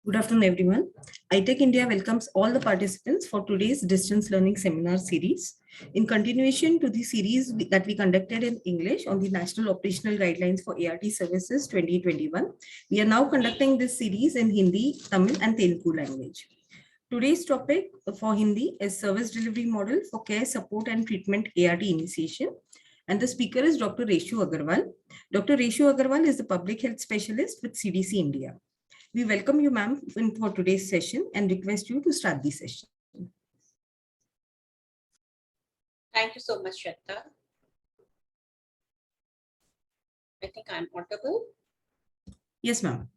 Good afternoon, everyone. iTech India welcomes all the participants for today's distance learning seminar series. In continuation to the series that we conducted in English on the National Operational Guidelines for ART Services 2021, we are now conducting this series in Hindi, Tamil, and Telugu language. Today's topic for Hindi is Service Delivery Model for Care, Support, and Treatment ART Initiation. And the speaker is Dr. Reshu Agarwal. Dr. Reshu Agarwal is the Public Health Specialist with CDC India. We welcome you, ma'am, for today's session and request you to start the session. Thank you so much, Shweta. I think I'm audible. Yes, ma'am.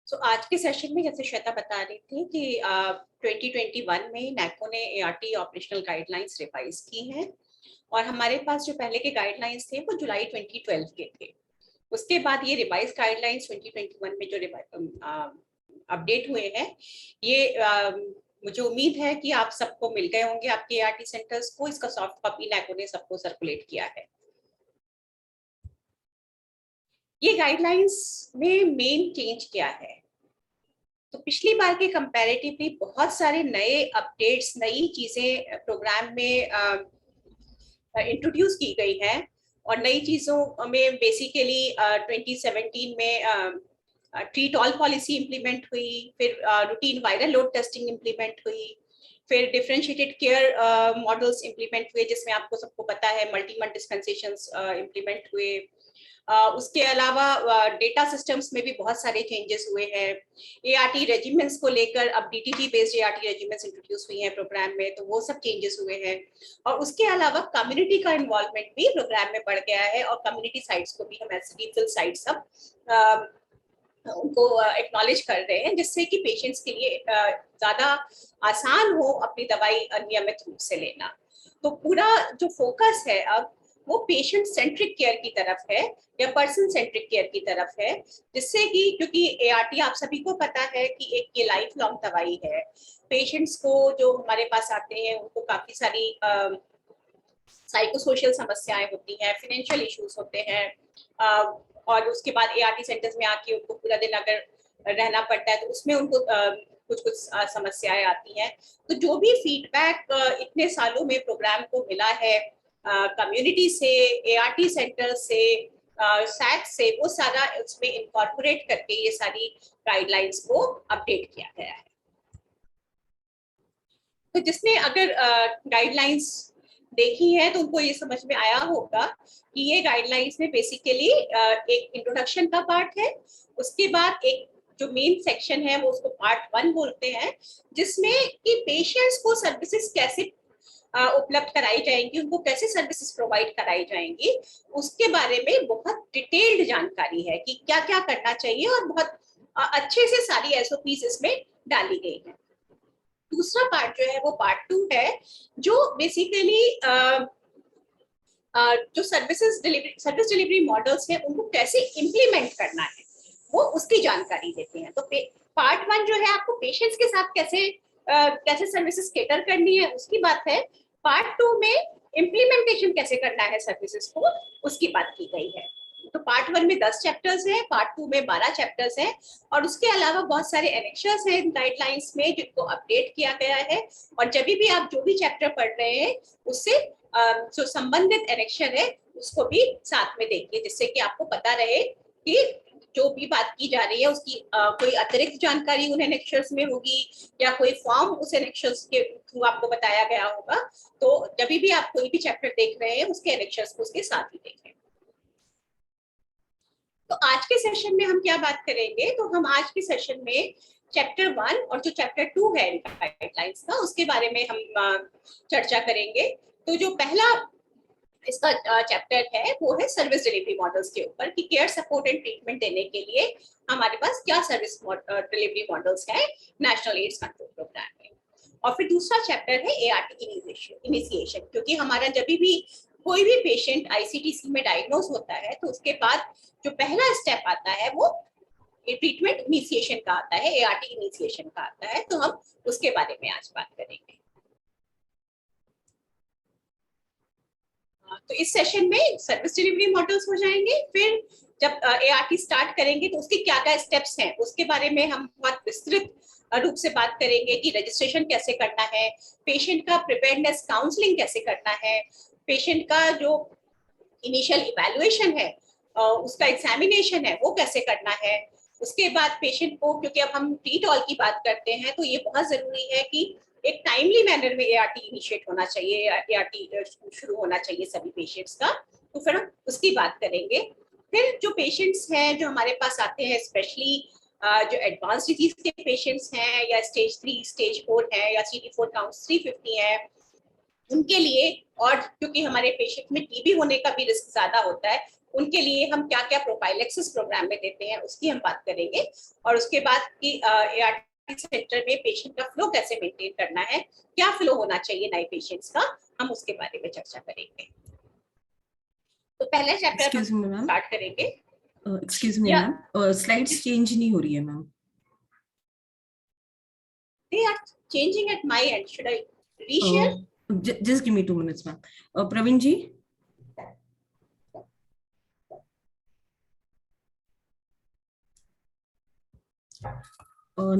So आज के session में जैसे श्वेता बता रही थी कि 2021 में नैको ने ART ऑपरेशनल गाइडलाइंस रिवाइज की हैं और हमारे पास जो पहले के गाइडलाइंस थे वो जुलाई 2012 के थे। उसके बाद ये रिवाइज गाइडलाइंस 2021 में जो अपडेट हुए हैं ये मुझे उम्मीद है कि आप सबको मिल गए होंगे आपके ART सेंटर्स को। इसका सॉफ्ट कॉपी नैको ने सबको सर्कुलेट किया है। ये गाइडलाइंस में मेन चेंज क्या है? तो पिछली बार के कंपैरेटिवली बहुत सारे नए अपडेट्स, नई चीजें प्रोग्राम में इंट्रोड्यूस की गई हैं और नई चीजों में बेसिकली 2017 में ट्रीट ऑल पॉलिसी इंप्लीमेंट हुई, फिर routine viral load testing implement हुई, फिर डिफरेंशिएटेड केयर मॉडल्स इंप्लीमेंट हुए जिसमें आपको सबको पता है मल्टी मंथ डिस्पेंसेशंस इंप्लीमेंट हुए। उसके अलावा डेटा सिस्टम्स में भी बहुत सारे चेंजेस हुए हैं। ART रेजिमेंट्स को लेकर अब DTT based ART regiments introduce हुई हैं प्रोग्राम में, तो वो सब चेंजेस हुए हैं। और उसके अलावा कम्युनिटी का इन्वॉल्वमेंट भी प्रोग्राम में बढ़ गया है और कम्युनिटी साइट्स को भी हम ऐसे रिफिल साइट्स सब उनको एक्नॉलेज कर रहे हैं जिससे कि पेशेंट्स के लिए ज्यादा आसान हो अपनी दवाई नियमित रूप से लेना। तो पूरा जो फोकस है अब वो पेशेंट सेंट्रिक केयर की तरफ है या पर्सन सेंट्रिक केयर की तरफ है, जिससे कि क्योंकि ART आप सभी को पता है कि एक ये लाइफ लॉन्ग दवाई है। पेशेंट्स को जो हमारे पास आते हैं उनको काफी सारी साइकोसोशल समस्याएं होती हैं, फाइनेंशियल इश्यूज होते हैं और उसके बाद ART सेंटर्स में आके उनको पूरा दिन अगर रहना पड़ता है तो उसमें उनको कुछ समस्याएं आती हैं। तो जो भी फीडबैक इतने सालों में प्रोग्राम को मिला है कम्युनिटी से, ART सेंटर से, सैट से, वो सारा उसमें इनकॉर्पोरेट करके ये सारी गाइडलाइंस को अपडेट किया गया है। तो जिसने अगर गाइडलाइंस देखी है तो उनको ये समझ में आया होगा कि ये गाइडलाइंस में बेसिकली एक इंट्रोडक्शन का पार्ट है, उसके बाद एक जो मेन सेक्शन है वो उसको पार्ट 1 बोलते हैं, जिसमें कि पेशेंट्स को सर्विसेज कैसे उपलब्ध कराई जाएंगी, उनको कैसे सर्विसेज प्रोवाइड कराई जाएंगी, उसके बारे में बहुत डिटेल्ड जानकारी है कि क्या क्या करना चाहिए और बहुत अच्छे से सारी SOPs इसमें डाली गई है। दूसरा पार्ट जो है वो पार्ट 2 है, जो बेसिकली जो सर्विस डिलीवरी मॉडल्स हैं उनको कैसे इम्प्लीमेंट करना है वो उसकी जानकारी देते हैं। तो पार्ट 1 जो है आपको पेशेंट्स के साथ कैसे सर्विसेज केटर करनी है उसकी बात है। पार्ट 2 में इम्प्लीमेंटेशन कैसे करना है सर्विसेज को, उसकी बात की गई है। तो पार्ट 1 में 10 चैप्टर्स हैं, पार्ट 2 में 12 चैप्टर्स हैं और उसके अलावा बहुत सारे एनेक्शर्स हैं गाइडलाइंस में जिनको अपडेट किया गया है। और जब भी आप जो भी चैप्टर पढ़ रहे हैं उससे जो संबंधित एनेक्शर है उसको भी साथ में देखिए, जिससे कि आपको पता रहे कि जो भी बात की जा रही है उसकी कोई अतिरिक्त जानकारी उन एनेक्शर्स में होगी या कोई फॉर्म उस एनेक्शर्स के थ्रू आपको बताया गया होगा। तो जब भी आप कोई भी चैप्टर देख रहे हैं उसके एनेक्शर्स को उसके साथ ही देखें। तो आज के सेशन में हम क्या बात करेंगे, तो हम आज के सेशन में चैप्टर 1 और जो चैप्टर 2 है गाइडलाइंस का उसके बारे में हम चर्चा करेंगे। तो जो पहला इसका चैप्टर है वो है सर्विस डिलीवरी मॉडल्स के ऊपर कि केयर सपोर्ट एंड ट्रीटमेंट देने के लिए हमारे पास क्या सर्विस डिलीवरी मॉडल्स है नेशनल एड्स कंट्रोल प्रोग्राम में। और फिर दूसरा चैप्टर है ART इनिशिएशन, क्योंकि हमारा जब भी कोई भी पेशेंट ICTC में डायग्नोज होता है तो उसके बाद जो पहला स्टेप आता है वो ट्रीटमेंट इनिशिएशन का आता है, ART इनिशिएशन का आता है। तो हम उसके बारे में आज बात करेंगे। तो इस सेशन में सर्विस डिलीवरी मॉडल्स हो जाएंगे। फिर जब ART स्टार्ट करेंगे तो उसके क्या क्या स्टेप्स हैं उसके बारे में हम बहुत विस्तृत रूप से बात करेंगे कि रजिस्ट्रेशन कैसे करना है, पेशेंट का प्रिपेयर्डनेस काउंसलिंग कैसे करना है, पेशेंट का जो इनिशियल इवैल्यूएशन है उसका एग्जामिनेशन है वो कैसे करना है। उसके बाद पेशेंट को, क्योंकि अब हम ट्रीट ऑल की बात करते हैं, तो ये बहुत जरूरी है कि एक टाइमली मैनर में ART इनिशिएट होना चाहिए, ART शुरू होना चाहिए सभी पेशेंट्स का। तो फिर हम उसकी बात करेंगे। फिर जो पेशेंट्स हैं जो हमारे पास आते हैं, स्पेशली जो एडवांस डिजीज के पेशेंट्स हैं या स्टेज 3 स्टेज 4 है या CD4 काउंट 350 है, उनके लिए, और क्योंकि हमारे पेशेंट में TB होने का भी रिस्क ज्यादा होता है, उनके लिए हम क्या क्या प्रोफाइलेक्सिस प्रोग्राम में देते हैं उसकी हम बात करेंगे। और उसके बाद कि ART सेंटर में पेशेंट का फ्लो कैसे मेंटेन करना है, क्या फ्लो होना चाहिए नए पेशेंट्स का, हम उसके बारे में चर्चा करेंगे। तो पहले चैप्टर हम स्टार्ट करेंगे। Excuse me ma'am, slides change नहीं हो रही है ma'am. They are changing at my end. Should I reshare? Just give me 2 minutes, ma'am. Praveen ji.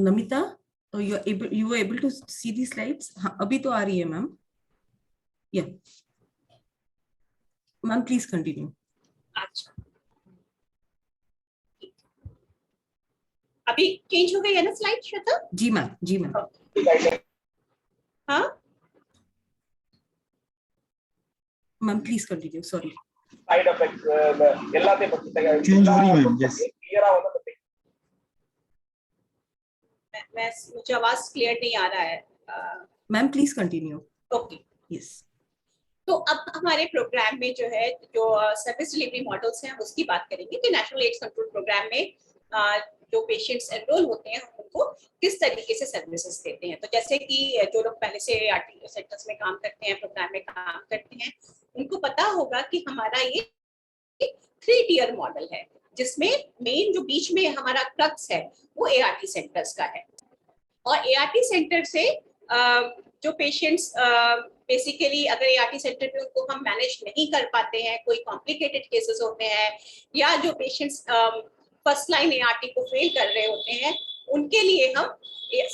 Namita, you were able to see the slides? हाँ, अभी तो आ रही है ma'am. Yeah. Ma'am, please continue. अच्छा, अभी चेंज हो गई है ना स्लाइड श्वेता? जी मैम, जी मैम। हाँ ma'am please continue, sorry. Side effects எல்லாத்தையும் பத்தி चेंज हो रही है मैम। यस, क्लियरா வந்து பத்தி मैं मुझे आवाज क्लियर नहीं आ रहा है। Ma'am please continue. Okay, yes. तो अब हमारे प्रोग्राम में जो है, जो सर्विस डिलीवरी मॉडल्स हैं उसकी बात करेंगे कि नेशनल एड्स कंट्रोल प्रोग्राम में जो पेशेंट्स एनरोल होते हैं उनको किस तरीके से सर्विसेज देते हैं। तो जैसे कि जो लोग पहले से ART सेंटर्स में काम करते हैं, प्रोग्राम में काम करते हैं, उनको पता होगा कि हमारा ये 3 टियर मॉडल है, जिसमें मेन जो बीच में हमारा क्रक्स है वो ART सेंटर्स का है। और ART सेंटर से जो पेशेंट्स बेसिकली अगर ART सेंटर में उनको हम मैनेज नहीं कर पाते हैं, कोई कॉम्प्लिकेटेड केसेस होते हैं, या जो पेशेंट्स फर्स्ट लाइन ART को फेल कर रहे होते हैं, उनके लिए हम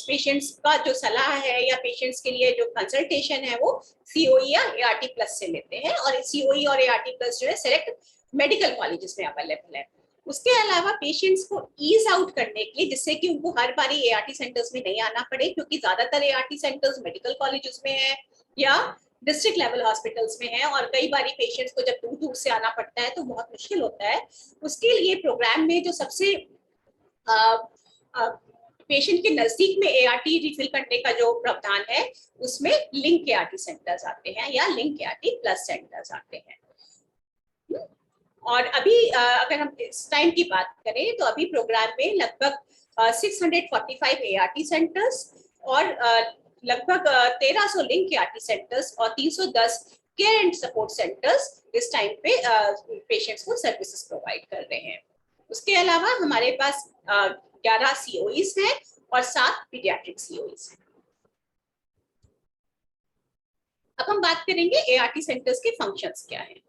पेशेंट्स का जो सलाह है या पेशेंट्स के लिए जो कंसल्टेशन है वो COE या ART प्लस से लेते हैं। और COE और ART प्लस जो है सिलेक्ट मेडिकल कॉलेजेस में अवेलेबल है। उसके अलावा पेशेंट्स को ईज आउट करने के लिए, जिससे कि उनको हर बारी ART सेंटर्स में नहीं आना पड़े, क्योंकि ज्यादातर ART सेंटर्स मेडिकल कॉलेजेस में है या डिस्ट्रिक्ट लेवल हॉस्पिटल्स में है, और कई बारी पेशेंट्स को जब दूर दूर से आना पड़ता है तो बहुत मुश्किल होता है। उसके लिए प्रोग्राम में जो सबसे पेशेंट के नजदीक में ART रिफिल करने का जो प्रावधान है, उसमें लिंक ART सेंटर्स आते हैं या लिंक ART प्लस सेंटर्स आते हैं। और अभी अगर हम इस टाइम की बात करें तो अभी प्रोग्राम में लगभग 645 ART सेंटर्स और लगभग 1300 लिंक ART सेंटर्स और 310 केयर एंड सपोर्ट सेंटर्स इस टाइम पे पेशेंट्स को सर्विसेज प्रोवाइड कर रहे हैं। उसके अलावा हमारे पास 11 COEs हैं और 7 पीडियाट्रिक COEs हैं। अब हम बात करेंगे ART सेंटर्स के फंक्शंस क्या हैं।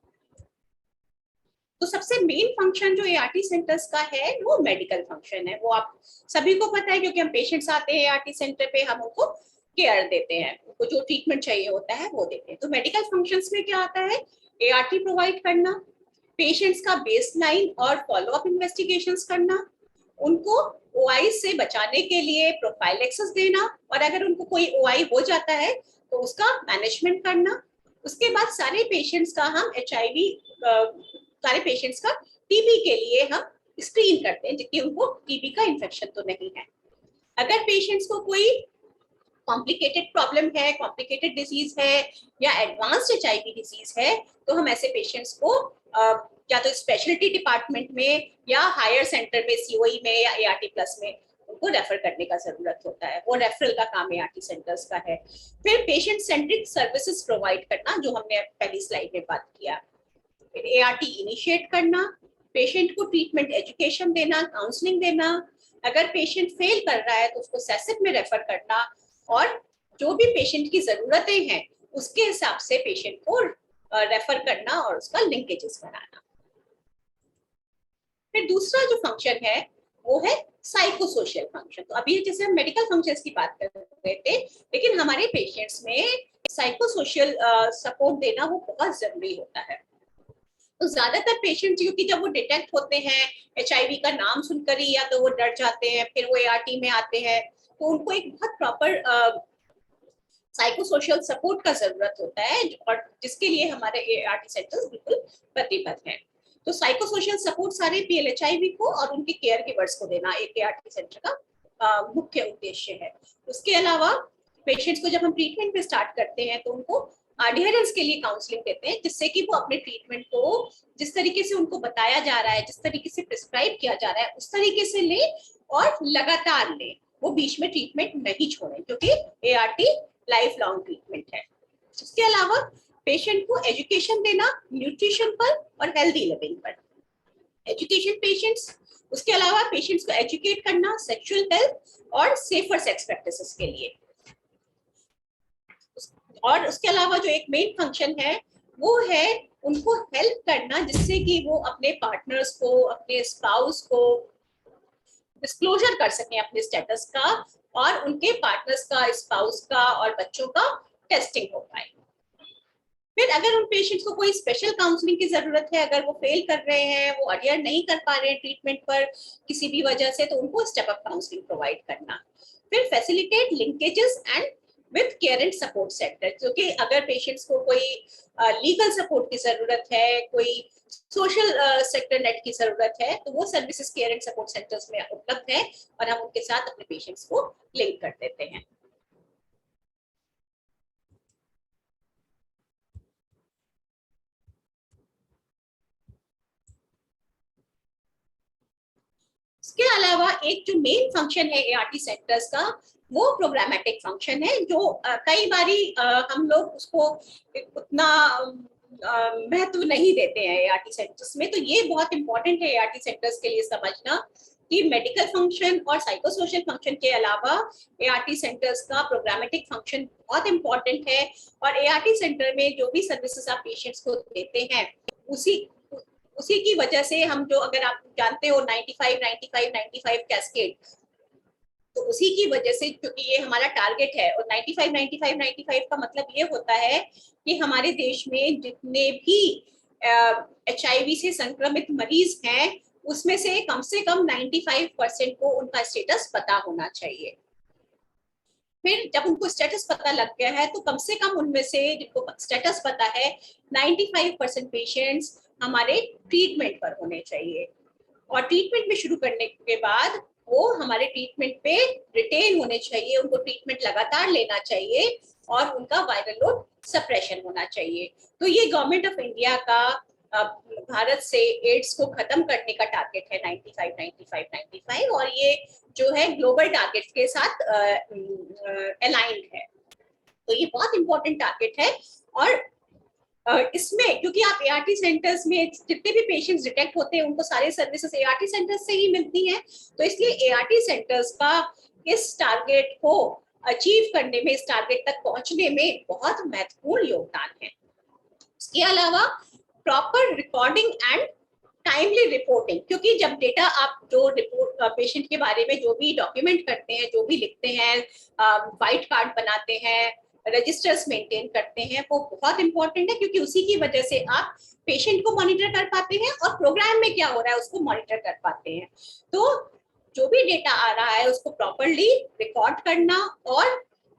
तो सबसे मेन फंक्शन जो ART सेंटर्स का है वो मेडिकल फंक्शन है। वो आप सभी को पता है, क्योंकि हम पेशेंट्स आते हैं ART सेंटर पे, हम उनको केयर देते हैं, उनको जो ट्रीटमेंट चाहिए होता है वो देते हैं। तो मेडिकल फंक्शंस में क्या आता है? ART प्रोवाइड करना, पेशेंट्स का बेसलाइन और फॉलो अप इन्वेस्टिगेशंस करना, उनको OI से बचाने के लिए प्रोफाइलेक्सिस देना, और अगर उनको कोई OI हो जाता है तो उसका मैनेजमेंट करना। उसके बाद सारे पेशेंट्स का हम HIV, सारे पेशेंट्स का TB के लिए हम स्क्रीन करते हैं कि उनको TB का इन्फेक्शन तो नहीं है। अगर पेशेंट्स को कोई कॉम्प्लिकेटेड प्रॉब्लम है, कॉम्प्लिकेटेड डिजीज है या एडवांस्ड HIV डिजीज है, तो हम ऐसे पेशेंट्स को या तो स्पेशलिटी डिपार्टमेंट में या हायर सेंटर में COE में या ART प्लस में उनको रेफर करने का जरूरत होता है। वो रेफरल का काम ART सेंटर्स का है। फिर पेशेंट सेंट्रिक सर्विसेज प्रोवाइड करना, जो हमने पहली स्लाइड में बात किया। ART इनिशिएट करना, पेशेंट को ट्रीटमेंट एजुकेशन देना, काउंसलिंग देना, अगर पेशेंट फेल कर रहा है तो उसको सेसिप में रेफर करना, और जो भी पेशेंट की जरूरतें हैं उसके हिसाब से पेशेंट को रेफर करना और उसका लिंकेजेस बनाना। फिर दूसरा जो फंक्शन है वो है साइको सोशल फंक्शन। तो अभी जैसे हम मेडिकल फंक्शंस की बात कर रहे थे, लेकिन हमारे पेशेंट्स में साइको सोशल सपोर्ट देना वो बहुत जरूरी होता है। तो ज्यादातर पेशेंट क्योंकि जब वो डिटेक्ट होते हैं HIV का नाम सुनकर ही, या तो वो डर जाते हैं, फिर वो ART में आते हैं, तो उनको एक बहुत प्रॉपर साइको सोशल सपोर्ट का जरूरत होता है, और जिसके लिए हमारे ART सेंटर्स बिल्कुल प्रतिबद्ध हैं। तो साइको सोशल सपोर्ट सारे PLHIV को और उनके केयर गिवर्स को देना एक ART सेंटर का मुख्य उद्देश्य है। उसके अलावा पेशेंट्स को जब हम ट्रीटमेंट पे स्टार्ट करते हैं तो उनको अडियरेंस के लिए काउंसलिंग देते हैं, जिससे कि वो अपने ट्रीटमेंट को जिस तरीके से उनको बताया जा रहा है, जिस तरीके से प्रिस्क्राइब किया जा रहा है, उस तरीके से ले और लगातार ले, वो बीच में ट्रीटमेंट नहीं छोड़े, क्योंकि ART लाइफ लॉन्ग ट्रीटमेंट है। उसके अलावा पेशेंट को एजुकेशन देना न्यूट्रिशन पर और हेल्दी लिविंग पर, एजुकेशन पेशेंट्स, उसके अलावा पेशेंट्स को एजुकेट करना सेक्सुअल हेल्थ और सेफर सेक्स प्रैक्टिसेस के लिए। और उसके अलावा जो एक मेन फंक्शन है वो है उनको हेल्प करना, जिससे कि वो अपने पार्टनर्स को, अपने स्पाउस को डिस्क्लोजर कर सकें अपने स्टेटस का, और उनके पार्टनर्स का, स्पाउस का और बच्चों का टेस्टिंग हो पाए। फिर अगर उन पेशेंट्स को कोई स्पेशल काउंसलिंग की जरूरत है, अगर वो फेल कर रहे हैं, वो अडियर नहीं कर पा रहे हैं ट्रीटमेंट पर किसी भी वजह से, तो उनको स्टेप अप काउंसलिंग प्रोवाइड करना। फिर facilitate linkages and with care and support centre, क्योंकि अगर पेशेंट्स को कोई लीगल सपोर्ट की जरूरत है, कोई सोशल सेक्टर नेट की जरूरत है, तो वो services care and support centres में उपलब्ध है, और हम उनके साथ अपने पेशेंट्स को लिंक कर देते हैं। इसके अलावा एक जो मेन फंक्शन है ART सेंटर्स का, वो प्रोग्रामेटिक फंक्शन है, जो कई बारी हम लोग उसको उतना महत्व नहीं देते हैं ART सेंटर्स में। तो ये बहुत इंपॉर्टेंट है ART सेंटर्स के लिए समझना कि मेडिकल फंक्शन और साइको सोशल फंक्शन के अलावा ART सेंटर्स का प्रोग्रामेटिक फंक्शन बहुत इंपॉर्टेंट है। और ART सेंटर में जो भी सर्विसेज आप पेशेंट्स को देते हैं, उसी की वजह से हम जो, अगर आप जानते हो 95 95 95 कैस्केड, तो उसी की वजह से, क्योंकि ये हमारा टारगेट है, और 95 95 95 का मतलब ये होता है कि हमारे देश में जितने भी HIV से संक्रमित मरीज हैं, उसमें से कम 95% को उनका स्टेटस पता होना चाहिए। फिर जब उनको स्टेटस पता लग गया है, तो कम से कम उनमें से जिनको स्टेटस पता है 95% पेशेंट्स हमारे ट्रीटमेंट पर होने चाहिए, और ट्रीटमेंट में शुरू करने के बाद वो हमारे ट्रीटमेंट पे रिटेन होने चाहिए, उनको ट्रीटमेंट लगातार लेना चाहिए, और उनका वायरल लोड सप्रेशन होना चाहिए। तो ये गवर्नमेंट ऑफ इंडिया का भारत से एड्स को खत्म करने का टारगेट है 95 95 95, और ये जो है ग्लोबल टारगेट्स के साथ अलाइंड है। तो ये बहुत इंपॉर्टेंट टारगेट है। और इसमें क्योंकि आप ART सेंटर्स में जितने भी पेशेंट्स डिटेक्ट होते हैं, उनको सारे सर्विसेज ART सेंटर्स से ही मिलती हैं, तो इसलिए ART सेंटर्स का इस टारगेट को अचीव करने में, इस टारगेट तक पहुंचने में बहुत महत्वपूर्ण योगदान है। इसके अलावा proper recording and timely reporting, क्योंकि जब डेटा आप जो रिपोर्ट पेशेंट के बारे में जो भी डॉक्यूमेंट करते हैं, जो भी लिखते हैं, वाइट कार्ड बनाते हैं, रजिस्टर्स मेंटेन करते हैं, वो बहुत इंपॉर्टेंट है, क्योंकि उसी की वजह से आप पेशेंट को मॉनिटर कर पाते हैं और प्रोग्राम में क्या हो रहा है उसको मॉनिटर कर पाते हैं। तो जो भी डेटा आ रहा है उसको प्रॉपरली रिकॉर्ड करना और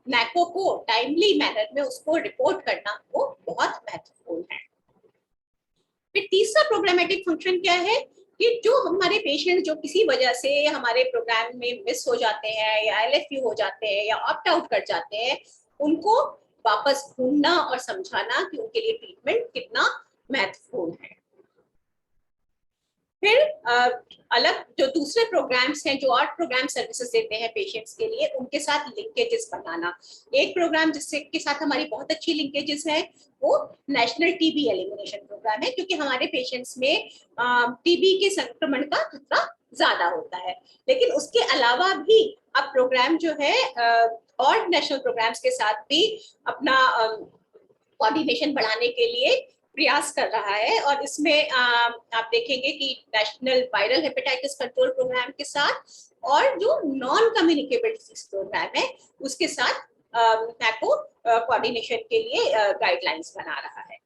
NACO को टाइमली मैनर में उसको रिपोर्ट करना, वो बहुत महत्वपूर्ण है। फिर तीसरा प्रोग्रामेटिक फंक्शन क्या है कि जो हमारे पेशेंट जो किसी वजह से हमारे प्रोग्राम में मिस हो जाते हैं, या LFU हो जाते हैं, या ऑप्ट आउट कर जाते हैं, उनको वापस ढूंढना और समझाना कि उनके लिए ट्रीटमेंट कितना महत्वपूर्ण है। फिर अलग जो दूसरे प्रोग्राम्स हैं, जो और प्रोग्राम सर्विसेज देते हैं पेशेंट्स के लिए, उनके साथ लिंकेजेस बनाना। एक प्रोग्राम जिससे के साथ हमारी बहुत अच्छी लिंकेजेस है, वो नेशनल TB एलिमिनेशन प्रोग्राम है, क्योंकि हमारे पेशेंट्स में TB के संक्रमण का खतरा ज्यादा होता है। लेकिन उसके अलावा भी अब प्रोग्राम जो है और नेशनल प्रोग्राम्स के साथ भी अपना कोऑर्डिनेशन बढ़ाने के लिए प्रयास कर रहा है और इसमें आप देखेंगे कि national viral hepatitis control programme के साथ और जो नॉन कम्युनिकेबल डिजीज प्रोग्राम है उसके साथ NACO कोऑर्डिनेशन के लिए गाइडलाइंस बना रहा है।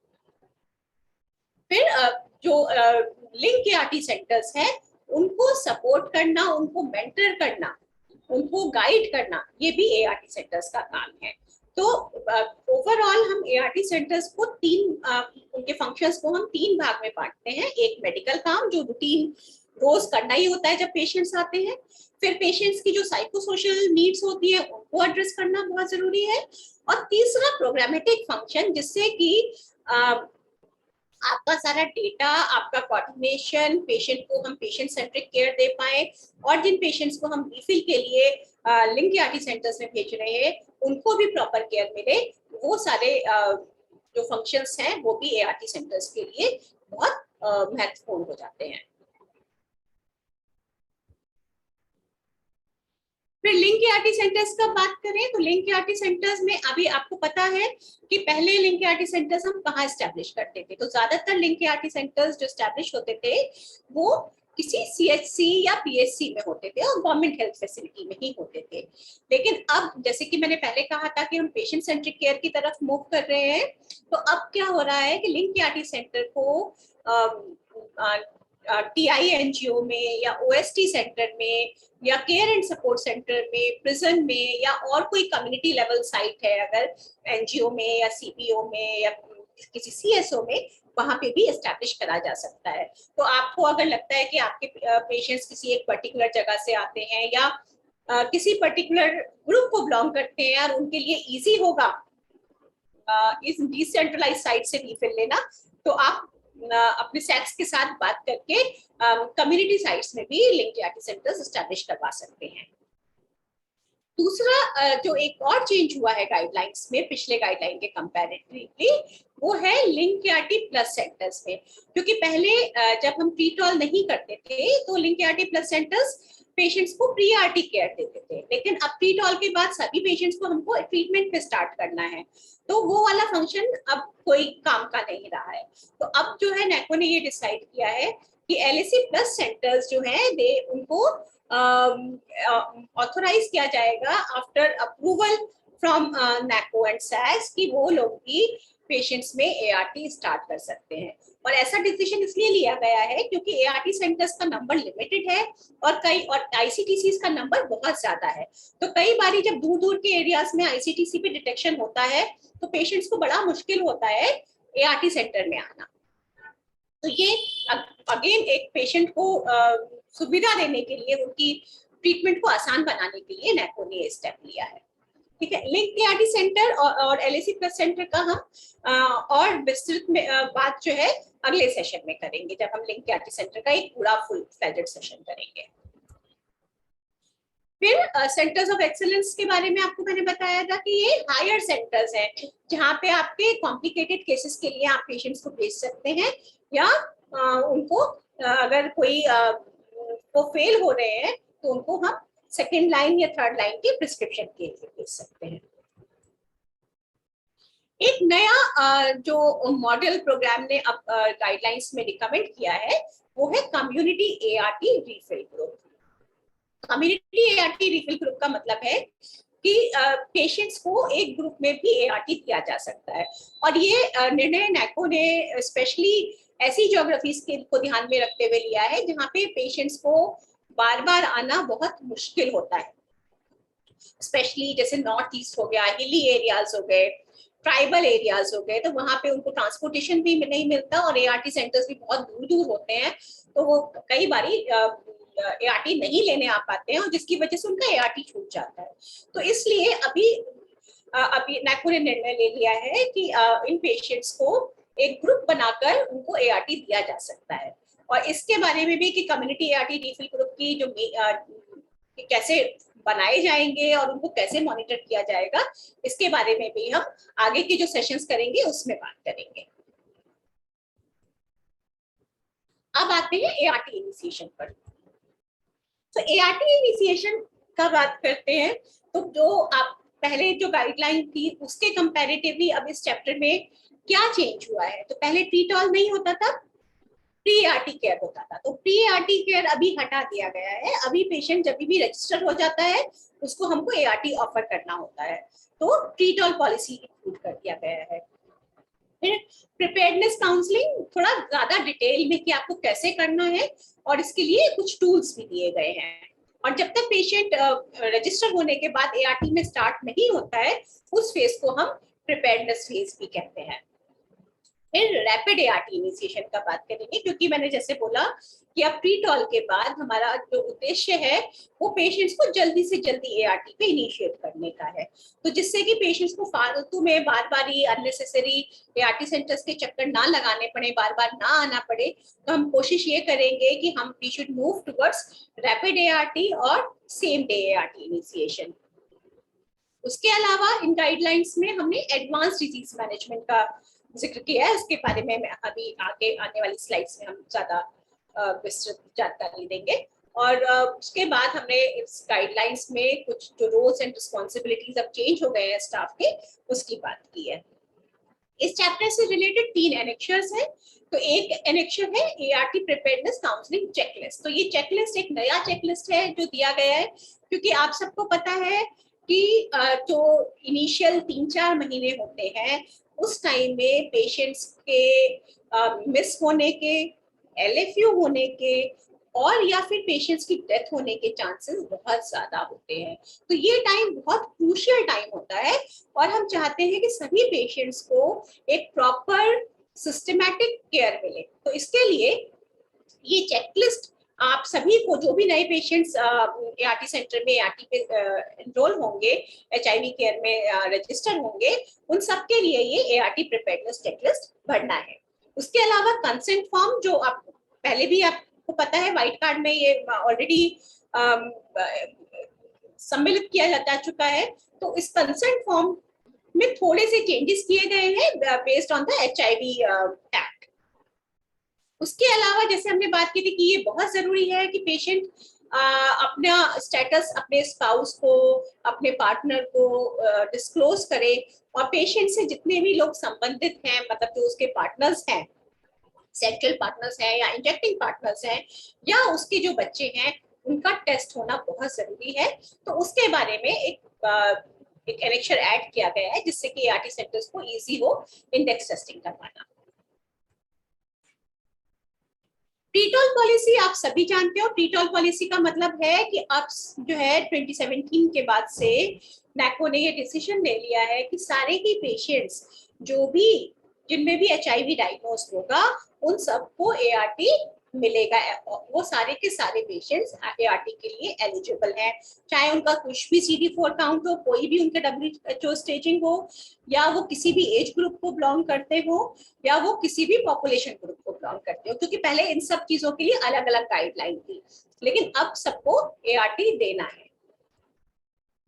फिर जो लिंक ART सेंटर्स हैं उनको सपोर्ट करना, उनको मेंटर करना, उनको गाइड करना, ये भी ART सेंटर्स का काम है। तो ओवरऑल हम ART सेंटर्स को उनके फंक्शंस को हम 3 भाग में बांटते हैं। एक मेडिकल काम जो रूटीन रोज करना ही होता है जब पेशेंट्स आते हैं, फिर पेशेंट्स की जो साइकोसोशल नीड्स होती है उनको एड्रेस करना बहुत जरूरी है, और तीसरा प्रोग्रामेटिक फंक्शन जिससे कि आपका सारा डेटा, आपका कोऑर्डिनेशन, पेशेंट को हम पेशेंट सेंट्रिक केयर दे पाए, और जिन पेशेंट्स को हम रिफिल के लिए लिंक ART सेंटर्स में भेज रहे हैं उनको भी प्रॉपर केयर मिले, वो सारे जो फंक्शंस हैं वो भी ART सेंटर्स के लिए बहुत महत्वपूर्ण हो जाते हैं। फिर लिंक ART सेंटर्स का बात करें तो लिंक ART सेंटर्स में अभी आपको पता है कि पहले लिंक ART सेंटर्स हम कहाँ एस्टैब्लिश करते थे, तो ज्यादातर लिंक ART सेंटर्स जो एस्टैब्लिश होते थे वो किसी CHC या PHC में होते थे और गवर्नमेंट हेल्थ फैसिलिटी में ही होते थे। लेकिन अब जैसे कि मैंने पहले कहा था कि हम पेशेंट सेंट्रिक केयर की तरफ मूव कर रहे हैं, तो अब क्या हो रहा है कि लिंक ART सेंटर को TI-NGO में या OST सेंटर में या केयर एंड सपोर्ट सेंटर में, प्रिजन में, या और कोई कम्युनिटी लेवल साइट है अगर NGO में या CPO में या किसी CSO में, वहां पे भी एस्टैब्लिश करा जा सकता है। तो आपको अगर लगता है कि आपके पेशेंट्स किसी एक पर्टिकुलर जगह से आते हैं या किसी पर्टिकुलर ग्रुप को बिलोंग करते हैं और उनके लिए इजी होगा इस डिसेंट्रलाइज साइट से रिफिल लेना, तो आप अपने सेक्स के साथ बात करके कम्युनिटी साइट्स में भी लिंक ART सेंटर्स एस्टैब्लिश करवा सकते हैं। दूसरा जो एक और चेंज हुआ है गाइडलाइंस में पिछले गाइडलाइन के कंपैरेटिवली, वो है लिंक ART प्लस सेंटर्स में, क्योंकि पहले जब हम प्री-टॉल नहीं करते थे तो link ART plus centres patients को प्री ART केयर देते थे, लेकिन अब प्री-टॉल के बाद सभी पेशेंट्स को हमको ट्रीटमेंट पे स्टार्ट करना है, तो वो वाला फंक्शन अब कोई काम का नहीं रहा है। तो अब जो है NACO ने ये डिसाइड किया है कि LAC प्लस सेंटर्स जो है उनको ऑथोराइज किया जाएगा after approval from NACO and SAGS कि वो लोग भी पेशेंट्स में ART स्टार्ट कर सकते हैं। और ऐसा डिसीजन इसलिए लिया गया है क्योंकि ART सेंटर्स का नंबर लिमिटेड है और ICTCs का नंबर बहुत ज्यादा है, तो कई बारी जब दूर दूर के एरियाज में ICTC पे डिटेक्शन होता है तो पेशेंट्स को बड़ा मुश्किल होता है ART सेंटर में आना। तो ये अगेन एक पेशेंट को सुविधा देने के लिए, उनकी ट्रीटमेंट को आसान बनाने के लिए NACO ने स्टेप लिया है। ठीक है, लिंक ART सेंटर और LAC प्लस सेंटर का हम और विस्तृत में बात जो है अगले सेशन में करेंगे, जब हम लिंक ART सेंटर का एक पूरा फुल फ्लेजेड सेशन करेंगे। फिर सेंटर्स ऑफ एक्सीलेंस के बारे में आपको मैंने बताया था कि ये हायर सेंटर्स हैं जहाँ पे आपके कॉम्प्लिकेटेड केसेस के लिए आप पेशेंट्स को भेज सकते हैं, या उनको अगर कोई वो फेल हो रहे हैं तो उनको हम सेकेंड लाइन या थर्ड लाइन के प्रिस्क्रिप्शन के लिए भेज सकते हैं। एक नया जो मॉडल प्रोग्राम ने अब गाइडलाइंस में रिकमेंड किया है वो है community ART refill group. Community ART refill group का मतलब है कि पेशेंट्स को एक ग्रुप में भी ART दिया जा सकता है, और ये निर्णय NACO ने स्पेशली ऐसी ज्योग्राफीज को ध्यान में रखते हुए लिया है जहाँ पे पेशेंट्स को बार बार आना बहुत मुश्किल होता है, स्पेशली जैसे नॉर्थ ईस्ट हो गया, हिली एरियाज हो गए, ट्राइबल एरियाज हो गए, तो वहां पे उनको ट्रांसपोर्टेशन भी नहीं मिलता और ART सेंटर्स भी बहुत दूर दूर होते हैं, तो वो कई बारी ART नहीं लेने आ पाते हैं और जिसकी वजह से उनका ART छूट जाता है। तो इसलिए अभी NACO ने निर्णय ले लिया है कि इन पेशेंट्स को एक ग्रुप बनाकर उनको ART दिया जा सकता है, और इसके बारे में भी कि कम्युनिटी ART रिफिल ग्रुप की जो कैसे बनाए जाएंगे और उनको कैसे मॉनिटर किया जाएगा, इसके बारे में भी हम आगे के जो सेशंस करेंगे उसमें बात करेंगे। अब आते हैं ART इनिशिएशन पर। तो ART इनिशिएशन का बात करते हैं तो जो आप पहले जो गाइडलाइन थी उसके कंपैरेटिवली अब इस चैप्टर में क्या चेंज हुआ है। तो पहले ट्रीटॉल नहीं होता था, प्री आरटी केयर होता था। तो प्री आरटी केयर अभी हटा दिया गया है। अभी पेशेंट जब भी रजिस्टर हो जाता है उसको हमको एआरटी ऑफर करना होता है, तो ट्रीटॉल पॉलिसी इंक्लूड कर दिया गया है। फिर प्रिपेयर्डनेस काउंसलिंग थोड़ा ज्यादा डिटेल में कि आपको कैसे करना है, और इसके लिए कुछ टूल्स भी दिए गए हैं। और जब तक पेशेंट रजिस्टर होने के बाद एआरटी में स्टार्ट नहीं होता है, उस फेज को हम प्रिपेयर्डनेस फेज भी कहते हैं। फिर रैपिड एआरटी इनिशिएशन का बात करेंगे, क्योंकि मैंने जैसे बोला कि अब प्रीटॉल के बाद हमारा जो उद्देश्य है वो पेशेंट्स को जल्दी से जल्दी एआरटी पे इनिशिएट करने का है। तो जिससे कि पेशेंट्स को फालतू में बार बार ये अननेसेसरी एआरटी सेंटर्स के चक्कर ना लगाने पड़े, बार बार ना आना पड़े, तो हम कोशिश ये करेंगे कि हम we should move towards rapid ART और सेम डे एआरटी इनिशिएशन। उसके अलावा इन गाइडलाइंस में हमने एडवांस डिजीज मैनेजमेंट का जिक्र किया है, उसके बारे में अभी आगे आने वाली स्लाइड्स में हम ज्यादा विस्तृत जानकारी देंगे। और उसके बाद हमने इस गाइडलाइंस में कुछ जो रोल्स एंड रिस्पॉन्सिबिलिटीज अब चेंज हो गए हैं स्टाफ के, उसकी बात की है। इस चैप्टर से रिलेटेड 3 एनेक्शर्स हैं। तो एक एनेक्शर है एआरटी प्रिपेयर्डनेस काउंसलिंग चेकलिस्ट। तो ये चेकलिस्ट एक नया चेकलिस्ट है जो दिया गया है, क्योंकि आप सबको पता है कि जो इनिशियल 3-4 महीने होते हैं उस टाइम में पेशेंट्स के मिस होने के, एलएफयू होने के और या फिर पेशेंट्स की डेथ होने के चांसेस बहुत ज्यादा होते हैं। तो ये टाइम बहुत क्रूशियल टाइम होता है, और हम चाहते हैं कि सभी पेशेंट्स को एक प्रॉपर सिस्टमैटिक केयर मिले। तो इसके लिए ये चेकलिस्ट आप सभी को, जो भी नए पेशेंट्स एआरटी सेंटर में एआरटी पे एनरोल होंगे, एचआईवी केयर में रजिस्टर होंगे, उन सब के लिए ये एआरटी प्रिपेयर्डनेस चेकलिस्ट भरना है। उसके अलावा कंसेंट फॉर्म, जो आप पहले भी आपको पता है व्हाइट कार्ड में ये ऑलरेडी सम्मिलित किया जा चुका है। तो इस कंसेंट फॉर्म में थोड़े से चेंजेस किए गए हैं based on the HIV act. उसके अलावा जैसे हमने बात की थी कि ये बहुत जरूरी है कि पेशेंट अपना स्टेटस अपने स्पाउस को, अपने पार्टनर को डिस्क्लोज करे, और पेशेंट से जितने भी लोग संबंधित हैं, मतलब जो उसके पार्टनर्स हैं, सेक्सुअल पार्टनर्स हैं या इंजेक्टिंग पार्टनर्स हैं या उसके जो बच्चे हैं, उनका टेस्ट होना बहुत जरूरी है। तो उसके बारे में एक एनेक्शर ऐड किया गया है, जिससे कि एआरटी सेंटर्स को इजी हो इंडेक्स टेस्टिंग करवाना। प्रीटॉल पॉलिसी आप सभी जानते हो। प्रीटॉल पॉलिसी का मतलब है कि अब जो है 2017 के बाद से नैको ने ये डिसीजन ले लिया है कि सारे ही पेशेंट्स जो भी जिनमें भी एचआईवी डायग्नोज होगा उन सबको एआरटी मिलेगा। वो सारे के सारे पेशेंट्स एआरटी के लिए एलिजिबल हैं, चाहे उनका कुछ भी CD4 काउंट हो, कोई भी उनके WHO स्टेजिंग हो, या वो किसी भी एज ग्रुप को बिलोंग करते हो, या वो किसी भी पॉपुलेशन ग्रुप को बिलोंग करते हो। क्योंकि पहले इन सब चीजों के लिए अलग अलग गाइडलाइन थी, लेकिन अब सबको एआरटी देना है।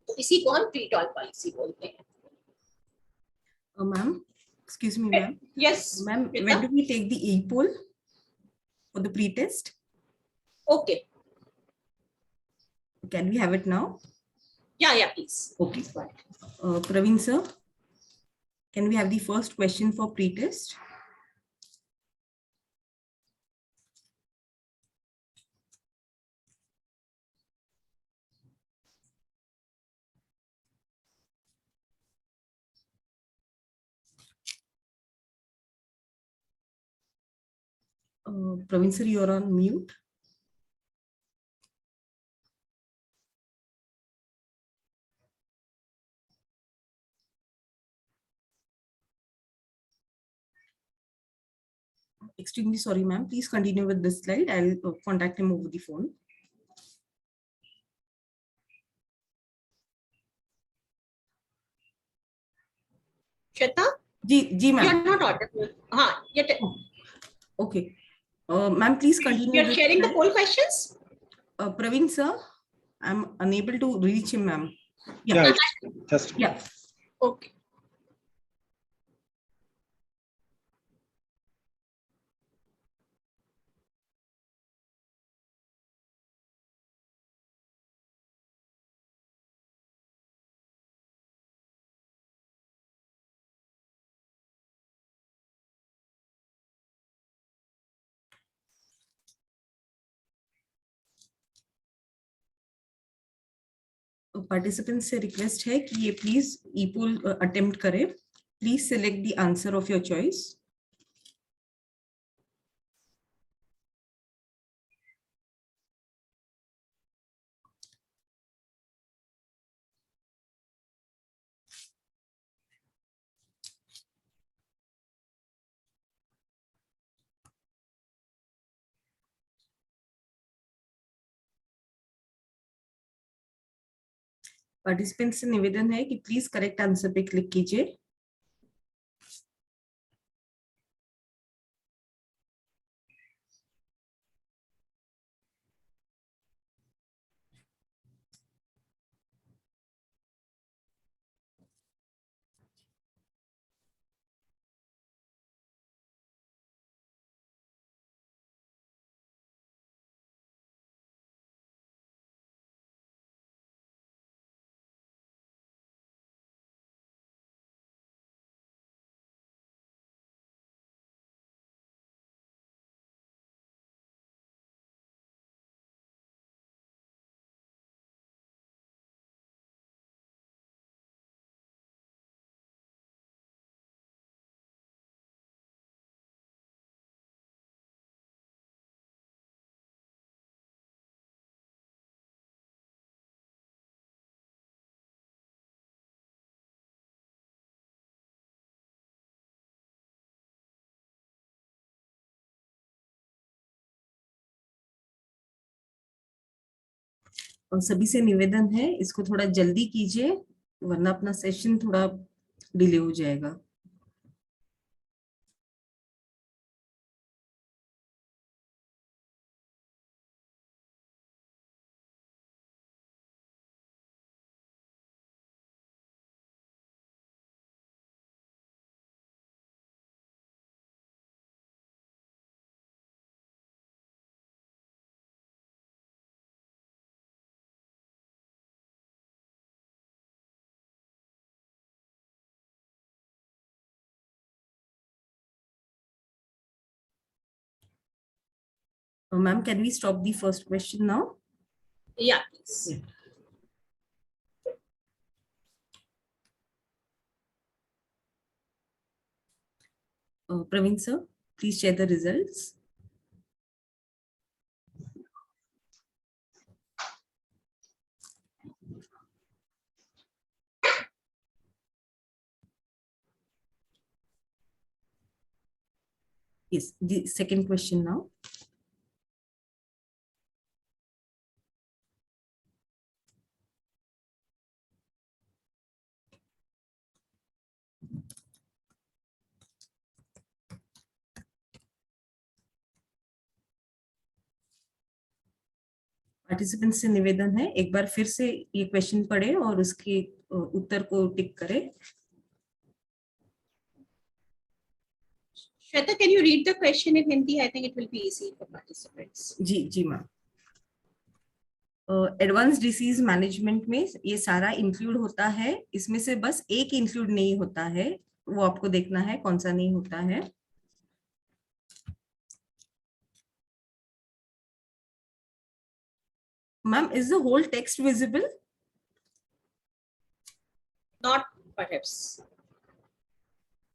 तो इसी को हम प्रीटॉल पॉलिसी बोलते हैं। Ma'am, excuse me, ma'am. Yes Ma'am, when do we take the e-poll for the pre-test? Okay, Can we have it now? या please. Okay. Praveen sir, can we have the first question for pre-test? Praveen sir, you're on mute. Extremely sorry, ma'am. Please continue with this slide. I'll contact him over the phone. Shweta, ji you ma'am. are not audible. हाँ, Okay. Ma'am, please continue. you are sharing the poll questions. Praveen sir, I'm unable to reach him, ma'am. Yeah, just Yeah. Okay. Participant से request है कि ये please E pole attempt करें. Please select the answer of your choice. Participant से निवेदन है कि please correct answer पे क्लिक कीजिए. और सभी से निवेदन है इसको थोड़ा जल्दी कीजिए वरना अपना सेशन थोड़ा डिले हो जाएगा. Ma'am, can we stop the first question now? Yeah, please. Praveen sir, please share the results. Yes, the second question now. Participant से निवेदन है एक बार फिर से ये क्वेश्चन पढ़े और उसके उत्तर को टिक करें. Shweta, can you read the question in Hindi? I think it will be easy for participants. जी मैम. एडवांस डिसीज मैनेजमेंट में ये सारा इंक्लूड होता है. इसमें से बस एक इंक्लूड नहीं होता है, वो आपको देखना है कौन सा नहीं होता है. Ma'am, is the whole text visible? Not perhaps.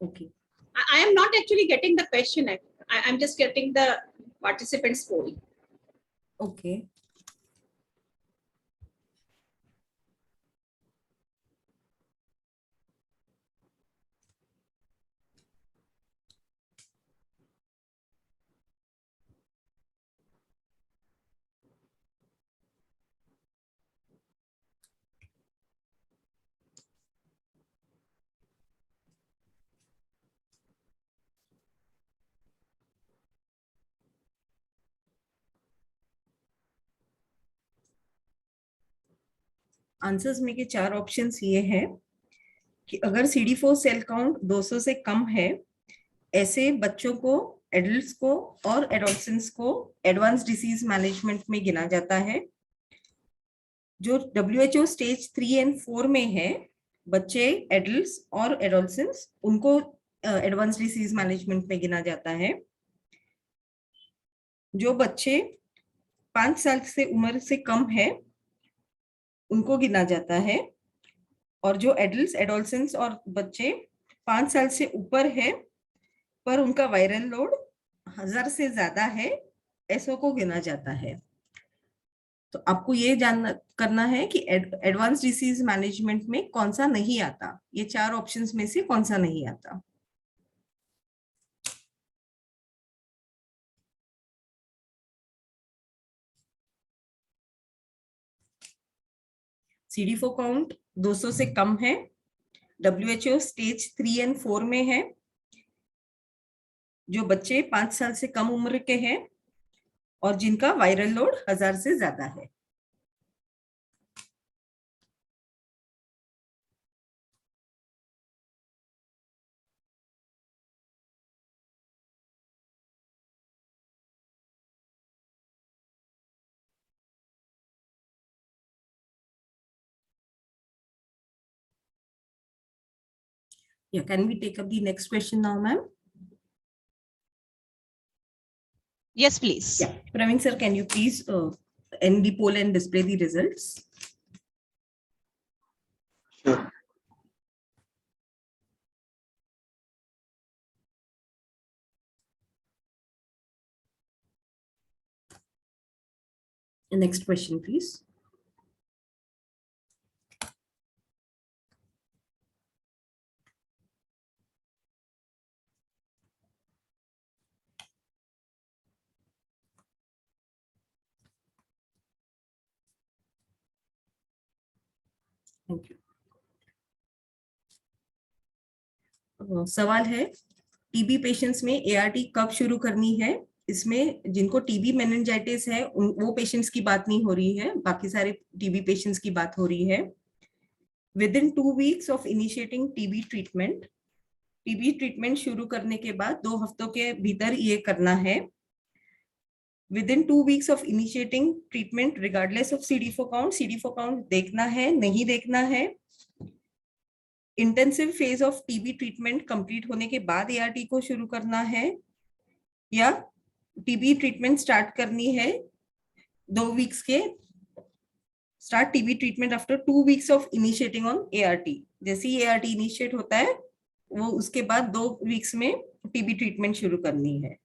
Okay. I am not actually getting the question. I'm just getting the participants poll. Okay. Answers में के 4 ऑप्शंस ये हैं कि अगर CD4 सेल काउंट 200 से कम है, ऐसे बच्चों को, एडल्ट्स को और एडोलसेंट्स को एडवांस डिसीज मैनेजमेंट में गिना जाता है. जो WHO स्टेज 3 एंड 4 में है, बच्चे, एडल्ट्स और एडोलसेंट्स, उनको एडवांस डिसीज मैनेजमेंट में गिना जाता है. जो बच्चे 5 साल से उम्र से कम है, उनको गिना जाता है। और जो एडल्ट एडोलसेंस और बच्चे 5 साल से ऊपर है पर उनका वायरल लोड 1000 से ज्यादा है, ऐसों को गिना जाता है। तो आपको ये जानना करना है कि एडवांस डिसीज मैनेजमेंट में कौन सा नहीं आता, ये 4 ऑप्शंस में से कौन सा नहीं आता। CD4 काउंट 200 से कम है, WHO स्टेज 3 और 4 में है, जो बच्चे 5 साल से कम उम्र के हैं और जिनका वायरल लोड 1000 से ज्यादा है। Yeah, can we take up the next question now, ma'am? Yes, please. Yeah, Praveen sir, can you please end the poll and display the results? Sure. The next question, please. Thank you. सवाल है, TB patients में ART कब शुरू करनी है? इसमें जिनको TB meningitis है वो पेशेंट्स की बात नहीं हो रही है, बाकी सारे टीबी पेशेंट्स की बात हो रही है। Within 2 weeks of initiating TB treatment, TB treatment शुरू करने के बाद 2 हफ्तों के भीतर ये करना है। Within 2 weeks of initiating treatment, regardless of CD4 count, CD4 count देखना है नहीं देखना है। Intensive phase of TB treatment complete होने के बाद एआरटी को शुरू करना है या टीबी ट्रीटमेंट स्टार्ट करनी है 2 वीक्स के, start TB treatment after 2 weeks of initiating on ART. जैसे ही एआरटी इनिशिएट होता है वो उसके बाद 2 वीक्स में टीबी ट्रीटमेंट शुरू करनी है।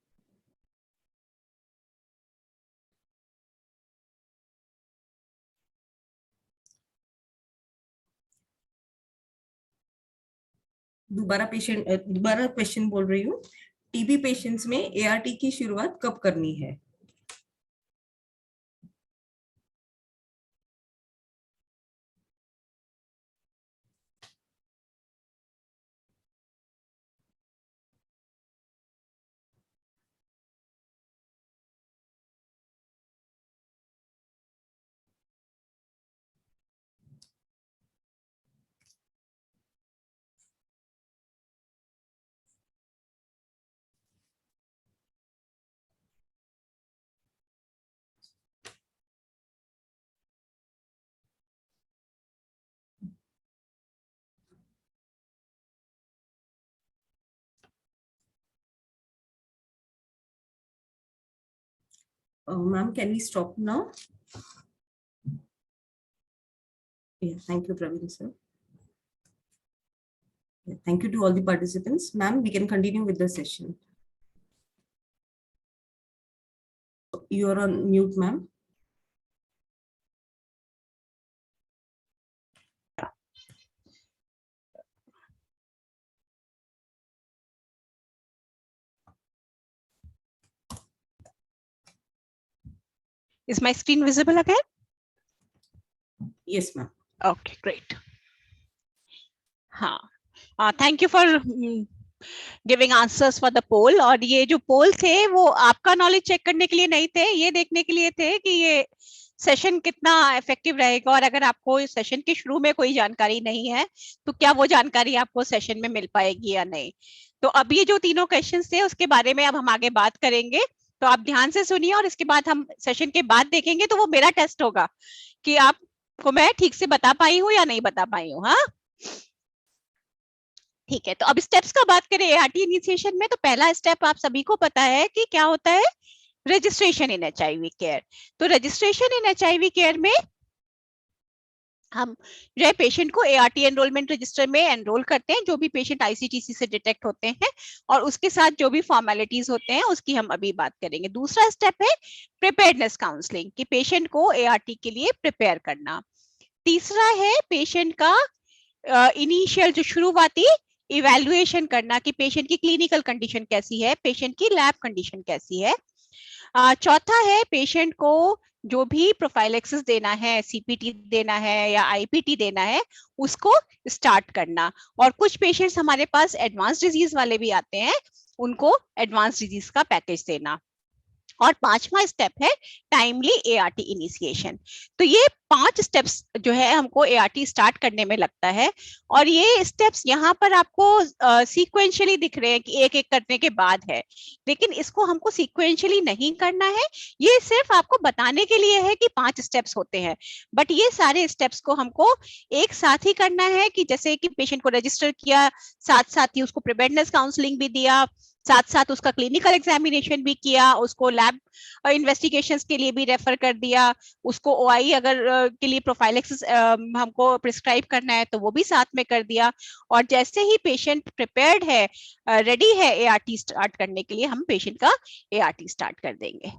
दोबारा क्वेश्चन बोल रही हूँ, टीबी पेशेंट्स में एआरटी की शुरुआत कब करनी है? Ma'am, can we stop now? Yeah, thank you, Praveen sir. Yeah, thank you to all the participants. Ma'am, we can continue with the session. You are on mute, ma'am. Is my screen visible again? Yes, ma'am. Okay, great. Thank you for giving answers for the poll. और ये जो पोल थे वो आपका knowledge check करने के लिए नहीं थे, ये देखने के लिए थे कि ये सेशन कितना इफेक्टिव रहेगा, और अगर आपको सेशन के शुरू में कोई जानकारी नहीं है तो क्या वो जानकारी आपको सेशन में मिल पाएगी या नहीं। तो अब ये जो तीनों क्वेश्चंस थे उसके बारे में अब हम आगे बात करेंगे, तो आप ध्यान से सुनिए, और इसके बाद हम सेशन के बाद देखेंगे तो वो मेरा टेस्ट होगा कि आपको मैं ठीक से बता पाई हूँ या नहीं बता पाई हूँ। हाँ, ठीक है। तो अब स्टेप्स का बात करें एआरटी इनिशिएशन में, तो पहला स्टेप आप सभी को पता है कि क्या होता है, रजिस्ट्रेशन इन एचआईवी केयर। तो रजिस्ट्रेशन इन एचआईवी केयर में हम जो है पेशेंट को ART एनरोलमेंट रजिस्टर में एनरोल करते हैं, जो भी पेशेंट ICTC से डिटेक्ट होते हैं, और उसके साथ जो भी फॉर्मेलिटीज होते हैं उसकी हम अभी बात करेंगे। दूसरा स्टेप है प्रिपेयर्डनेस काउंसलिंग, कि पेशेंट को ART के लिए प्रिपेयर करना। तीसरा है पेशेंट का इनिशियल जो शुरुआती इवैल्यूएशन करना, कि पेशेंट की क्लिनिकल कंडीशन कैसी है, पेशेंट की लैब कंडीशन कैसी है। चौथा है पेशेंट को जो भी प्रोफाइलेक्सिस देना है, CPT देना है या IPT देना है, उसको स्टार्ट करना। और कुछ पेशेंट्स हमारे पास एडवांस डिजीज वाले भी आते हैं, उनको एडवांस डिजीज का पैकेज देना। और पांचवा स्टेप है टाइमली ART इनिशिएशन। तो ये 5 स्टेप्स जो है हमको ART स्टार्ट करने में लगता है, और ये स्टेप्स यहाँ पर आपको सीक्वेंशियली दिख रहे हैं कि एक एक करने के बाद है, लेकिन इसको हमको सीक्वेंशियली नहीं करना है। ये सिर्फ आपको बताने के लिए है कि 5 स्टेप्स होते हैं, बट ये सारे स्टेप्स को हमको एक साथ ही करना है। कि जैसे कि पेशेंट को रजिस्टर किया, साथ साथ ही उसको प्रिपेयर्डनेस काउंसलिंग भी दिया, साथ साथ उसका क्लिनिकल एग्जामिनेशन भी किया, उसको लैब इन्वेस्टिगेशंस के लिए भी रेफर कर दिया, उसको OI अगर के लिए प्रोफाइलेक्सिस हमको प्रिस्क्राइब करना है तो वो भी साथ में कर दिया। और जैसे ही पेशेंट प्रिपेयर्ड है, रेडी है ART स्टार्ट करने के लिए, हम पेशेंट का ART स्टार्ट कर देंगे।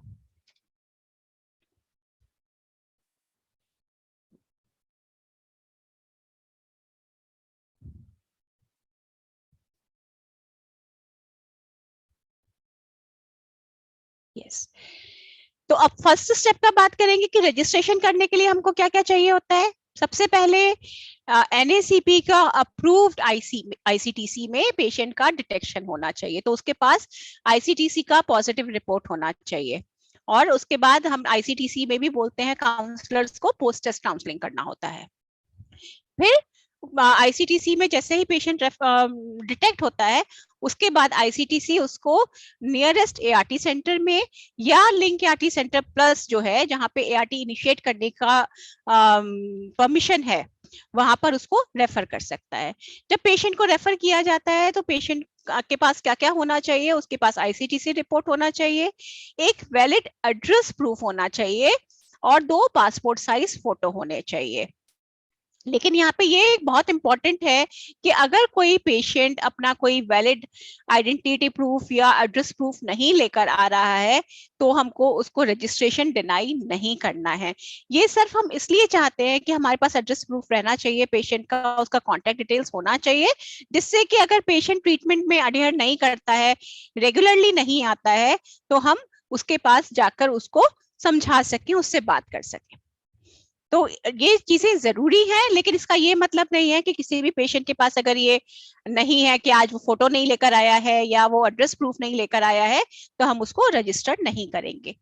यस, तो अब फर्स्ट स्टेप का बात करेंगे कि रजिस्ट्रेशन करने के लिए हमको क्या क्या चाहिए होता है। सबसे पहले NACP का अप्रूव्ड ICTC में पेशेंट का डिटेक्शन होना चाहिए, तो उसके पास ICTC का पॉजिटिव रिपोर्ट होना चाहिए। और उसके बाद हम ICTC में भी बोलते हैं काउंसलर्स को पोस्ट टेस्ट काउंसलिंग करना होता है। फिर ICTC में जैसे ही पेशेंट डिटेक्ट होता है, उसके बाद ICTC उसको नियरेस्ट ART सेंटर में या लिंक ART सेंटर प्लस जो है जहां पे ART इनिशिएट करने का परमिशन है, वहां पर उसको रेफर कर सकता है। जब पेशेंट को रेफर किया जाता है तो पेशेंट के पास क्या क्या होना चाहिए, उसके पास ICTC रिपोर्ट होना चाहिए, एक वैलिड एड्रेस प्रूफ होना चाहिए, और 2 पासपोर्ट साइज फोटो होने चाहिए। लेकिन यहाँ पे ये बहुत इंपॉर्टेंट है कि अगर कोई पेशेंट अपना कोई वैलिड आइडेंटिटी प्रूफ या एड्रेस प्रूफ नहीं लेकर आ रहा है, तो हमको उसको रजिस्ट्रेशन डिनाई नहीं करना है। ये सिर्फ हम इसलिए चाहते हैं कि हमारे पास एड्रेस प्रूफ रहना चाहिए पेशेंट का, उसका कॉन्टेक्ट डिटेल्स होना चाहिए, जिससे कि अगर पेशेंट ट्रीटमेंट में अडेयर नहीं करता है, रेगुलरली नहीं आता है, तो हम उसके पास जाकर उसको समझा सकें, उससे बात कर सकें। तो ये चीजें जरूरी है, लेकिन इसका ये मतलब नहीं है कि किसी भी पेशेंट के पास अगर ये नहीं है कि आज वो फोटो नहीं लेकर आया है या वो एड्रेस प्रूफ नहीं लेकर आया है, तो हम उसको रजिस्टर्ड नहीं करेंगे।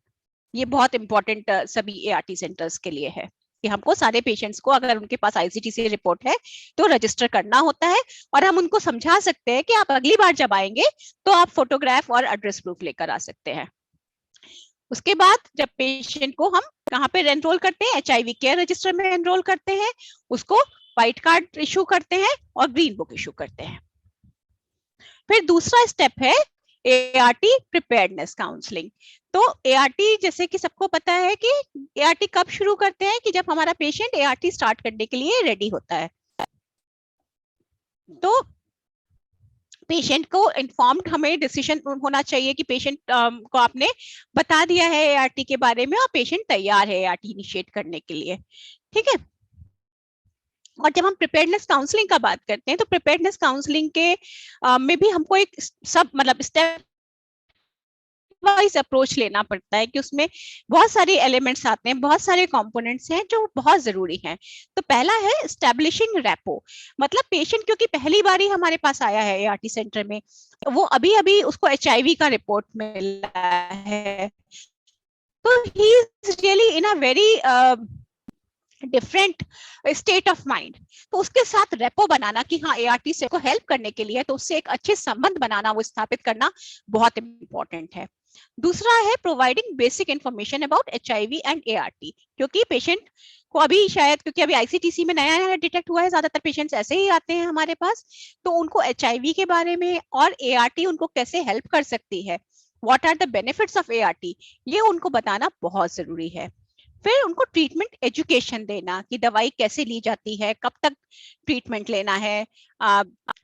ये बहुत इंपॉर्टेंट सभी ART सेंटर्स के लिए है कि हमको सारे पेशेंट्स को, अगर उनके पास ICTC रिपोर्ट है, तो रजिस्टर करना होता है। और हम उनको समझा सकते हैं कि आप अगली बार जब आएंगे तो आप फोटोग्राफ और एड्रेस प्रूफ लेकर आ सकते हैं। उसके बाद जब पेशेंट को हम कहाँ पे एनरोल करते हैं, HIV केयर रजिस्टर में एनरोल करते हैं, उसको व्हाइट कार्ड इशू करते हैं और ग्रीन बुक इशू करते हैं। फिर दूसरा स्टेप है ART प्रिपेयर्डनेस काउंसलिंग। तो ART जैसे कि सबको पता है कि ART कब शुरू करते हैं, कि जब हमारा पेशेंट ART स्टार्ट करने के लिए रेडी होता है। तो पेशेंट को इन्फॉर्म्ड हमें डिसीजन होना चाहिए कि पेशेंट को आपने बता दिया है ART के बारे में और पेशेंट तैयार है ART इनिशिएट करने के लिए, ठीक है। और जब हम प्रिपेयर्डनेस काउंसलिंग का बात करते हैं, तो प्रिपेयर्डनेस काउंसलिंग के में भी हमको एक सब मतलब स्टेप वाइज अप्रोच लेना पड़ता है, कि उसमें बहुत सारे एलिमेंट्स आते हैं, बहुत सारे कंपोनेंट्स हैं जो बहुत जरूरी हैं। तो पहला है एस्टेब्लिशिंग रेपो, मतलब पेशेंट क्योंकि पहली बार ही हमारे पास आया है ART सेंटर में, वो अभी अभी उसको HIV का रिपोर्ट मिला है, तो he is really in a very different state of mind. तो उसके साथ रेपो बनाना कि हाँ ART से को हेल्प करने के लिए, तो उससे एक अच्छे संबंध बनाना, वो स्थापित करना बहुत इंपॉर्टेंट है। दूसरा है providing basic information about HIV and ART, क्योंकि पेशेंट को अभी शायद, क्योंकि अभी ICTC में नया नया डिटेक्ट हुआ है, ज्यादातर पेशेंट्स ऐसे ही आते हैं हमारे पास, तो उनको HIV के बारे में और ART उनको कैसे हेल्प कर सकती है, what are the benefits of ART, ये उनको बताना बहुत जरूरी है। फिर उनको ट्रीटमेंट एजुकेशन देना कि दवाई कैसे ली जाती है, कब तक ट्रीटमेंट लेना है,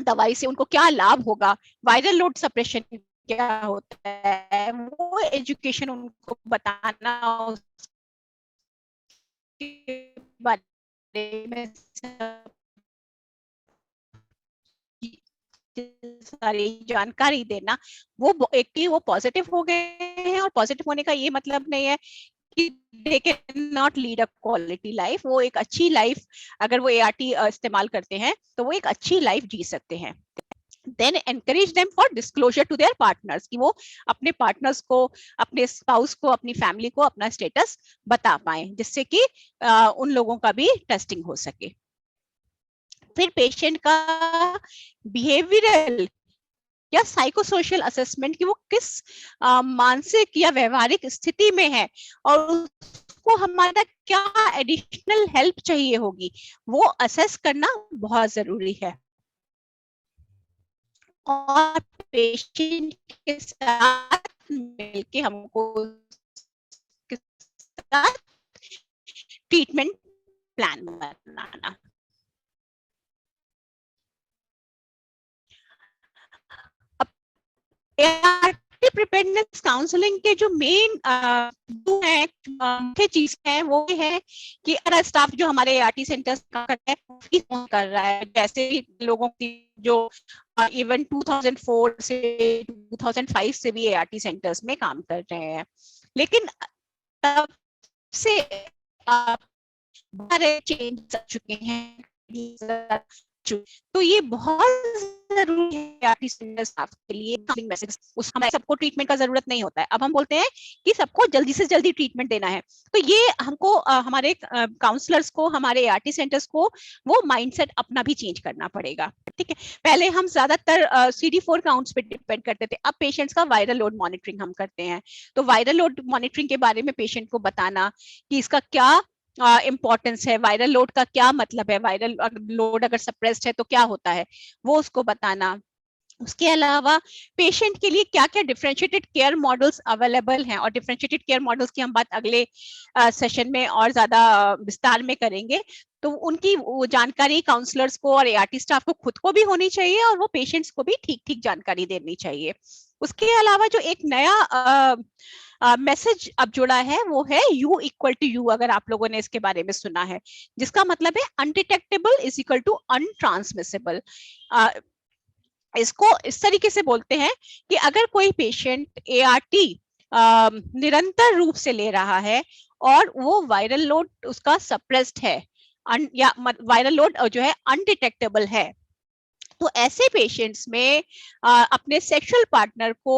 दवाई से उनको क्या लाभ होगा, वायरल लोड सप्रेशन क्या होता है, वो एजुकेशन उनको बताना, उसके बारे में सारी जानकारी देना। वो एक कि वो पॉजिटिव हो गए हैं, और पॉजिटिव होने का ये मतलब नहीं है कि they can not lead a quality life. वो एक अच्छी लाइफ, अगर वो एआरटी इस्तेमाल करते हैं तो वो एक अच्छी लाइफ जी सकते हैं। Then encourage them for disclosure to their partners, कि वो अपने पार्टनर्स को, अपने स्पाउस को, अपनी फैमिली को अपना स्टेटस बता पाए, जिससे कि उन लोगों का भी टेस्टिंग हो सके। फिर पेशेंट का बिहेवियरल या साइकोसोशल असेसमेंट, कि वो किस मानसिक या व्यवहारिक स्थिति में है और उसको हमारा क्या एडिशनल हेल्प चाहिए होगी, वो असेस करना बहुत जरूरी है। और पेशेंट के साथ मिलके हमको ट्रीटमेंट प्लान बनाना। एआरटी प्रिपेयर्डनेस काउंसलिंग के जो मेन मुख्य चीज है वो है कि अगर स्टाफ जो हमारे एआरटी सेंटर्स का कर रहा है, जैसे लोगों की जो इवन 2004 से 2005 से भी एआरटी सेंटर्स में काम कर रहे हैं, लेकिन तब से बहुत चेंज आ चुके हैं, तो ये बहुत जरूरी है स्टाफ के लिए। हमें सबको ट्रीटमेंट का जरूरत नहीं होता है। अब हम बोलते हैं कि सबको जल्दी से जल्दी ट्रीटमेंट देना है, तो ये हमको हमारे काउंसलर्स को, हमारे एआरटी सेंटर्स को वो माइंडसेट अपना भी चेंज करना पड़ेगा। ठीक है, पहले हम ज्यादातर CD4 काउंट्स पे डिपेंड करते थे, अब पेशेंट्स का वायरल लोड मॉनिटरिंग हम करते हैं। तो वायरल लोड मॉनिटरिंग के बारे में पेशेंट को बताना कि इसका क्या इम्पोर्टेंस है, वायरल लोड का क्या मतलब है, वायरल लोड अगर सप्रेस्ड है तो क्या होता है, वो उसको बताना। उसके अलावा पेशेंट के लिए क्या क्या डिफरेंशिएटेड केयर मॉडल्स अवेलेबल हैं, और डिफरेंशिएटेड केयर मॉडल्स की हम बात अगले सेशन में और ज्यादा विस्तार में करेंगे। तो उनकी वो जानकारी काउंसलर्स को और एआरटी स्टाफ को खुद को भी होनी चाहिए, और वो पेशेंट्स को भी ठीक ठीक जानकारी देनी चाहिए। उसके अलावा जो एक नया मैसेज अब जुड़ा है वो है U इक्वल टू U, अगर आप लोगों ने इसके बारे में सुना है, जिसका मतलब है अनडिटेक्टेबल इज इक्वल टू अनट्रांसमिसेबल। इसको इस तरीके से बोलते हैं कि अगर कोई पेशेंट एआरटी निरंतर रूप से ले रहा है और वो वायरल लोड उसका सप्रेस्ड है, या वायरल लोड जो है अनडिटेक्टेबल है, तो ऐसे पेशेंट्स में अपने सेक्सुअल पार्टनर को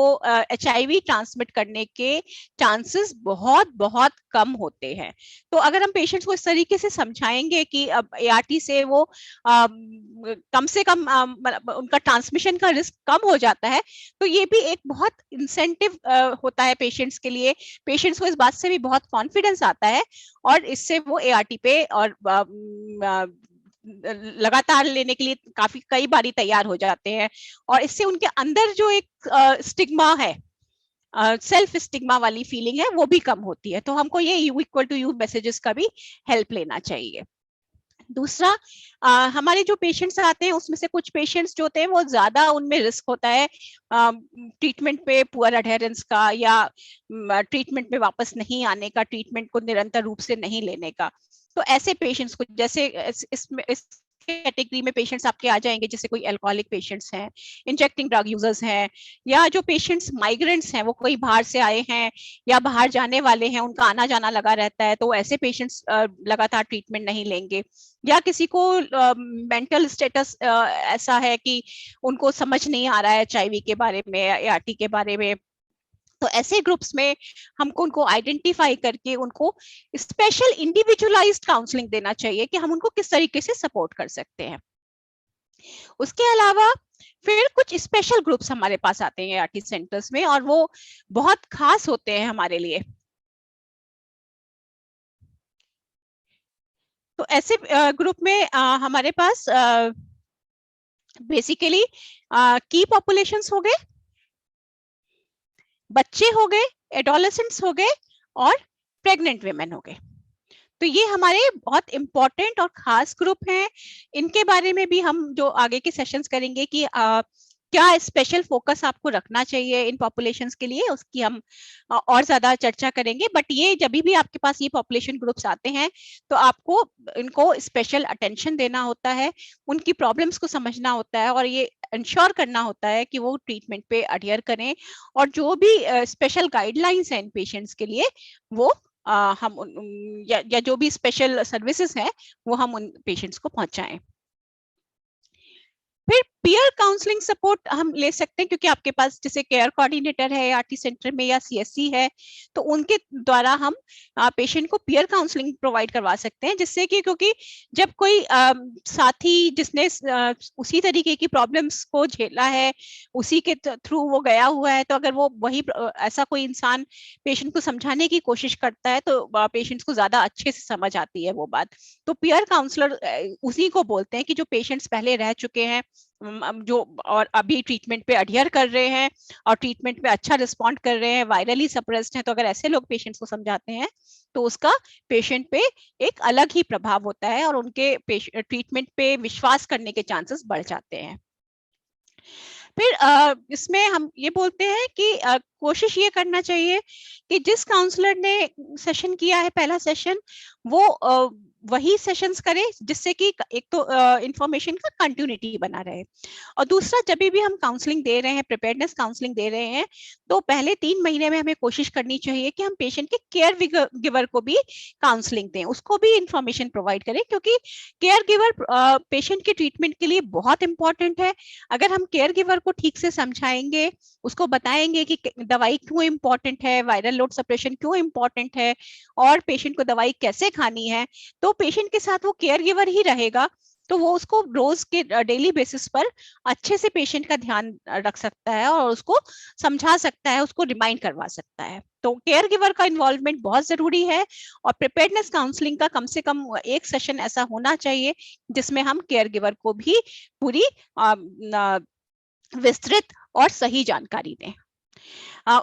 HIV ट्रांसमिट करने के चांसेस बहुत बहुत कम होते हैं। तो अगर हम पेशेंट्स को इस तरीके से समझाएंगे कि अब एआरटी से वो कम से कम उनका ट्रांसमिशन का रिस्क कम हो जाता है, तो ये भी एक बहुत इंसेंटिव होता है पेशेंट्स के लिए। पेशेंट्स को इस बात से भी बहुत कॉन्फिडेंस आता है, और इससे वो एआरटी पे और लगातार लेने के लिए कई बारी तैयार हो जाते हैं। और इससे उनके अंदर जो एक स्टिग्मा है, सेल्फ स्टिग्मा वाली फीलिंग है, वो भी कम होती है। तो हमको ये U equal to U messages का भी हेल्प लेना चाहिए। दूसरा, हमारे जो पेशेंट्स आते हैं उसमें से कुछ पेशेंट्स जो होते हैं वो ज्यादा उनमें रिस्क होता है ट्रीटमेंट पे पुअर अडेरेंस का, या ट्रीटमेंट में वापस नहीं आने का, ट्रीटमेंट को निरंतर रूप से नहीं लेने का। तो ऐसे पेशेंट्स को, जैसे इस कैटेगरी में पेशेंट्स आपके आ जाएंगे जैसे कोई अल्कोहलिक पेशेंट्स हैं, इंजेक्टिंग ड्रग यूजर्स हैं, या जो पेशेंट्स माइग्रेंट्स हैं, वो कोई बाहर से आए हैं या बाहर जाने वाले हैं, उनका आना जाना लगा रहता है, तो ऐसे पेशेंट्स लगातार ट्रीटमेंट नहीं लेंगे। या किसी को मेंटल स्टेटस ऐसा है कि उनको समझ नहीं आ रहा है HIV के बारे में, एआरटी के बारे में, तो ऐसे ग्रुप्स में हमको उनको आइडेंटिफाई करके उनको स्पेशल इंडिविजुअलाइज्ड काउंसलिंग देना चाहिए कि हम उनको किस तरीके से सपोर्ट कर सकते हैं। उसके अलावा फिर कुछ स्पेशल ग्रुप्स हमारे पास आते हैं एआरटी सेंटर्स में, और वो बहुत खास होते हैं हमारे लिए। तो ऐसे ग्रुप में हमारे पास बेसिकली की पॉपुलेशंस हो गए, बच्चे हो गए, एडोलेसेंट्स हो गए, और प्रेग्नेंट वेमेन हो गए। तो ये हमारे बहुत इम्पोर्टेंट और खास ग्रुप हैं। इनके बारे में भी हम जो आगे के सेशंस करेंगे कि क्या स्पेशल फोकस आपको रखना चाहिए इन पॉपुलेशंस के लिए, उसकी हम और ज्यादा चर्चा करेंगे। बट ये जब भी आपके पास ये पॉपुलेशन ग्रुप्स आते हैं तो आपको इनको स्पेशल अटेंशन देना होता है, उनकी प्रॉब्लम्स को समझना होता है और ये इंश्योर करना होता है कि वो ट्रीटमेंट पे अडियर करें, और जो भी स्पेशल गाइडलाइंस हैं इन पेशेंट्स के लिए वो या जो भी स्पेशल सर्विसेज हैं वो हम उन पेशेंट्स को पहुंचाएं। फिर पीयर काउंसलिंग सपोर्ट हम ले सकते हैं, क्योंकि आपके पास जैसे केयर कोऑर्डिनेटर है आरटी सेंटर में या सीएससी है, तो उनके द्वारा हम पेशेंट को पीयर काउंसलिंग प्रोवाइड करवा सकते हैं, जिससे कि क्योंकि जब कोई साथी जिसने उसी तरीके की प्रॉब्लम्स को झेला है, उसी के थ्रू वो गया हुआ है, तो अगर वो वही ऐसा कोई इंसान पेशेंट को समझाने की कोशिश करता है तो पेशेंट्स को ज्यादा अच्छे से समझ आती है वो बात। तो पीयर काउंसलर उसी को बोलते हैं कि जो पेशेंट्स पहले रह चुके हैं, जो और अभी ट्रीटमेंट पे अडियर कर रहे हैं और ट्रीटमेंट पे अच्छा रिस्पॉन्ड कर रहे हैं, वायरली सप्रेस्ड हैं, तो अगर ऐसे लोग पेशेंट्स को समझाते हैं तो उसका पेशेंट पे एक अलग ही प्रभाव होता है और उनके ट्रीटमेंट पे विश्वास करने के चांसेस बढ़ जाते हैं। फिर इसमें हम ये बोलते हैं कि कोशिश ये करना चाहिए कि जिस काउंसलर ने सेशन किया है पहला सेशन, वो वही सेशंस करे, जिससे कि एक तो इंफॉर्मेशन का कंटिन्यूटी बना रहे, और दूसरा जब भी हम काउंसलिंग दे रहे हैं, प्रिपेयर्डनेस काउंसलिंग दे रहे हैं, तो पहले 3 महीने में हमें कोशिश करनी चाहिए कि हम पेशेंट के केयर गिवर को भी काउंसलिंग दें, उसको भी इंफॉर्मेशन प्रोवाइड करें, क्योंकि केयर गिवर पेशेंट के ट्रीटमेंट के लिए बहुत इंपॉर्टेंट है। अगर हम केयर गिवर को ठीक से समझाएंगे, उसको बताएंगे कि दवाई क्यों इम्पोर्टेंट है, वायरल लोड सप्रेशन क्यों इम्पोर्टेंट है, और पेशेंट को दवाई कैसे खानी है, तो पेशेंट के साथ वो केयर गिवर ही रहेगा, तो वो उसको रोज के डेली बेसिस पर अच्छे से पेशेंट का ध्यान रख सकता है और उसको समझा सकता है, उसको रिमाइंड करवा सकता है। तो केयर गिवर का इन्वॉल्वमेंट बहुत जरूरी है, और प्रिपेयर्डनेस काउंसलिंग का कम से कम एक सेशन ऐसा होना चाहिए जिसमें हम केयर गिवर को भी पूरी विस्तृत और सही जानकारी दें।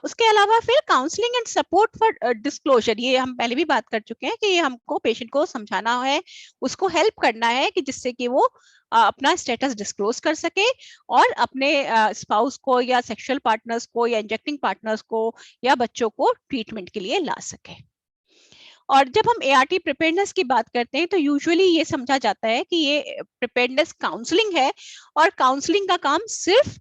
उसके अलावा फिर counselling and support for disclosure, ये हम पहले भी बात कर चुके हैं कि ये हमको पेशेंट को समझाना है, उसको हेल्प करना है कि जिससे कि वो अपना स्टेटस डिस्क्लोज कर सके और अपने स्पाउस को या सेक्सुअल पार्टनर्स को या इंजेक्टिंग पार्टनर्स को या बच्चों को ट्रीटमेंट के लिए ला सके। और जब हम एआरटी प्रिपेयर्डनेस की बात करते हैं तो यूजुअली ये समझा जाता है कि ये प्रिपेयर्डनेस काउंसलिंग है और काउंसलिंग का काम सिर्फ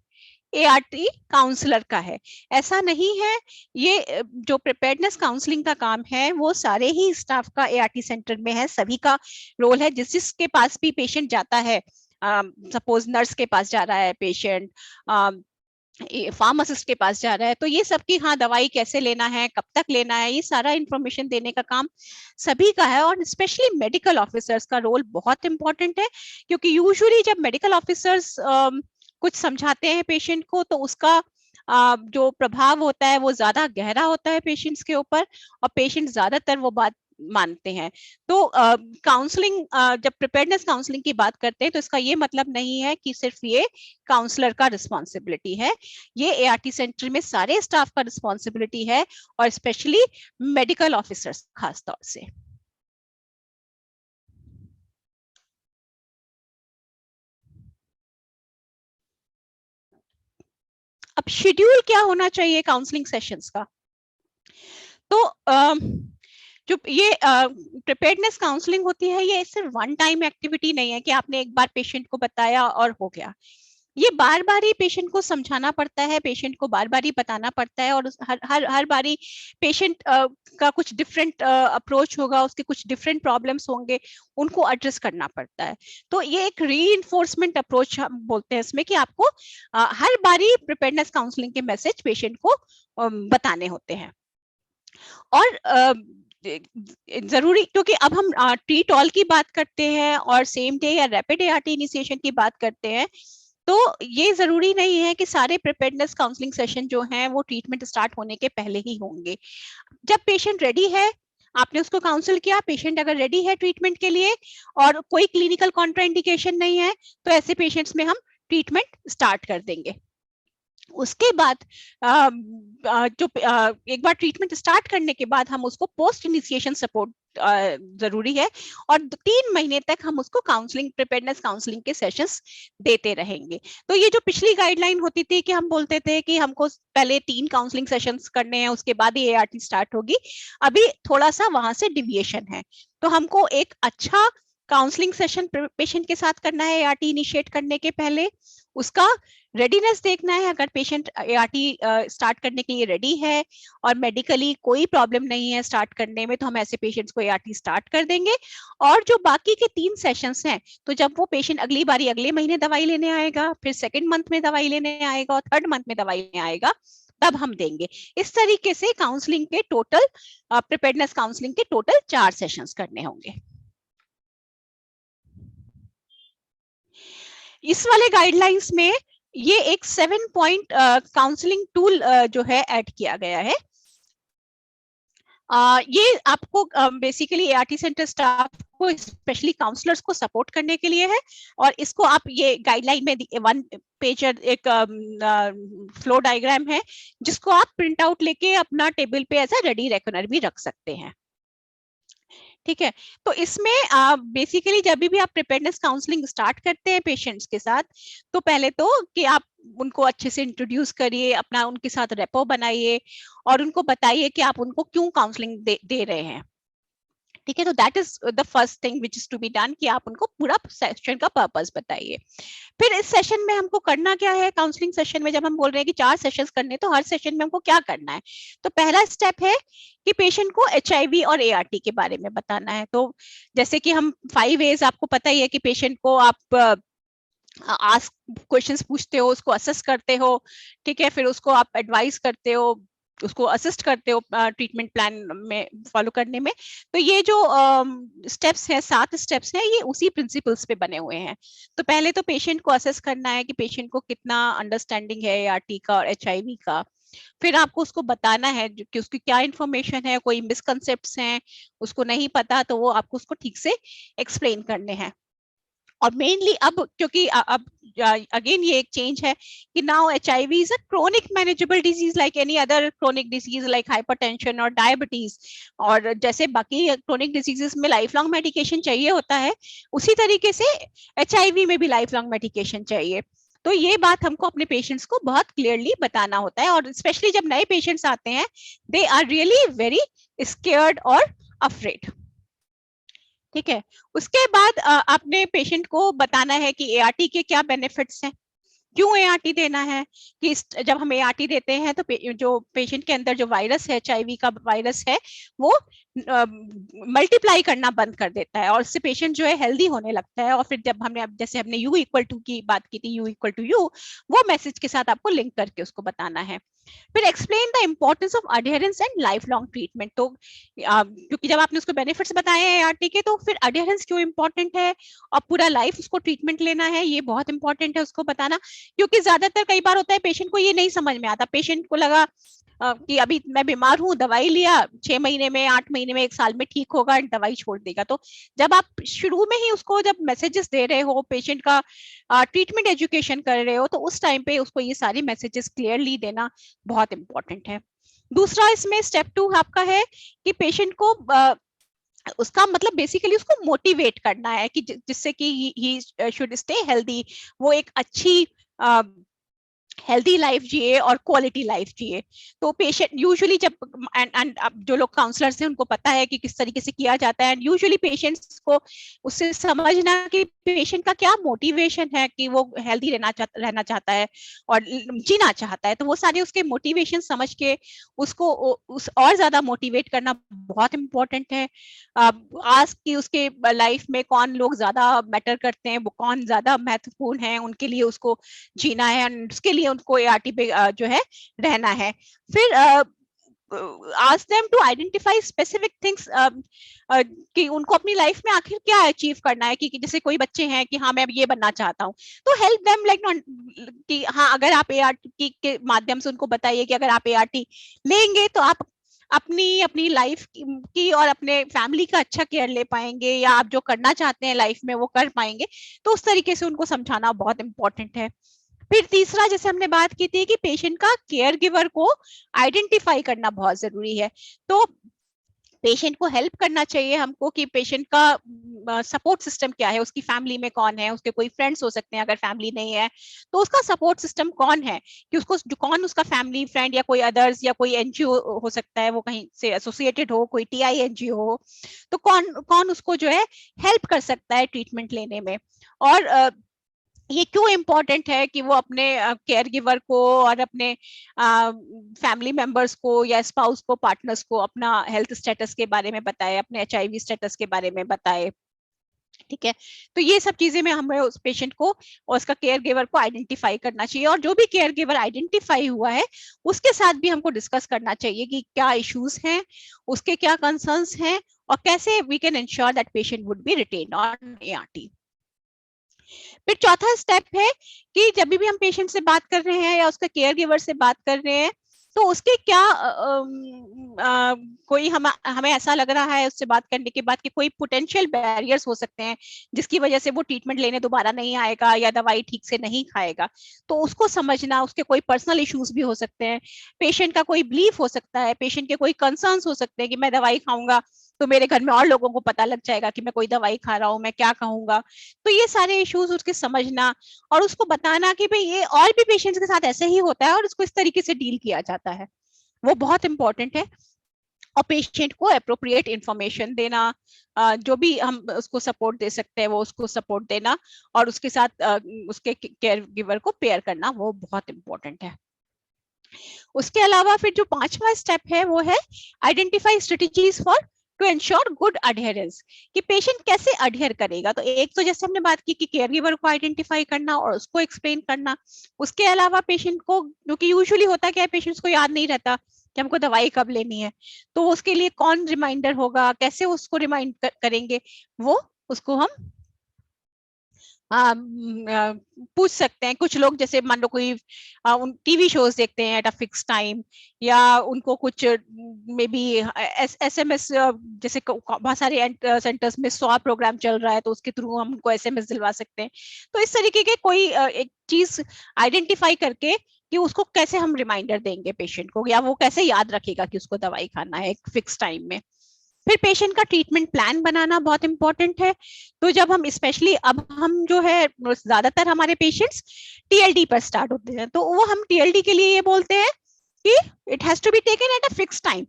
एआरटी काउंसलर का है। ऐसा नहीं है, ये जो प्रिपेयर्डनेस काउंसलिंग का काम है वो सारे ही स्टाफ का एआरटी सेंटर में है, सभी का रोल है। जिसके पास भी पेशेंट जाता है, सपोज नर्स के पास जा रहा है पेशेंट, फार्मासिस्ट के पास जा रहा है, तो ये सब की हाँ दवाई कैसे लेना है, कब तक लेना है, ये सारा इंफॉर्मेशन देने का काम सभी का है। और स्पेशली मेडिकल ऑफिसर्स का रोल बहुत इंपॉर्टेंट है, क्योंकि यूजुअली जब मेडिकल ऑफिसर्स कुछ समझाते हैं पेशेंट को तो उसका जो प्रभाव होता है वो ज्यादा गहरा होता है पेशेंट्स के ऊपर, और पेशेंट ज्यादातर वो बात मानते हैं। तो काउंसलिंग, जब प्रिपेयर्डनेस काउंसलिंग की बात करते हैं तो इसका ये मतलब नहीं है कि सिर्फ ये काउंसलर का रिस्पॉन्सिबिलिटी है, ये एआरटी सेंटर में सारे स्टाफ का रिस्पॉन्सिबिलिटी है, और स्पेशली मेडिकल ऑफिसर्स खास तौर से। अब शेड्यूल क्या होना चाहिए काउंसलिंग सेशंस का? तो जो ये प्रिपेयर्डनेस काउंसलिंग होती है, ये सिर्फ वन टाइम एक्टिविटी नहीं है कि आपने एक बार पेशेंट को बताया और हो गया। ये बार बार ही पेशेंट को समझाना पड़ता है, पेशेंट को बार बार ही बताना पड़ता है, और हर बारी पेशेंट का कुछ डिफरेंट अप्रोच होगा, उसके कुछ डिफरेंट प्रॉब्लम्स होंगे, उनको एड्रेस करना पड़ता है। तो ये एक रीइंफोर्समेंट अप्रोच हम बोलते हैं इसमें, कि आपको हर बारी प्रिपेयर्डनेस काउंसलिंग के मैसेज पेशेंट को बताने होते हैं। और जरूरी, क्योंकि अब हम ट्रीट ऑल की बात करते हैं और सेम डे या रैपिड एआरटी इनिशिएशन की बात करते हैं, तो ये जरूरी नहीं है कि सारे प्रिपेयर्डनेस काउंसलिंग सेशन जो हैं वो ट्रीटमेंट स्टार्ट होने के पहले ही होंगे। जब पेशेंट रेडी है, आपने उसको काउंसिल किया, पेशेंट अगर रेडी है ट्रीटमेंट के लिए और कोई क्लिनिकल कॉन्ट्राइंडिकेशन नहीं है, तो ऐसे पेशेंट्स में हम ट्रीटमेंट स्टार्ट कर देंगे। उसके बाद एक बार ट्रीटमेंट स्टार्ट करने के बाद हम उसको पोस्ट इनिशिएशन सपोर्ट जरूरी है, और 3 महीने तक हम उसको काउंसलिंग, प्रिपेयरनेस काउंसलिंग के सेशंस देते रहेंगे। तो ये जो पिछली गाइडलाइन होती थी कि हम बोलते थे कि हमको पहले 3 काउंसलिंग सेशंस करने हैं, उसके बाद ही ART स्टार्ट होगी, अभी थोड़ा सा वहां से डिविएशन है। तो हमको एक अच्छा काउंसलिंग सेशन पेशेंट के साथ करना है ART इनिशिएट करने के पहले, उसका रेडीनेस देखना है। अगर पेशेंट ART स्टार्ट करने के लिए रेडी है और मेडिकली कोई प्रॉब्लम नहीं है स्टार्ट करने में, तो हम ऐसे पेशेंट्स को ART स्टार्ट कर देंगे। और जो बाकी के 3 सेशंस हैं, तो जब वो पेशेंट अगली बारी अगले महीने दवाई लेने आएगा, फिर 2nd मंथ में दवाई लेने आएगा और 3rd मंथ में दवाई लेने आएगा, तब हम देंगे। इस तरीके से काउंसलिंग के टोटल, प्रिपेयरनेस काउंसलिंग के टोटल 4 सेशंस करने होंगे। इस वाले गाइडलाइंस में ये एक 7 पॉइंट काउंसलिंग टूल जो है ऐड किया गया है। ये आपको बेसिकली ART सेंटर स्टाफ को, स्पेशली काउंसलर्स को सपोर्ट करने के लिए है, और इसको आप ये गाइडलाइन में 1 पेजर एक फ्लो डायग्राम है, जिसको आप प्रिंट आउट लेके अपना टेबल पे एज अ रेडी रेकनर भी रख सकते हैं। ठीक है, तो इसमें बेसिकली जब भी आप प्रिपेयरनेस काउंसलिंग स्टार्ट करते हैं पेशेंट्स के साथ, तो पहले तो कि आप उनको अच्छे से इंट्रोड्यूस करिए, अपना उनके साथ रेपो बनाइए और उनको बताइए कि आप उनको क्यों काउंसलिंग दे रहे हैं। ठीक है, तो that is the first thing which is to be done, कि आप उनको पूरा सेशन का पर्पस बताइए। फिर इस सेशन में हमको करना क्या है, काउंसलिंग सेशन में जब हम बोल रहे हैं कि 4 सेशंस करने, तो हर सेशन में हमको क्या करना है। तो पहला स्टेप है कि पेशेंट को HIV और ART के बारे में बताना है। तो जैसे कि हम 5 वेज, आपको पता ही है कि पेशेंट को आप आस्क क्वेश्चंस पूछते हो, उसको असेस करते हो, ठीक है, फिर उसको आप एडवाइस करते हो, उसको असिस्ट करते हो ट्रीटमेंट प्लान में फॉलो करने में। तो ये जो स्टेप्स है, 7 स्टेप्स हैं, ये उसी प्रिंसिपल्स पे बने हुए हैं। तो पहले तो पेशेंट को असेस करना है कि पेशेंट को कितना अंडरस्टैंडिंग है ART का और HIV का। फिर आपको उसको बताना है कि उसकी क्या इन्फॉर्मेशन है, कोई मिसकंसेप्ट्स हैं, उसको नहीं पता, तो वो आपको उसको ठीक से एक्सप्लेन करने हैं। और मेनली अब क्योंकि अब अगेन ये एक चेंज है कि now HIV is a chronic manageable disease like any other chronic disease like hypertension और डायबिटीज। और जैसे बाकी क्रोनिक डिजीजेस में लाइफ लॉन्ग मेडिकेशन चाहिए होता है, उसी तरीके से HIV में भी लाइफ लॉन्ग मेडिकेशन चाहिए। तो ये बात हमको अपने पेशेंट्स को बहुत क्लियरली बताना होता है, और स्पेशली जब नए पेशेंट्स आते हैं, they are really very scared और अफ्रेड। ठीक है, उसके बाद आपने पेशेंट को बताना है कि ART के क्या बेनिफिट्स हैं, क्यों ART देना है। कि जब हम ART देते हैं तो जो पेशेंट के अंदर जो वायरस है, HIV का वायरस है, वो मल्टीप्लाई करना बंद कर देता है और उससे पेशेंट जो है हेल्दी होने लगता है। और फिर जब जैसे हमने U=2 की बात की थी, U=U, वो मैसेज के साथ आपको लिंक करके उसको बताना है। फिर explain the importance of adherence and life long treatment. तो क्योंकि जब आपने उसको बेनिफिट्स बताए हैं ART के, तो फिर अडेयरेंस क्यों इंपॉर्टेंट है और पूरा लाइफ उसको ट्रीटमेंट लेना है, ये बहुत इंपॉर्टेंट है उसको बताना। क्योंकि ज्यादातर कई बार होता है पेशेंट को ये नहीं समझ में आता, पेशेंट को लगा कि अभी मैं बीमार हूँ, दवाई लिया, 6 महीने में, 8 महीने में, 1 साल में ठीक होगा, दवाई छोड़ देगा। तो जब आप शुरू में ही उसको जब मैसेजेस दे रहे हो, पेशेंट का ट्रीटमेंट एजुकेशन कर रहे हो, तो उस टाइम पे उसको ये सारी मैसेजेस क्लियरली देना बहुत इंपॉर्टेंट है। दूसरा इसमें स्टेप 2 आपका है कि पेशेंट को उसका मतलब बेसिकली उसको मोटिवेट करना है कि जिससे कि ही शुड स्टे हेल्दी, वो एक अच्छी हेल्दी लाइफ जिए और क्वालिटी लाइफ जिए। तो पेशेंट यूजुअली जब एंड जो लोग काउंसलर्स हैं उनको पता है कि किस तरीके से किया जाता है, एंड यूजुअली पेशेंट्स को उससे समझना कि पेशेंट का क्या मोटिवेशन है कि वो हेल्दी रहना चाहता है और जीना चाहता है। तो वो सारे उसके मोटिवेशन समझ के उसको उस और ज्यादा मोटिवेट करना बहुत इंपॉर्टेंट है। आज की उसके लाइफ में कौन लोग ज्यादा मैटर करते हैं, वो कौन ज्यादा महत्वपूर्ण है उनके लिए उसको जीना है, एंड उसके लिए उनको ART पे जो है रहना है। फिर ask them to identify specific things, कि उनको अपनी लाइफ में आखिर क्या अचीव करना है। कि जैसे कोई बच्चे हैं कि हाँ मैं ये बनना चाहता हूँ, तो हेल्प देम लाइक कि हाँ अगर आप ART के माध्यम से उनको बताइए कि अगर आप ART लेंगे तो आप अपनी लाइफ की और अपने फैमिली का अच्छा केयर ले पाएंगे, या आप जो करना चाहते हैं लाइफ में वो कर पाएंगे। तो उस तरीके से उनको समझाना बहुत इंपॉर्टेंट है। फिर तीसरा, जैसे हमने बात की थी कि पेशेंट का केयर गिवर को आइडेंटिफाई करना बहुत जरूरी है। तो पेशेंट को हेल्प करना चाहिए हमको कि पेशेंट का सपोर्ट सिस्टम क्या है, उसकी फैमिली में कौन है, उसके कोई फ्रेंड्स हो सकते हैं, अगर फैमिली नहीं है तो उसका सपोर्ट सिस्टम कौन है, कि उसको कौन उसका फैमिली फ्रेंड या कोई अदर्स या कोई एनजीओ हो सकता है, वो कहीं से एसोसिएटेड हो, कोई टीआई एनजीओ हो, तो कौन कौन उसको जो है हेल्प कर सकता है ट्रीटमेंट लेने में। और ये क्यों इम्पोर्टेंट है कि वो अपने केयर गिवर को और अपने फैमिली मेंबर्स को या स्पाउस को, पार्टनर्स को अपना हेल्थ स्टेटस के बारे में बताए, अपने एचआईवी स्टेटस के बारे में बताए। ठीक है, तो ये सब चीजें में हमें उस पेशेंट को और उसका केयर गिवर को आइडेंटिफाई करना चाहिए, और जो भी केयर गिवर आइडेंटिफाई हुआ है उसके साथ भी हमको डिस्कस करना चाहिए कि क्या इश्यूज हैं, उसके क्या कंसर्न्स हैं, और कैसे we can ensure that patient would be retained on ART. फिर चौथा स्टेप है कि जब भी हम पेशेंट से बात कर रहे हैं या उसके केयर गिवर से बात कर रहे हैं, तो उसके क्या कोई हमें ऐसा लग रहा है उससे बात करने के बाद कि कोई पोटेंशियल बैरियर्स हो सकते हैं जिसकी वजह से वो ट्रीटमेंट लेने दोबारा नहीं आएगा या दवाई ठीक से नहीं खाएगा, तो उसको समझना। उसके कोई पर्सनल इश्यूज भी हो सकते हैं, पेशेंट का कोई बिलीफ हो सकता है, पेशेंट के कोई कंसर्न्स हो सकते हैं कि मैं दवाई खाऊंगा तो मेरे घर में और लोगों को पता लग जाएगा कि मैं कोई दवाई खा रहा हूँ, मैं क्या कहूंगा। तो ये सारे इश्यूज उसके समझना और उसको बताना कि भाई ये और भी पेशेंट्स के साथ ऐसे ही होता है और इसको इस तरीके से डील किया जाता है, वो बहुत इंपॉर्टेंट है। और पेशेंट को अप्रोप्रिएट इंफॉर्मेशन देना, जो भी हम उसको सपोर्ट दे सकते हैं वो उसको सपोर्ट देना, और उसके साथ उसके केयर गिवर को पेयर करना, वो बहुत इंपॉर्टेंट है। उसके अलावा फिर जो पांचवा स्टेप है वो है identify strategies for to ensure good adherence, कि पेशेंट कैसे अडहेयर करेगा। तो एक तो जैसे हमने बात की कि केयर गिवर को आइडेंटिफाई करना और उसको एक्सप्लेन करना। उसके अलावा पेशेंट को, जो कि यूजुअली होता क्या है, पेशेंट्स को याद नहीं रहता कि हमको दवाई कब लेनी है, तो उसके लिए कौन रिमाइंडर होगा, कैसे उसको रिमाइंड करेंगे, वो उसको हम पूछ सकते हैं। कुछ लोग जैसे मान लो कोई टीवी शोज देखते हैं एट अ फिक्स टाइम, या उनको कुछ मे बी एसएमएस, जैसे बहुत सारे सेंटर्स में 100 प्रोग्राम चल रहा है तो उसके थ्रू हम उनको एसएमएस दिलवा सकते हैं। तो इस तरीके के कोई एक चीज आइडेंटिफाई करके कि उसको कैसे हम रिमाइंडर देंगे पेशेंट को, या वो कैसे याद रखेगा कि उसको दवाई खाना है एक फिक्स टाइम में। फिर पेशेंट का ट्रीटमेंट प्लान बनाना बहुत इंपॉर्टेंट है। तो जब हम स्पेशली अब हम जो है ज्यादातर हमारे पेशेंट्स टीएलडी पर स्टार्ट होते हैं, तो वो हम टीएलडी के लिए ये बोलते हैं कि it has to be taken at a fix time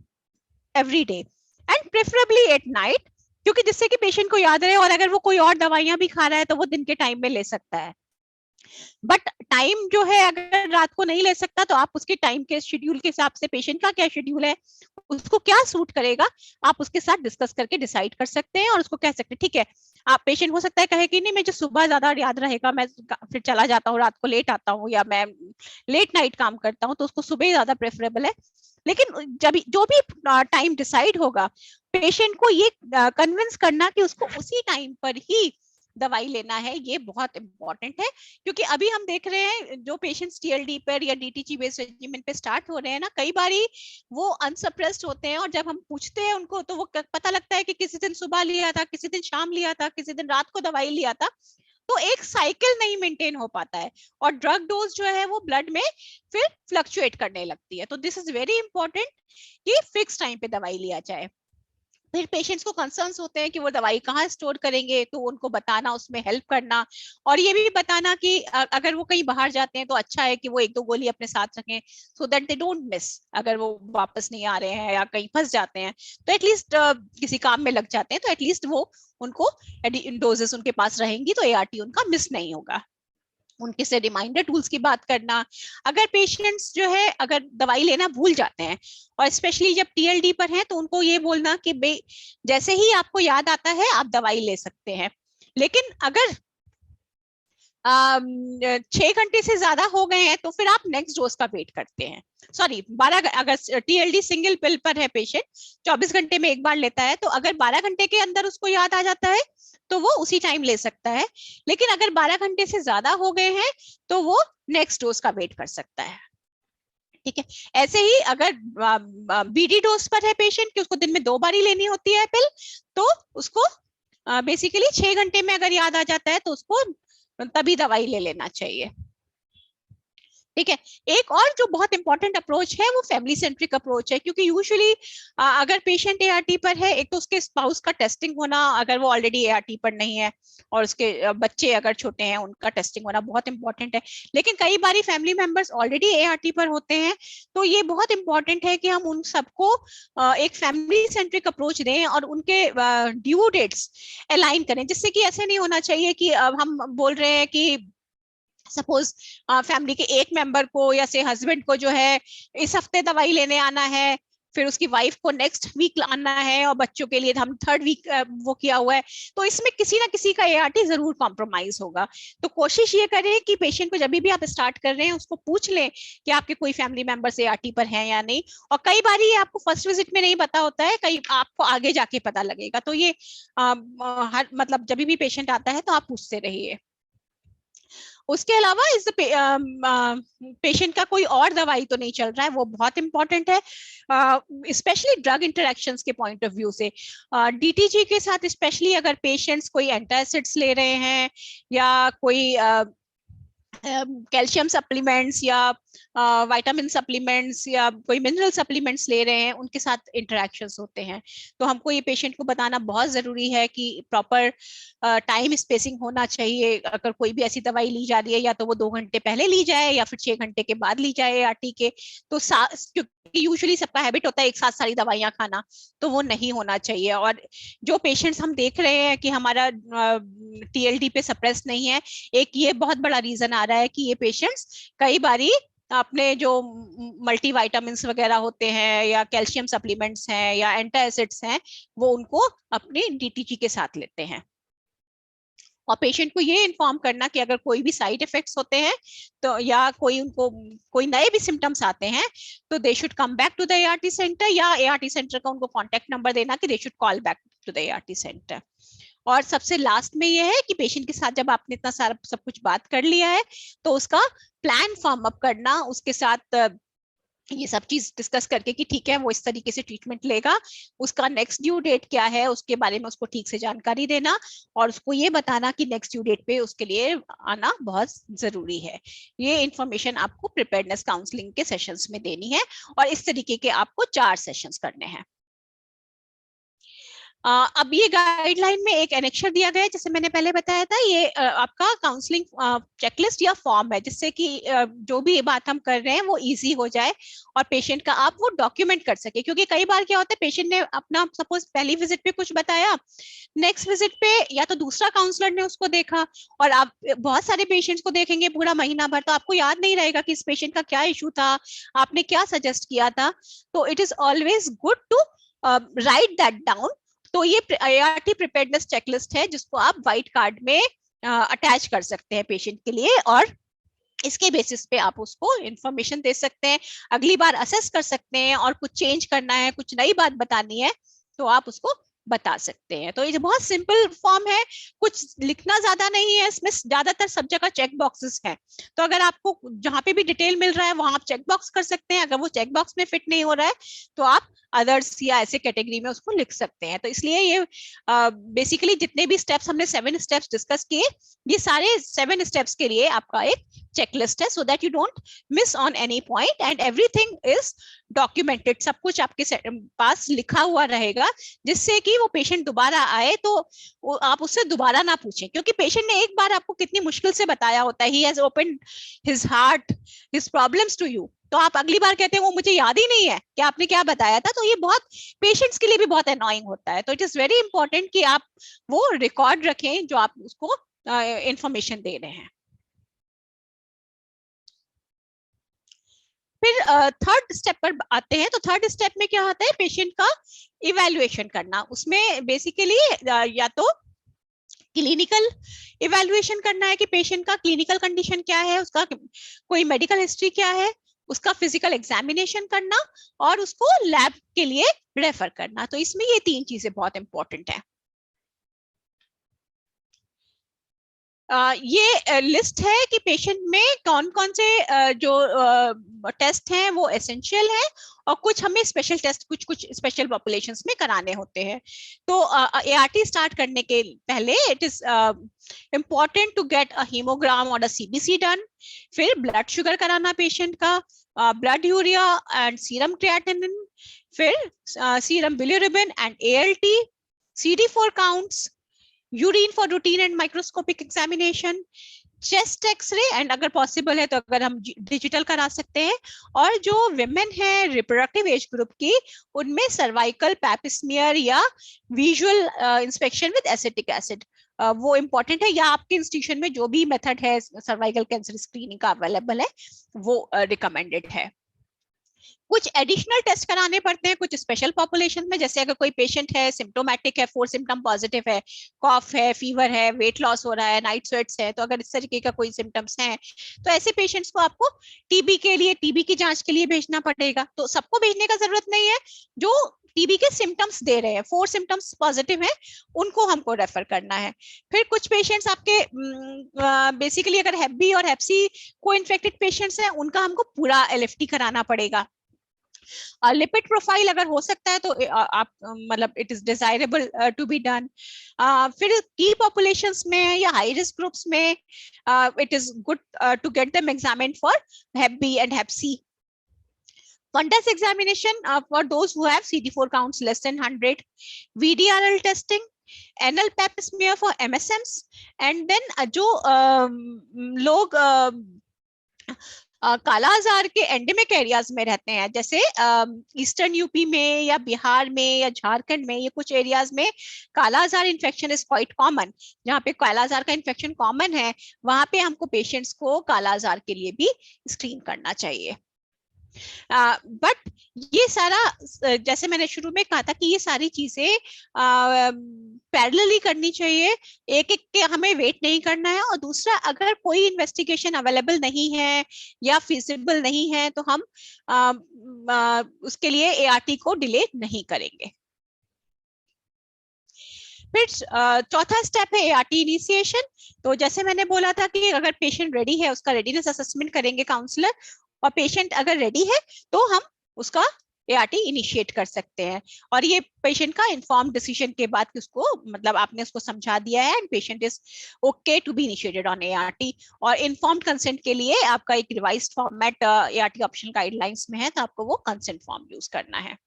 every day and preferably at night, क्योंकि जिससे कि पेशेंट को याद रहे, और अगर वो कोई और दवाइयां भी खा रहा है तो वो दिन के टाइम में ले सकता है। बट टाइम जो है अगर रात को नहीं ले सकता तो आप उसके टाइम के शेड्यूल के हिसाब से, पेशेंट का क्या शेड्यूल है, उसको क्या सूट करेगा, आप उसके साथ डिस्कस करके डिसाइड कर सकते हैं और उसको कह सकते हैं ठीक है। आप पेशेंट हो सकता है कहे कि नहीं मुझे सुबह ज्यादा याद रहेगा, मैं फिर चला जाता हूँ, रात को लेट आता हूँ, या मैं लेट नाइट काम करता हूँ, तो उसको सुबह ज्यादा प्रेफरेबल है। लेकिन जब जो भी टाइम डिसाइड होगा, पेशेंट को ये कन्विंस करना कि उसको उसी टाइम पर ही दवाई लेना है, ये बहुत इंपॉर्टेंट है। क्योंकि अभी हम देख रहे हैं जो पेशेंट्स टीएलडी पर या डीटीजी बेस्ड रेजिमेंट पे स्टार्ट हो रहे हैं ना, कई बारी वो अनसप्रेस्ड होते हैं, और जब हम पूछते हैं उनको तो वो पता लगता है कि किसी दिन सुबह लिया था, किसी दिन शाम लिया था, किसी दिन रात को दवाई लिया था। तो एक साइकिल नहीं मेंटेन हो पाता है, और ड्रग डोज जो है वो ब्लड में फिर फ्लक्चुएट करने लगती है। तो दिस इज वेरी इंपॉर्टेंट कि फिक्स टाइम पे दवाई लिया जाए। फिर पेशेंट्स को कंसर्न्स होते हैं कि वो दवाई कहाँ स्टोर करेंगे, तो उनको बताना, उसमें हेल्प करना, और ये भी बताना कि अगर वो कहीं बाहर जाते हैं तो अच्छा है कि वो 1-2 गोली अपने साथ रखें, so that they don't miss. अगर वो वापस नहीं आ रहे हैं या कहीं फंस जाते हैं तो एटलीस्ट किसी काम में लग जाते हैं तो एटलीस्ट वो उनको डोजेस उनके पास रहेंगी तो एआरटी उनका मिस नहीं होगा। उनके से रिमाइंडर टूल्स की बात करना। अगर पेशेंट्स जो है अगर दवाई लेना भूल जाते हैं, और स्पेशली जब टीएलडी पर हैं, तो उनको ये बोलना कि जैसे ही आपको याद आता है आप दवाई ले सकते हैं। लेकिन अगर 6 घंटे से ज्यादा हो गए हैं तो फिर आप नेक्स्ट डोज का वेट करते हैं। सॉरी 12, अगर टीएलडी सिंगल पिल पर है पेशेंट, 24 घंटे में एक बार लेता है, तो अगर 12 घंटे के अंदर उसको याद आ जाता है तो वो उसी टाइम ले सकता है। लेकिन अगर 12 घंटे से ज्यादा हो गए हैं तो वो नेक्स्ट डोज का वेट कर सकता है। ठीक है, ऐसे ही अगर बीडी डोज पर है पेशेंट कि उसको दिन में 2 बार ही लेनी होती है पिल, तो उसको बेसिकली 6 घंटे में अगर याद आ जाता है तो उसको तभी दवाई ले लेना चाहिए। ठीक है। एक और जो बहुत इंपॉर्टेंट अप्रोच है वो फैमिली सेंट्रिक अप्रोच है, क्योंकि यूजुअली अगर पेशेंट एआरटी पर है, एक तो उसके स्पाउस का टेस्टिंग होना अगर वो ऑलरेडी एआरटी पर नहीं है, और उसके बच्चे अगर छोटे हैं उनका टेस्टिंग होना बहुत इंपॉर्टेंट है। लेकिन कई बारी फैमिली मेंबर्स ऑलरेडी एआरटी पर होते हैं, तो ये बहुत इंपॉर्टेंट है कि हम उन सबको एक फैमिली सेंट्रिक अप्रोच दें और उनके ड्यू डेट्स अलाइन करें, जिससे कि ऐसे नहीं होना चाहिए कि हम बोल रहे हैं कि सपोज फैमिली के एक मेंबर को या से हस्बैंड को जो है इस हफ्ते दवाई लेने आना है, फिर उसकी वाइफ को नेक्स्ट वीक लाना है, और बच्चों के लिए हम थर्ड वीक वो किया हुआ है, तो इसमें किसी ना किसी का एआरटी जरूर कॉम्प्रोमाइज होगा। तो कोशिश ये करें कि पेशेंट को जब भी आप स्टार्ट कर रहे हैं उसको पूछ लें कि आपके कोई फैमिली मेंबर्स एआरटी पर हैं या नहीं। और कई बार ये आपको फर्स्ट विजिट में नहीं पता होता है, कई आपको आगे जाके पता लगेगा। तो ये हर मतलब जब भी पेशेंट आता है तो आप पूछते रहिए। उसके अलावा इस पेशेंट का कोई और दवाई तो नहीं चल रहा है, वो बहुत इंपॉर्टेंट है, स्पेशली ड्रग इंटरेक्शंस के पॉइंट ऑफ व्यू से। डीटीजी के साथ स्पेशली अगर पेशेंट्स कोई एंटासिड्स ले रहे हैं या कोई कैल्शियम सप्लीमेंट्स या विटामिन सप्लीमेंट्स या कोई मिनरल सप्लीमेंट्स ले रहे हैं, उनके साथ इंटरेक्शंस होते हैं। तो हमको ये पेशेंट को बताना बहुत जरूरी है कि प्रॉपर टाइम स्पेसिंग होना चाहिए। अगर कोई भी ऐसी दवाई ली जा रही है, या तो वो 2 घंटे पहले ली जाए या फिर 6 घंटे के बाद ली जाए आरटी के। तो क्योंकि यूजुअली सबका हैबिट होता है एक साथ सारी दवाइयां खाना, तो वो नहीं होना चाहिए। और जो पेशेंट्स हम देख रहे हैं कि हमारा टीएलडी पे सप्रेस नहीं है, एक ये बहुत बड़ा रीजन आ रहा है कि ये पेशेंट्स कई बारी अपने जो मल्टी विटामिन्स वगैरह होते हैं या कैल्शियम सप्लीमेंट्स हैं या एंटासिड्स हैं, वो उनको अपने डीटीजी के साथ लेते हैं। और पेशेंट को ये इन्फॉर्म करना कि अगर कोई भी साइड इफेक्ट्स होते हैं तो या कोई उनको कोई नए भी सिम्टम्स आते हैं, तो they should come back to the ART centre, या एआरटी सेंटर का उनको कॉन्टेक्ट नंबर देना कि they should call back to the ART centre. और सबसे लास्ट में ये है कि पेशेंट के साथ जब आपने इतना सारा सब कुछ बात कर लिया है, तो उसका प्लान फॉर्म अप करना, उसके साथ ये सब चीज डिस्कस करके कि ठीक है वो इस तरीके से ट्रीटमेंट लेगा, उसका नेक्स्ट ड्यू डेट क्या है उसके बारे में उसको ठीक से जानकारी देना, और उसको ये बताना कि नेक्स्ट ड्यू डेट पे उसके लिए आना बहुत जरूरी है। ये इंफॉर्मेशन आपको प्रिपेयर्डनेस काउंसलिंग के सेशंस में देनी है, और इस तरीके के आपको 4 सेशंस करने हैं। अब ये गाइडलाइन में एक एनेक्चर दिया गया है, जैसे मैंने पहले बताया था, ये आपका काउंसलिंग चेकलिस्ट या फॉर्म है, जिससे कि जो भी बात हम कर रहे हैं वो इजी हो जाए और पेशेंट का आप वो डॉक्यूमेंट कर सके। क्योंकि कई बार क्या होता है, पेशेंट ने अपना सपोज पहली विजिट पे कुछ बताया, नेक्स्ट विजिट पे या तो दूसरा काउंसलर ने उसको देखा, और आप बहुत सारे पेशेंट्स को देखेंगे पूरा महीना भर, तो आपको याद नहीं रहेगा कि इस पेशेंट का क्या इशू था, आपने क्या सजेस्ट किया था। तो it is always good to write that down. तो ये ART प्रिपेयर्डनेस चेकलिस्ट है, जिसको आप व्हाइट कार्ड में अटैच कर सकते हैं पेशेंट के लिए, और इसके बेसिस पे आप उसको इंफॉर्मेशन दे सकते हैं, अगली बार असेस कर सकते हैं, और कुछ चेंज करना है, कुछ नई बात बतानी है, तो आप उसको बता सकते हैं। तो ये बहुत सिंपल फॉर्म है, कुछ लिखना ज्यादा नहीं है इसमें, ज्यादातर सब जगह चेक बॉक्सेस हैं। तो अगर आपको जहां पे भी डिटेल मिल रहा है वहां आप चेक बॉक्स कर सकते हैं, अगर वो चेक बॉक्स में फिट नहीं हो रहा है तो आप अदर्स या ऐसे कैटेगरी में उसको लिख सकते हैं। तो इसलिए ये बेसिकली जितने भी स्टेप्स हमने 7 स्टेप्स डिस्कस किए, ये सारे 7 स्टेप्स के लिए आपका एक चेकलिस्ट है, so that you don't miss on any point and everything is documented. सब कुछ आपके पास लिखा हुआ रहेगा, जिससे कि वो पेशेंट दोबारा आए तो आप उससे दोबारा ना पूछें, क्योंकि पेशेंट ने एक बार आपको कितनी मुश्किल से बताया होता है, he has opened his heart, his problems to you, तो आप अगली बार कहते हैं वो मुझे याद ही नहीं है कि आपने क्या बताया था। तो ये बहुत पेशेंट्स के लिए भी बहुत एनॉइंग होता है। तो इट इज वेरी इंपॉर्टेंट कि आप वो रिकॉर्ड रखें जो आप उसको इंफॉर्मेशन दे रहे हैं। फिर थर्ड स्टेप पर आते हैं। तो थर्ड स्टेप में क्या होता है, पेशेंट का इवैल्यूएशन करना। उसमें बेसिकली या तो क्लिनिकल इवैल्यूएशन करना है कि पेशेंट का क्लिनिकल कंडीशन क्या है, उसका कोई मेडिकल हिस्ट्री क्या है, उसका फिजिकल एग्जामिनेशन करना, और उसको लैब के लिए रेफर करना। तो इसमें ये 3 चीजें बहुत इंपॉर्टेंट है। ये लिस्ट है कि पेशेंट में कौन कौन से जो टेस्ट हैं वो एसेंशियल है, और कुछ हमें स्पेशल टेस्ट कुछ स्पेशल पॉपुलेशंस में कराने होते हैं। तो ART स्टार्ट करने के पहले it is important to get a haemogram और अ CBC डन। फिर ब्लड शुगर कराना पेशेंट का, blood urea and serum creatinine, फिर serum bilirubin and ALT, CD4 counts, urine for routine and microscopic examination, chest X-ray and अगर possible है तो अगर हम डिजिटल करा सकते हैं। और जो विमेन है रिप्रोडक्टिव एज ग्रुप की, उनमें सर्वाइकल पैपिस्मियर या visual inspection with acetic acid वो इम्पोर्टेंट है, या आपके इंस्टीट्यूशन में जो भी मेथड है सर्वाइकल कैंसर स्क्रीनिंग का अवेलेबल है वो रिकमेंडेड है। कुछ एडिशनल टेस्ट कराने पड़ते हैं कुछ स्पेशल पॉपुलेशन में, जैसे अगर कोई पेशेंट है सिम्टोमेटिक है, 4 सिम्टम पॉजिटिव है, कॉफ है, फीवर है, वेट लॉस हो रहा है, नाइट स्वेट्स है, तो अगर इस तरीके का कोई सिम्टम्स हैं तो ऐसे पेशेंट्स को आपको टीबी की जांच के लिए भेजना पड़ेगा। तो सबको भेजने का जरूरत नहीं है, जो टीबी के सिम्टम्स दे रहे हैं, 4 सिम्टम्स पॉजिटिव है, उनको हमको रेफर करना है। फिर कुछ पेशेंट्स आपके बेसिकली अगर हेप बी और हेप सी को इन्फेक्टेड पेशेंट्स हैं, उनका हमको पूरा LFT कराना पड़ेगा। लिपिड प्रोफाइल अगर हो सकता है तो आप मतलब it is desirable to be done. फिर की पॉपुलेशंस में या हाई रिस्क ग्रुप्स में it is good to get them examined for hep B and hep C. Fundus examination for those who have CD4 counts less than 100, VDRL testing, anal pap smear for MSMs, and then जो लोग काला आजार के endemic areas में रहते हैं, जैसे eastern UP में या बिहार में या झारखंड में, ये कुछ एरियाज में काला आजार इन्फेक्शन इज क्वाइट कॉमन। जहाँ पे काला आजार का इन्फेक्शन कॉमन है, वहां पे हमको पेशेंट्स को काला आजार के लिए भी स्क्रीन करना चाहिए। बट ये सारा जैसे मैंने शुरू में कहा था कि ये सारी चीजें पैरेलली करनी चाहिए, एक एक के हमें वेट नहीं करना है। और दूसरा, अगर कोई इन्वेस्टिगेशन अवेलेबल नहीं है या फिजिबल नहीं है तो हम उसके लिए ART को डिले नहीं करेंगे। फिर चौथा स्टेप है ART इनिशिएशन। तो जैसे मैंने बोला था कि अगर पेशेंट रेडी है, उसका रेडीनेस असेसमेंट करेंगे काउंसलर, और पेशेंट अगर रेडी है तो हम उसका ART इनिशिएट कर सकते हैं। और ये पेशेंट का इन्फॉर्म डिसीजन के बाद कि उसको मतलब आपने उसको समझा दिया है and patient is okay to be initiated on ART। और इन्फॉर्म्ड कंसेंट के लिए आपका एक revised format ART optional guidelines में है, तो आपको वो कंसेंट फॉर्म यूज करना है।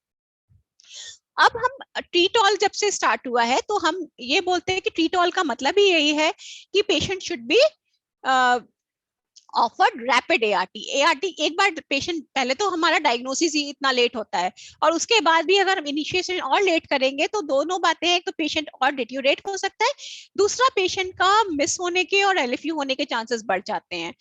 अब हम ट्रीटॉल जब से स्टार्ट हुआ है तो हम ये बोलते हैं कि ट्रीटॉल का मतलब ही यही है कि patient should be offered rapid ART। एक बार पेशेंट, पहले तो हमारा डायग्नोसिस ही इतना लेट होता है, और उसके बाद भी अगर हम इनिशिएशन और लेट करेंगे तो दोनों बातें हैं, तो पेशेंट और डिट्यूरेट हो सकता है, दूसरा पेशेंट का मिस होने के और LFU होने के चांसेस बढ़ जाते हैं।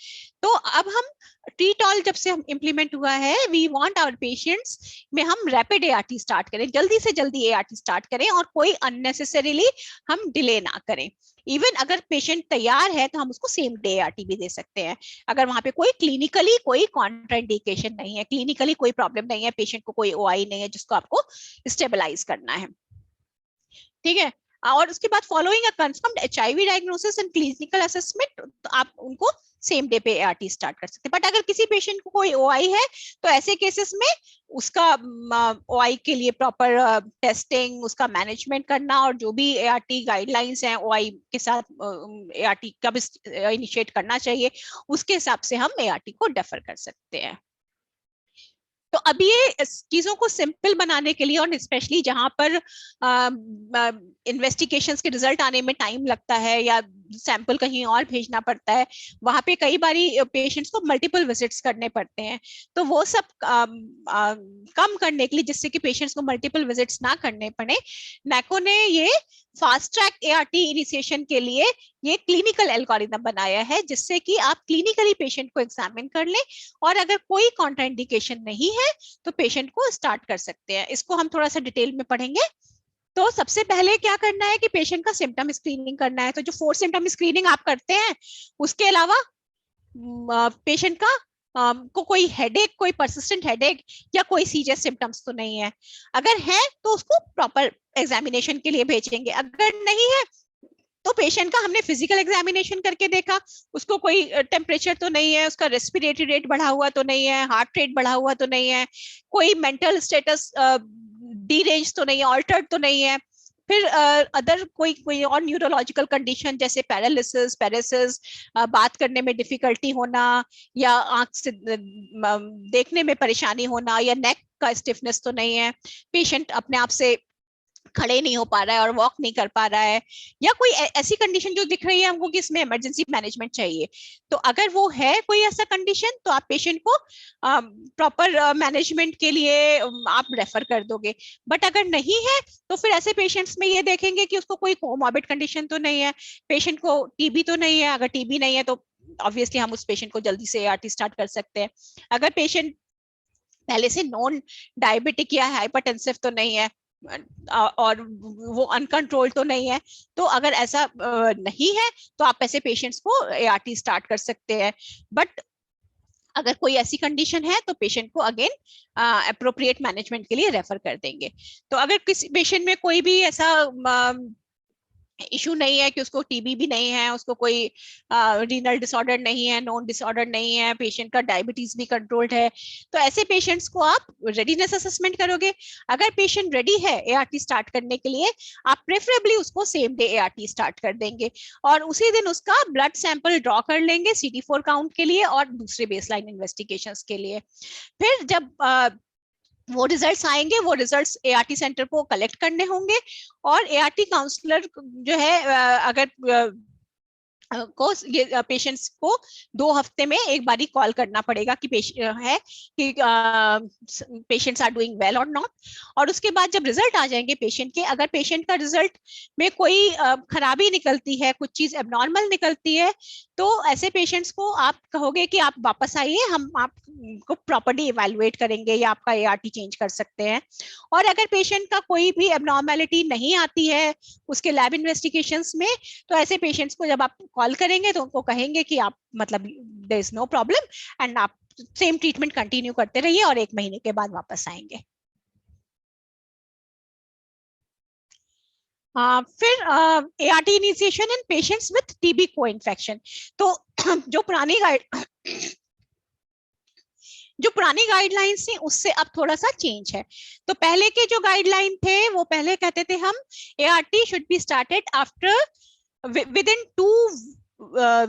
तो अब हम ट्रीटॉल जब से हम इम्प्लीमेंट हुआ है, वी वांट आवर पेशेंट्स में हम रैपिड ART स्टार्ट करें, जल्दी से जल्दी ART स्टार्ट करें और कोई अननेसेसरीली हम डिले ना करें। इवन अगर पेशेंट तैयार है तो हम उसको सेम डे ART भी दे सकते हैं, अगर वहां पे कोई क्लिनिकली कोई कॉन्ट्राइंडिकेशन नहीं है, क्लिनिकली कोई प्रॉब्लम नहीं है, पेशेंट को कोई OI नहीं है जिसको आपको स्टेबलाइज करना है। ठीक है। और उसके बाद following a confirmed HIV diagnosis and clinical assessment, तो आप उनको सेम डे पे ART स्टार्ट कर सकते हैं। बट अगर किसी पेशेंट को कोई OI है तो ऐसे केसेस में उसका OI के लिए प्रॉपर टेस्टिंग, उसका मैनेजमेंट करना, और जो भी ART गाइडलाइंस हैं OI के साथ ART कब इनिशिएट करना चाहिए, उसके हिसाब से हम ART को डेफर कर सकते हैं। तो अब ये चीजों को सिंपल बनाने के लिए, और स्पेशली जहां पर इन्वेस्टिगेशंस के रिजल्ट आने में टाइम लगता है या सैंपल कहीं और भेजना पड़ता है, वहां पे कई बारी पेशेंट्स को मल्टीपल विजिट्स करने पड़ते हैं, तो वो सब कम करने के लिए, जिससे कि पेशेंट्स को मल्टीपल विजिट्स ना करने पड़े, NACO ने ये फास्ट ट्रैक ART इनिशिएशन के लिए ये क्लिनिकल एल्गोरिथम बनाया है, जिससे कि आप क्लिनिकली पेशेंट को एग्जामिन कर लें, और अगर कोई कॉन्ट्राइंडिकेशन नहीं है तो पेशेंट को स्टार्ट कर सकते हैं। इसको हम थोड़ा सा डिटेल में पढ़ेंगे। तो सबसे पहले क्या करना है कि पेशेंट का सिम्टम स्क्रीनिंग करना है। तो जो 4 सिम्टम स्क्रीनिंग आप करते हैं, उसके अलावा पेशेंट का को कोई हेडेक, कोई परसिस्टेंट हेडेक या कोई सीरियस सिम्टम्स तो नहीं है। अगर है तो उसको प्रॉपर एग्जामिनेशन के लिए भेजेंगे, अगर नहीं है तो पेशेंट का हमने फिजिकल एग्जामिनेशन करके देखा, उसको कोई टेम्परेचर तो नहीं है, उसका रेस्पिरेटरी रेट बढ़ा हुआ तो नहीं है, हार्ट रेट बढ़ा हुआ तो नहीं है, कोई मेंटल स्टेटस डीरेंज तो नहीं है, ऑल्टर्ड तो नहीं है। फिर अदर कोई और न्यूरोलॉजिकल कंडीशन जैसे पैरालिसिस, पैरेसिस, बात करने में डिफिकल्टी होना, या आंख से देखने में परेशानी होना, या नेक का स्टिफनेस तो नहीं है, पेशेंट अपने आप से खड़े नहीं हो पा रहा है और वॉक नहीं कर पा रहा है, या कोई ऐसी कंडीशन जो दिख रही है हमको कि इसमें इमरजेंसी मैनेजमेंट चाहिए। तो अगर वो है कोई ऐसा कंडीशन, तो आप पेशेंट को प्रॉपर मैनेजमेंट के लिए आप रेफर कर दोगे। बट अगर नहीं है तो फिर ऐसे पेशेंट्स में ये देखेंगे कि उसको कोई कोमॉर्बिड कंडीशन तो नहीं है, पेशेंट को टीबी तो नहीं है। अगर टीबी नहीं है तो ऑब्वियसली हम उस पेशेंट को जल्दी से ART स्टार्ट कर सकते हैं। अगर पेशेंट पहले से नॉन डायबिटिक या हाइपरटेंसिव तो नहीं है, और वो अनकंट्रोल तो नहीं है, तो अगर ऐसा नहीं है तो आप ऐसे पेशेंट्स को ART स्टार्ट कर सकते हैं। बट अगर कोई ऐसी कंडीशन है तो पेशेंट को अगेन अप्रोप्रिएट मैनेजमेंट के लिए रेफर कर देंगे। तो अगर किसी पेशेंट में कोई भी ऐसा इशू नहीं है कि उसको टीबी भी नहीं है, उसको कोई रीनल डिसऑर्डर नहीं है, नोन डिसऑर्डर नहीं है, पेशेंट का डायबिटीज भी कंट्रोल्ड है, तो ऐसे पेशेंट्स को आप रेडीनेस असेसमेंट करोगे। अगर पेशेंट रेडी है ART स्टार्ट करने के लिए, आप प्रेफरेबली उसको सेम डे ART स्टार्ट कर देंगे और उसी दिन उसका ब्लड सैंपल ड्रॉ कर लेंगे CD4 काउंट के लिए और दूसरे बेसलाइन इन्वेस्टिगेशंस के लिए। फिर जब वो रिजल्ट्स आएंगे, वो रिजल्ट्स ART सेंटर को कलेक्ट करने होंगे और ART काउंसलर जो है अगर को ये पेशेंट्स को 2 हफ्ते में एक बारी कॉल करना पड़ेगा कि पेशेंट्स आर डूइंग वेल और नॉट। और उसके बाद जब रिजल्ट आ जाएंगे पेशेंट के, अगर पेशेंट का रिजल्ट में कोई खराबी निकलती है, कुछ चीज एबनॉर्मल निकलती है, तो ऐसे पेशेंट्स को आप कहोगे कि आप वापस आइए, हम आपको प्रॉपर्ली इवैल्यूएट करेंगे या आपका ART चेंज कर सकते हैं। और अगर पेशेंट का कोई भी एबनॉर्मेलिटी नहीं आती है उसके लैब इन्वेस्टिगेशंस में, तो ऐसे पेशेंट्स को जब आप कॉल करेंगे तो उनको कहेंगे कि आप मतलब there is no problem and आप सेम ट्रीटमेंट कंटिन्यू करते रहिए और 1 महीने के बाद वापस आएंगे। फिर ART initiation in patients with TB को-इन्फेक्शन। तो जो पुरानी गाइडलाइंस थी उससे अब थोड़ा सा चेंज है। तो पहले के जो गाइडलाइन थे वो पहले कहते थे हम ART should be started after within 2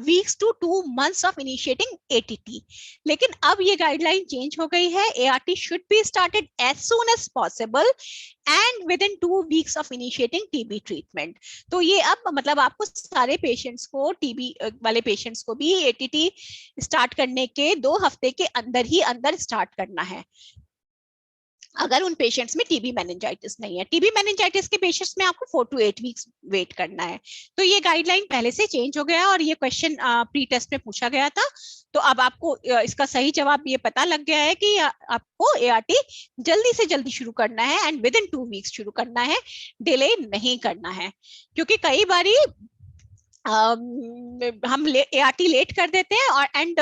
weeks to 2 months of initiating ATT। लेकिन अब ये गाइडलाइन चेंज हो गई है, ART should be started as soon as possible and within 2 weeks of initiating TB treatment। तो ये अब मतलब आपको सारे पेशेंट्स को, TB वाले पेशेंट्स को भी ATT स्टार्ट करने के 2 हफ्ते के अंदर ही अंदर स्टार्ट करना है, अगर उन पेशेंट्स में TB मेनिंजाइटिस नहीं है। TB मेनिंजाइटिस के पेशेंट्स में आपको 4 to 8 वीक्स वेट करना है। तो ये गाइडलाइन पहले से चेंज हो गया और ये क्वेश्चन प्री टेस्ट में पूछा गया था, तो अब आपको इसका सही जवाब ये पता लग गया है कि आपको ART जल्दी से जल्दी शुरू करना है एंड विद इन 2 वीक्स शुरू करना है, डिले नहीं करना है। क्योंकि कई बारी हम ART लेट कर देते हैं और एंड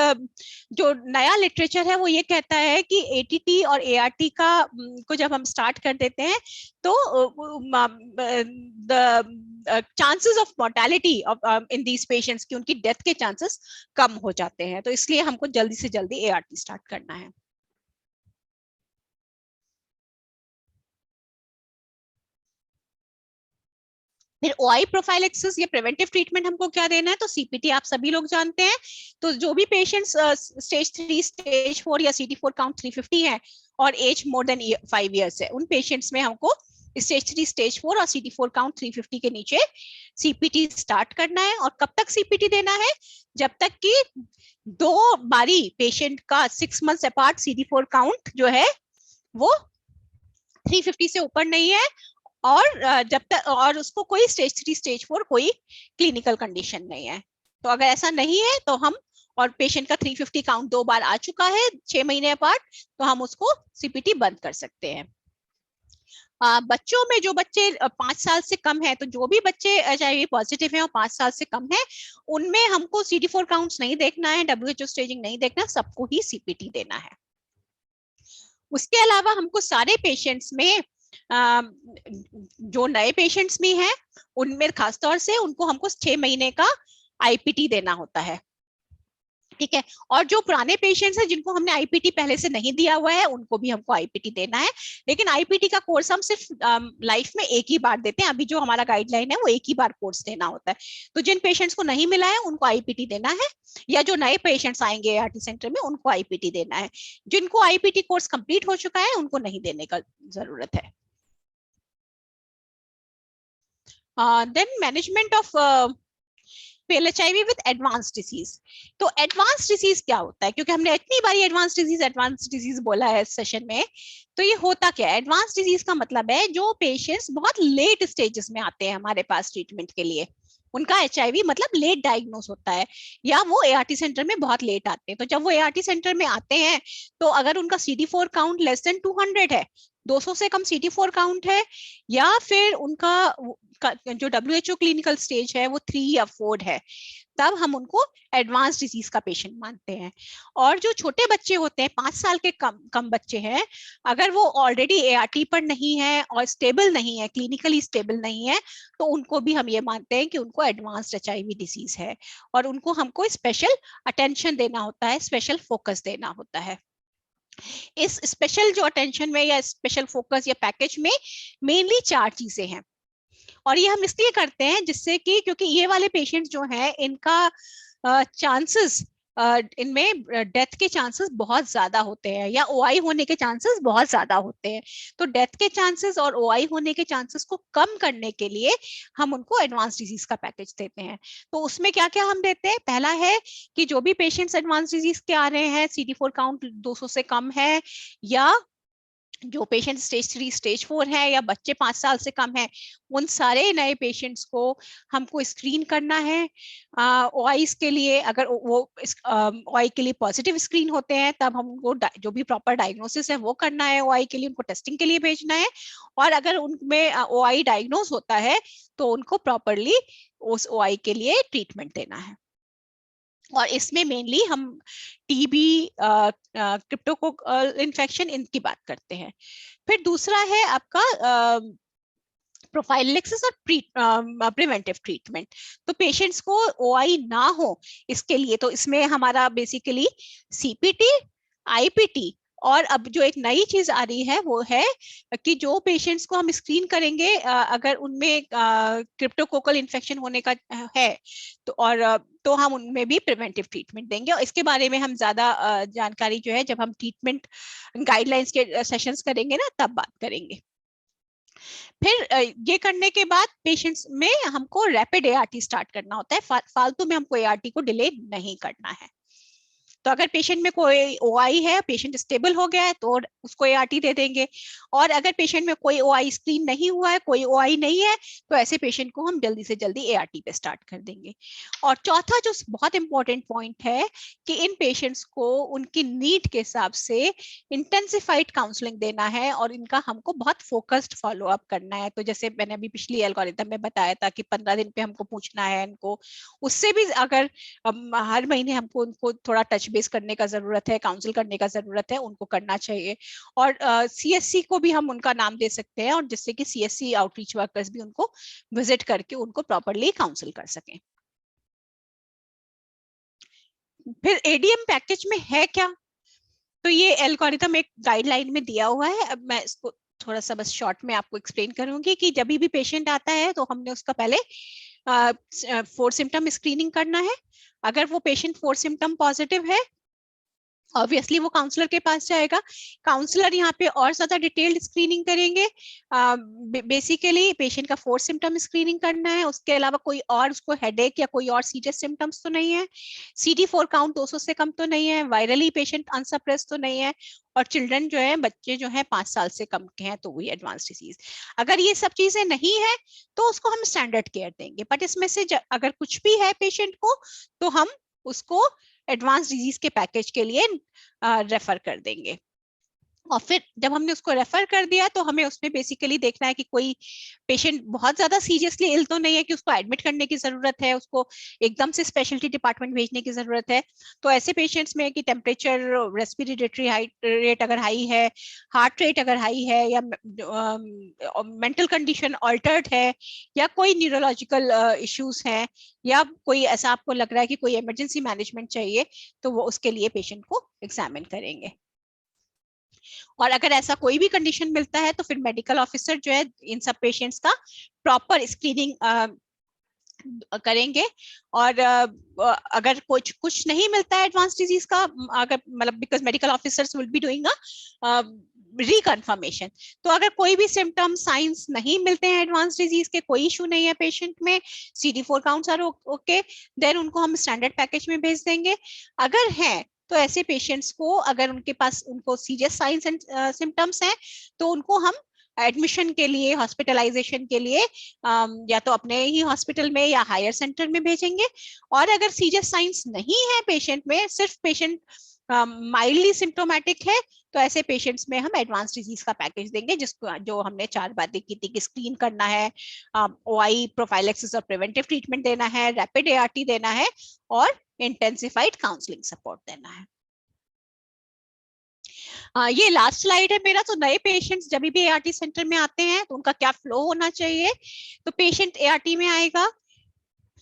जो नया लिटरेचर है वो ये कहता है कि ATT और ART को जब हम स्टार्ट कर देते हैं तो the chances of mortality in these patients की, उनकी डेथ के चांसेस कम हो जाते हैं। तो इसलिए हमको जल्दी से जल्दी ART स्टार्ट करना है। फिर OI प्रोफाइलेक्सिस या प्रिवेंटिव ट्रीटमेंट हमको क्या देना है, तो CPT आप सभी लोग जानते हैं। तो जो भी पेशेंट्स स्टेज 3, स्टेज 4 या CD4 काउंट 350 है और एज मोर देन 5 इयर्स है, उन पेशेंट्स में हमको स्टेज 3, स्टेज 4 और CD4 काउंट 350 के नीचे CPT स्टार्ट करना है। और कब तक CPT देना है, जब तक कि 2 बारी पेशेंट का 6 मंथ्स अपार्ट CD4 काउंट जो है वो 350 से ऊपर नहीं है और जब तक और उसको कोई स्टेज 3, स्टेज 4 कोई क्लिनिकल कंडीशन नहीं है। तो अगर ऐसा नहीं है तो हम, और पेशेंट का 350 काउंट 2 बार आ चुका है 6 महीने अपार्ट, तो हम उसको CPT बंद कर सकते हैं। बच्चों में जो बच्चे 5 साल से कम है, तो जो भी बच्चे HIV पॉजिटिव हैं और 5 साल से कम है, उनमें हमको CD4 काउंट्स नहीं देखना है, WHO स्टेजिंग नहीं देखना, सबको ही CPT देना है। उसके अलावा हमको सारे पेशेंट्स में जो नए पेशेंट्स भी हैं उनमें खासतौर से उनको हमको 6 महीने का आईपीटी देना होता है, ठीक है। और जो पुराने पेशेंट्स हैं जिनको हमने आईपीटी पहले से नहीं दिया हुआ है उनको भी हमको आईपीटी देना है, लेकिन आईपीटी का कोर्स हम सिर्फ लाइफ में एक ही बार देते हैं। अभी जो हमारा गाइडलाइन है वो एक ही बार कोर्स देना होता है। तो जिन पेशेंट्स को नहीं मिला है उनको आईपीटी देना है, या जो नए पेशेंट्स आएंगे एआरटी सेंटर में उनको आईपीटी देना है। जिनको आईपीटी कोर्स कंप्लीट हो चुका है उनको नहीं देने का जरूरत है। Then management of PLHIV with advance disease. तो एडवांस डिजीज क्या होता है, क्योंकि हमने इतनी बारी एडवांस डिजीज बोला है इस सेशन में। तो ये होता क्या है? एडवांस डिजीज का मतलब है जो पेशेंट्स बहुत लेट स्टेजेस में आते हैं हमारे पास ट्रीटमेंट के लिए, उनका HIV मतलब लेट डायग्नोस होता है, या वो ART सेंटर में बहुत लेट आते हैं। तो जब वो ART सेंटर में आते हैं तो अगर उनका CD4 काउंट लेस देन 200 है, 200 से कम CD4 काउंट है, या फिर उनका जो WHO क्लिनिकल स्टेज है वो 3 या 4 है, तब हम उनको एडवांस डिजीज का पेशेंट मानते हैं। और जो छोटे बच्चे होते हैं, 5 साल के कम बच्चे हैं, अगर वो ऑलरेडी ART पर नहीं है और स्टेबल नहीं है, क्लिनिकली स्टेबल नहीं है, तो उनको भी हम ये मानते हैं कि उनको एडवांस्ड HIV डिजीज है, और उनको हमको स्पेशल अटेंशन देना होता है, स्पेशल फोकस देना होता है। इस स्पेशल जो अटेंशन में या स्पेशल फोकस या पैकेज में मेनली 4 चीजें हैं, और ये हम इसलिए करते हैं जिससे कि क्योंकि ये वाले पेशेंट्स जो हैं इनका चांसेस इनमें डेथ के चांसेस बहुत ज्यादा होते हैं, या OI होने के चांसेस बहुत ज्यादा होते हैं। तो डेथ के चांसेस और OI होने के चांसेस को कम करने के लिए हम उनको एडवांस डिजीज का पैकेज देते हैं। तो उसमें क्या क्या हम देते हैं? पहला है कि जो भी पेशेंट्स एडवांस डिजीज के आ रहे हैं, CD4 काउंट 200 से कम है, या जो पेशेंट स्टेज 3 स्टेज 4 है, या बच्चे 5 साल से कम है, उन सारे नए पेशेंट्स को हमको स्क्रीन करना है। OIs के लिए अगर वो OI के लिए पॉजिटिव स्क्रीन होते हैं तब हमको जो भी प्रॉपर डायग्नोसिस है वो करना है, OI के लिए उनको टेस्टिंग के लिए भेजना है। और अगर उनमें OI डायग्नोस होता है तो उनको प्रॉपरली उस OI के लिए ट्रीटमेंट देना है। और इसमें मेनली हम TB, क्रिप्टोकोकल इन्फेक्शन, इनकी बात करते हैं। फिर दूसरा है आपका प्रोफाइलेक्सिस और प्रिवेंटिव ट्रीटमेंट। तो पेशेंट्स को OI ना हो इसके लिए, तो इसमें हमारा बेसिकली CPT, IPT, और अब जो एक नई चीज आ रही है वो है कि जो पेशेंट्स को हम स्क्रीन करेंगे अगर उनमें क्रिप्टोकोकल इन्फेक्शन होने का है तो हम उनमें भी प्रिवेंटिव ट्रीटमेंट देंगे। और इसके बारे में हम ज्यादा जानकारी जो है जब हम ट्रीटमेंट गाइडलाइंस के सेशंस करेंगे ना तब बात करेंगे। फिर ये करने के बाद पेशेंट्स में हमको रैपिड ART स्टार्ट करना होता है, फालतू में हमको ART को डिले नहीं करना है। तो अगर पेशेंट में कोई OI है, पेशेंट स्टेबल हो गया है, तो उसको ART दे देंगे। और अगर पेशेंट में कोई OI स्क्रीन नहीं हुआ है, कोई OI नहीं है, तो ऐसे पेशेंट को हम जल्दी से जल्दी ART पे स्टार्ट कर देंगे। और चौथा जो बहुत इंपॉर्टेंट पॉइंट है कि इन पेशेंट्स को उनकी नीड के हिसाब से इंटेंसिफाइड काउंसलिंग देना है, और इनका हमको बहुत फोकस्ड फॉलो अप करना है। तो जैसे मैंने अभी पिछली एल्गोरिथम में बताया था कि 15 दिन पे हमको पूछना है इनको, उससे भी अगर हर महीने हमको उनको थोड़ा टच बेस करने का जरूरत है, काउंसिल करने का जरूरत है, उनको करना चाहिए। और CSC को भी हम उनका नाम दे सकते हैं, और जिससे कि CSC आउटरीच वर्कर्स भी उनको विजिट करके उनको प्रॉपरली काउंसिल कर सकें। फिर ADM पैकेज में है क्या? तो ये एल्गोरिथम एक गाइडलाइन में दिया हुआ है। अब मैं इसको थोड़ा सा बस शॉर्ट में आपको एक्सप्लेन करूंगी कि जब भी पेशेंट आता है तो हमने उसका पहले 4 सिम्टम स्क्रीनिंग करना है। अगर वो पेशेंट 4 सिम्टम पॉजिटिव है, ऑब्वियसली वो काउंसलर के पास जाएगा। काउंसलर यहाँ पे और ज्यादा डिटेल्ड स्क्रीनिंग करेंगे। बेसिकली पेशेंट का 4 सिम्टम स्क्रीनिंग करना है, उसके अलावा कोई और उसको हेडेक या कोई और सीरियस सिम्टम्स तो नहीं है, CD4 काउंट 200 से कम तो नहीं है, वायरली पेशेंट अनसप्रेस तो नहीं है, और चिल्ड्रन जो है, बच्चे जो है 5 साल से कम के हैं तो वही एडवांस डिजीज। अगर ये सब चीजें नहीं है तो उसको हम स्टैंडर्ड केयर देंगे। बट इसमें से अगर कुछ भी है पेशेंट को तो हम उसको एडवांस डिजीज के पैकेज के लिए रेफर कर देंगे। और फिर जब हमने उसको रेफर कर दिया तो हमें उसमें बेसिकली देखना है कि कोई पेशेंट बहुत ज्यादा सीरियसली इल तो नहीं है कि उसको एडमिट करने की जरूरत है, उसको एकदम से स्पेशलिटी डिपार्टमेंट भेजने की जरूरत है। तो ऐसे पेशेंट्स में कि टेम्परेचर, रेस्पिरेटरी रेट अगर हाई है, हार्ट रेट अगर हाई है, या मेंटल कंडीशन ऑल्टर्ड है, या कोई न्यूरोलॉजिकल इश्यूज हैं, या कोई ऐसा आपको लग रहा है कि कोई इमरजेंसी मैनेजमेंट चाहिए, तो वो उसके लिए पेशेंट को एग्जामिन करेंगे। और अगर ऐसा कोई भी कंडीशन मिलता है तो फिर मेडिकल ऑफिसर जो है इन सब पेशेंट्स का प्रॉपर स्क्रीनिंग करेंगे। और अगर कुछ नहीं मिलता है एडवांस डिजीज का, अगर मतलब because medical officers will be doing reconfirmation, तो अगर कोई भी सिम्टम साइंस नहीं मिलते हैं एडवांस डिजीज के, कोई इशू नहीं है पेशेंट में, CD4 counts are okay, then उनको हम स्टैंडर्ड पैकेज में भेज देंगे। अगर है तो ऐसे पेशेंट्स को, अगर उनके पास उनको सीरियस साइंस एंड सिम्टम्स हैं, तो उनको हम एडमिशन के लिए, हॉस्पिटलाइजेशन के लिए या तो अपने ही हॉस्पिटल में या हायर सेंटर में भेजेंगे। और अगर सीरियस साइंस नहीं है पेशेंट में, सिर्फ पेशेंट माइल्डली सिम्टोमेटिक है, तो ऐसे पेशेंट्स में हम एडवांस डिजीज का पैकेज देंगे, जिसको जो हमने 4 बातें की थी कि स्क्रीन करना है, OI प्रोफाइलेक्सिस और प्रिवेंटिव ट्रीटमेंट देना है, रैपिड ART देना है, और इंटेंसिफाइड काउंसलिंग सपोर्ट देना है। ये लास्ट स्लाइड है मेरा। तो नए पेशेंट्स जब भी ART सेंटर में आते हैं तो उनका क्या फ्लो होना चाहिए। तो पेशेंट ART में आएगा,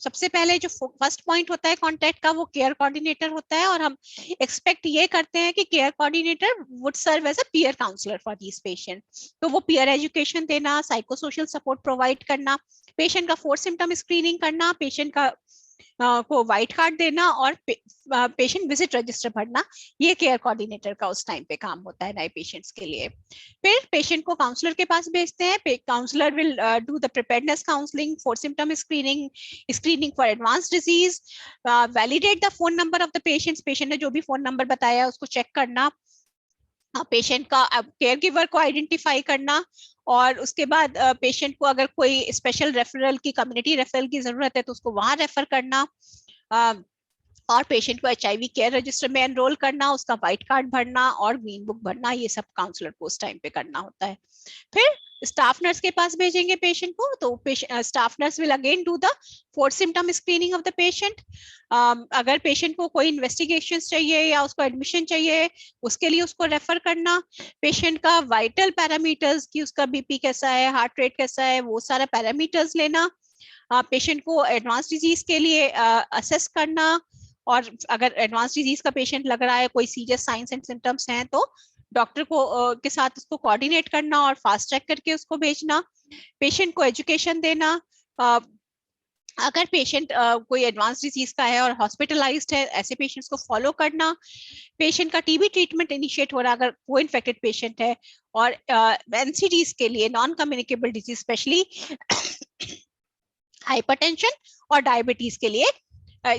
सबसे पहले जो फर्स्ट पॉइंट होता है कांटेक्ट का, वो केयर कोऑर्डिनेटर होता है, और हम एक्सपेक्ट ये करते हैं कि care coordinator would serve as a peer counsellor for these patient. तो वो पीयर एजुकेशन देना, साइको सोशल सपोर्ट प्रोवाइड करना, पेशेंट का 4 सिम्टम स्क्रीनिंग करना, पेशेंट का को व्हाइट कार्ड देना, और पेशेंट विजिट रजिस्टर भरना, ये केयर कोऑर्डिनेटर का उस टाइम पे काम होता है नए पेशेंट्स के लिए। फिर पेशेंट को काउंसलर के पास भेजते हैं। Counsellor will do the preparedness counselling, 4 symptom screening for advance disease, validate the phone number of the patient, patient ने जो भी फोन नंबर बताया उसको चेक करना, पेशेंट का केयर गिवर को आइडेंटिफाई करना, और उसके बाद पेशेंट को अगर कोई स्पेशल रेफरल की, कम्युनिटी रेफरल की जरूरत है तो उसको वहां रेफर करना, और पेशेंट को HIV केयर रजिस्टर में एनरोल करना, उसका व्हाइट कार्ड भरना और ग्रीन बुक भरना, ये सब काउंसलर को उस टाइम पे करना होता है। फिर स्टाफ नर्स के पास भेजेंगे पेशेंट को, तो staff nurse will again do the 4 symptom screening of the patient. अगर पेशेंट को कोई इन्वेस्टिगेशन चाहिए या उसको एडमिशन चाहिए, उसके लिए उसको रेफर करना, पेशेंट का वाइटल पैरामीटर्स की उसका BP कैसा है, हार्ट रेट कैसा है, वो सारा पैरामीटर्स लेना, पेशेंट को एडवांस डिजीज के लिए असेस करना, और अगर एडवांस डिजीज का पेशेंट लग रहा है, कोई सीरियस साइंस एंड सिम्टम्स हैं, तो डॉक्टर को के साथ उसको कोऑर्डिनेट करना और फास्ट ट्रैक करके उसको भेजना, पेशेंट को एजुकेशन देना, अगर पेशेंट कोई एडवांस डिजीज का है और हॉस्पिटलाइज्ड है, ऐसे पेशेंट्स को फॉलो करना, पेशेंट का TB ट्रीटमेंट इनिशिएट हो रहा है अगर को इन्फेक्टेड पेशेंट है, और NCDs के लिए, non communicable disease specially hypertension और डायबिटीज के लिए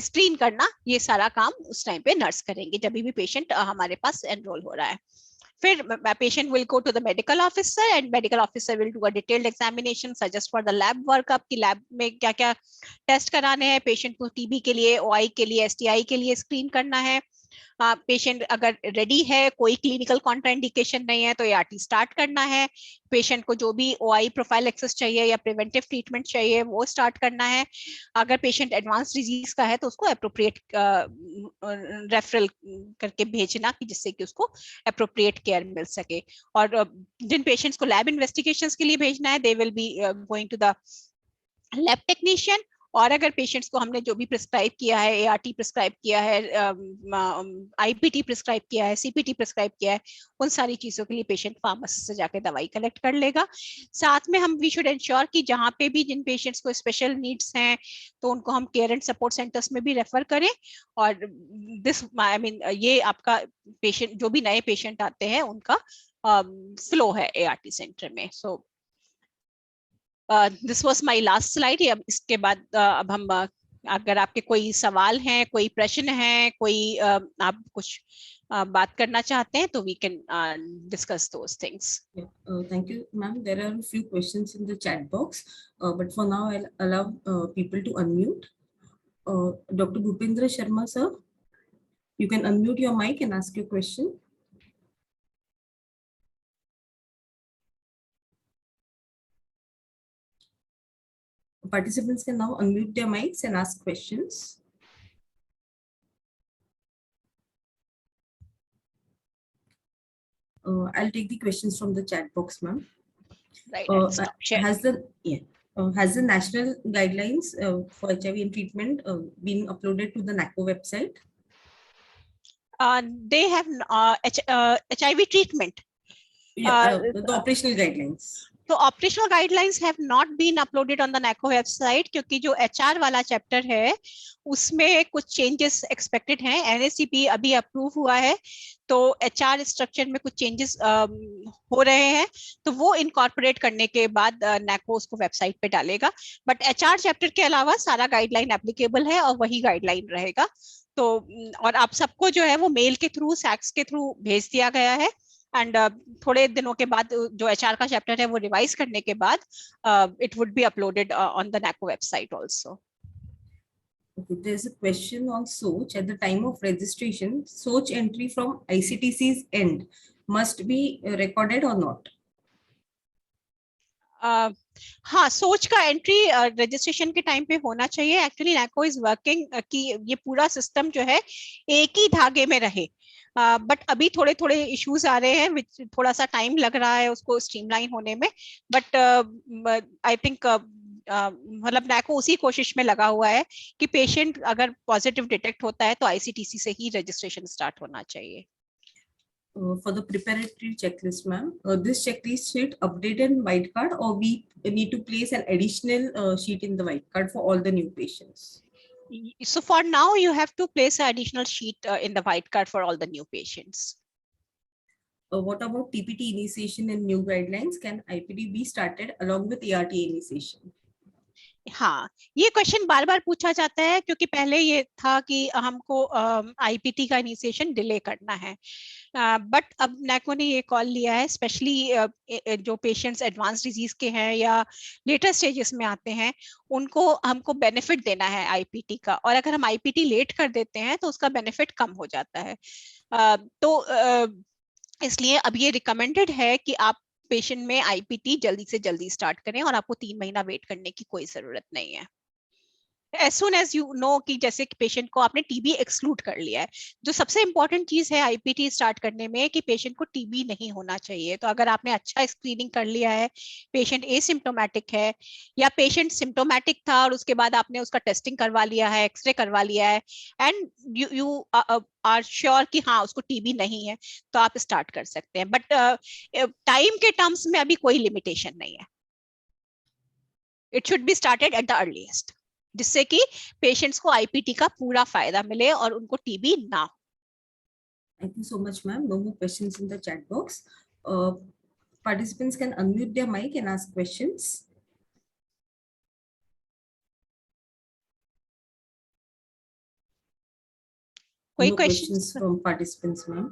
स्क्रीन करना, ये सारा काम उस टाइम पे नर्स करेंगे जब भी पेशेंट हमारे पास एनरोल हो रहा है। फिर patient will go to the medical officer and medical officer will do a detailed examination, suggest for the lab workup कि लैब में क्या क्या टेस्ट कराने हैं, पेशेंट को TB के लिए, OI के लिए, STI के लिए स्क्रीन करना है। पेशेंट अगर रेडी है, कोई क्लिनिकल कॉन्ट्राइंडिकेशन नहीं है, तो ART स्टार्ट करना है। पेशेंट को जो भी OI प्रोफाइलेक्सिस चाहिए या प्रिवेंटिव ट्रीटमेंट चाहिए वो स्टार्ट करना है। अगर पेशेंट एडवांस डिजीज का है तो उसको अप्रोप्रिएट रेफरल करके भेजना, कि जिससे कि उसको अप्रोप्रिएट केयर मिल सके। और जिन पेशेंट्स को लैब इन्वेस्टिगेशंस के लिए भेजना है, they will be going to the lab technician. और अगर पेशेंट्स को हमने जो भी प्रिस्क्राइब किया है, ART प्रिस्क्राइब किया है, IPT प्रिस्क्राइब किया है, CPT प्रिस्क्राइब किया है, उन सारी चीजों के लिए पेशेंट फार्मेसी से जाके दवाई कलेक्ट कर लेगा। साथ में हम वी शुड इंश्योर कि जहाँ पे भी जिन पेशेंट्स को स्पेशल नीड्स हैं तो उनको हम केयर एंड सपोर्ट सेंटर्स में भी रेफर करें। और दिस आई मीन ये आपका पेशेंट, जो भी नए पेशेंट आते हैं उनका फ्लो है ART सेंटर में। So this was my last slide. अब इसके बाद अब हम अगर आपके कोई सवाल हैं, कोई प्रश्न है, कोई आप कुछ बात करना चाहते हैं तो we can discuss those things. Thank you, ma'am. There are a few questions in the chat box, but for now I'll allow people to unmute. Dr. Bhupendra Sharma, sir, you can unmute your mic and ask your question. Participants can now unmute their mics and ask questions. I'll take the questions from the chat box, ma'am. Right, and stop sharing. Has the national guidelines for HIV and treatment been uploaded to the NACO website? They have HIV treatment. The operational guidelines. तो operational guidelines have not been uploaded on the NACO website, क्योंकि जो HR वाला chapter है उसमें कुछ changes expected हैं. NACP अभी approve हुआ है, तो HR स्ट्रक्चर में कुछ चेंजेस हो रहे हैं, तो वो इनकॉर्पोरेट करने के बाद NACO उसको वेबसाइट पे डालेगा. बट HR चैप्टर के अलावा सारा गाइडलाइन एप्लीकेबल है और वही गाइडलाइन रहेगा. तो और आप सबको जो है वो मेल के थ्रू, सैक्स के थ्रू भेज दिया गया है. एंड थोड़े दिनों के बाद जो HR का चैप्टर है वो रिवाइज करने के बाद it would be uploaded on the NACO website also. Okay, there's a question on SOCH. At the time of registration, SOCH entry from ICTC's end must be recorded or not? हाँ, सोच का entry registration के time पे होना चाहिए. Actually NACO is working कि ये पूरा सिस्टम जो है एक ही धागे में रहे. बट अभी थोड़े थोड़े इश्यूज आ रहे हैं, थोड़ा सा टाइम लग रहा है उसको स्ट्रीमलाइन होने में. बट आई थिंक मतलब NACO उसी कोशिश में लगा हुआ है कि पेशेंट अगर पॉजिटिव डिटेक्ट होता है तो ICTC से ही रजिस्ट्रेशन स्टार्ट होना चाहिए. For the preparatory checklist, ma'am, this checklist sheet updated in white card, or we need to place an additional sheet in the white card for all the new patients? So for now, you have to place an additional sheet in the white card for all the new patients. What about TPT initiation and new guidelines? Can IPT be started along with ART initiation? हाँ, ये question बार बार पूछा जाता है, क्योंकि पहले ये था कि हमको IPT का इनिशिएशन डिले करना है. बट अब NACO ने ये कॉल लिया है, स्पेशली जो पेशेंट्स एडवांस डिजीज के हैं या लेटर स्टेजेस में आते हैं, उनको हमको बेनिफिट देना है IPT का. और अगर हम IPT लेट कर देते हैं तो उसका बेनिफिट कम हो जाता है. इसलिए अब ये रिकमेंडेड है कि आप पेशेंट में IPT जल्दी से जल्दी स्टार्ट करें और आपको 3 महीना वेट करने की कोई जरूरत नहीं है. As soon as you know कि जैसे पेशेंट को आपने TB एक्सक्लूड कर लिया है, जो सबसे इंपॉर्टेंट चीज है IPT स्टार्ट करने में कि पेशेंट को TB नहीं होना चाहिए. तो अगर आपने अच्छा स्क्रीनिंग कर लिया है, पेशेंट एसिम्प्टोमेटिक है या पेशेंट सिम्प्टोमेटिक था और उसके बाद आपने उसका टेस्टिंग करवा लिया है, एक्सरे करवा लिया है, एंड यू आर श्योर कि हाँ उसको TB नहीं है, तो आप स्टार्ट कर सकते हैं. बट टाइम के टर्म्स में अभी कोई लिमिटेशन नहीं है. It should be started at the earliest, जिससे कि पेशेंट्स को IPT का पूरा फायदा मिले और उनको TB ना हो. Thank you so much, ma'am. No more questions in the chat box. Participants can unmute their mic and ask questions. कोई No questions from participants, ma'am.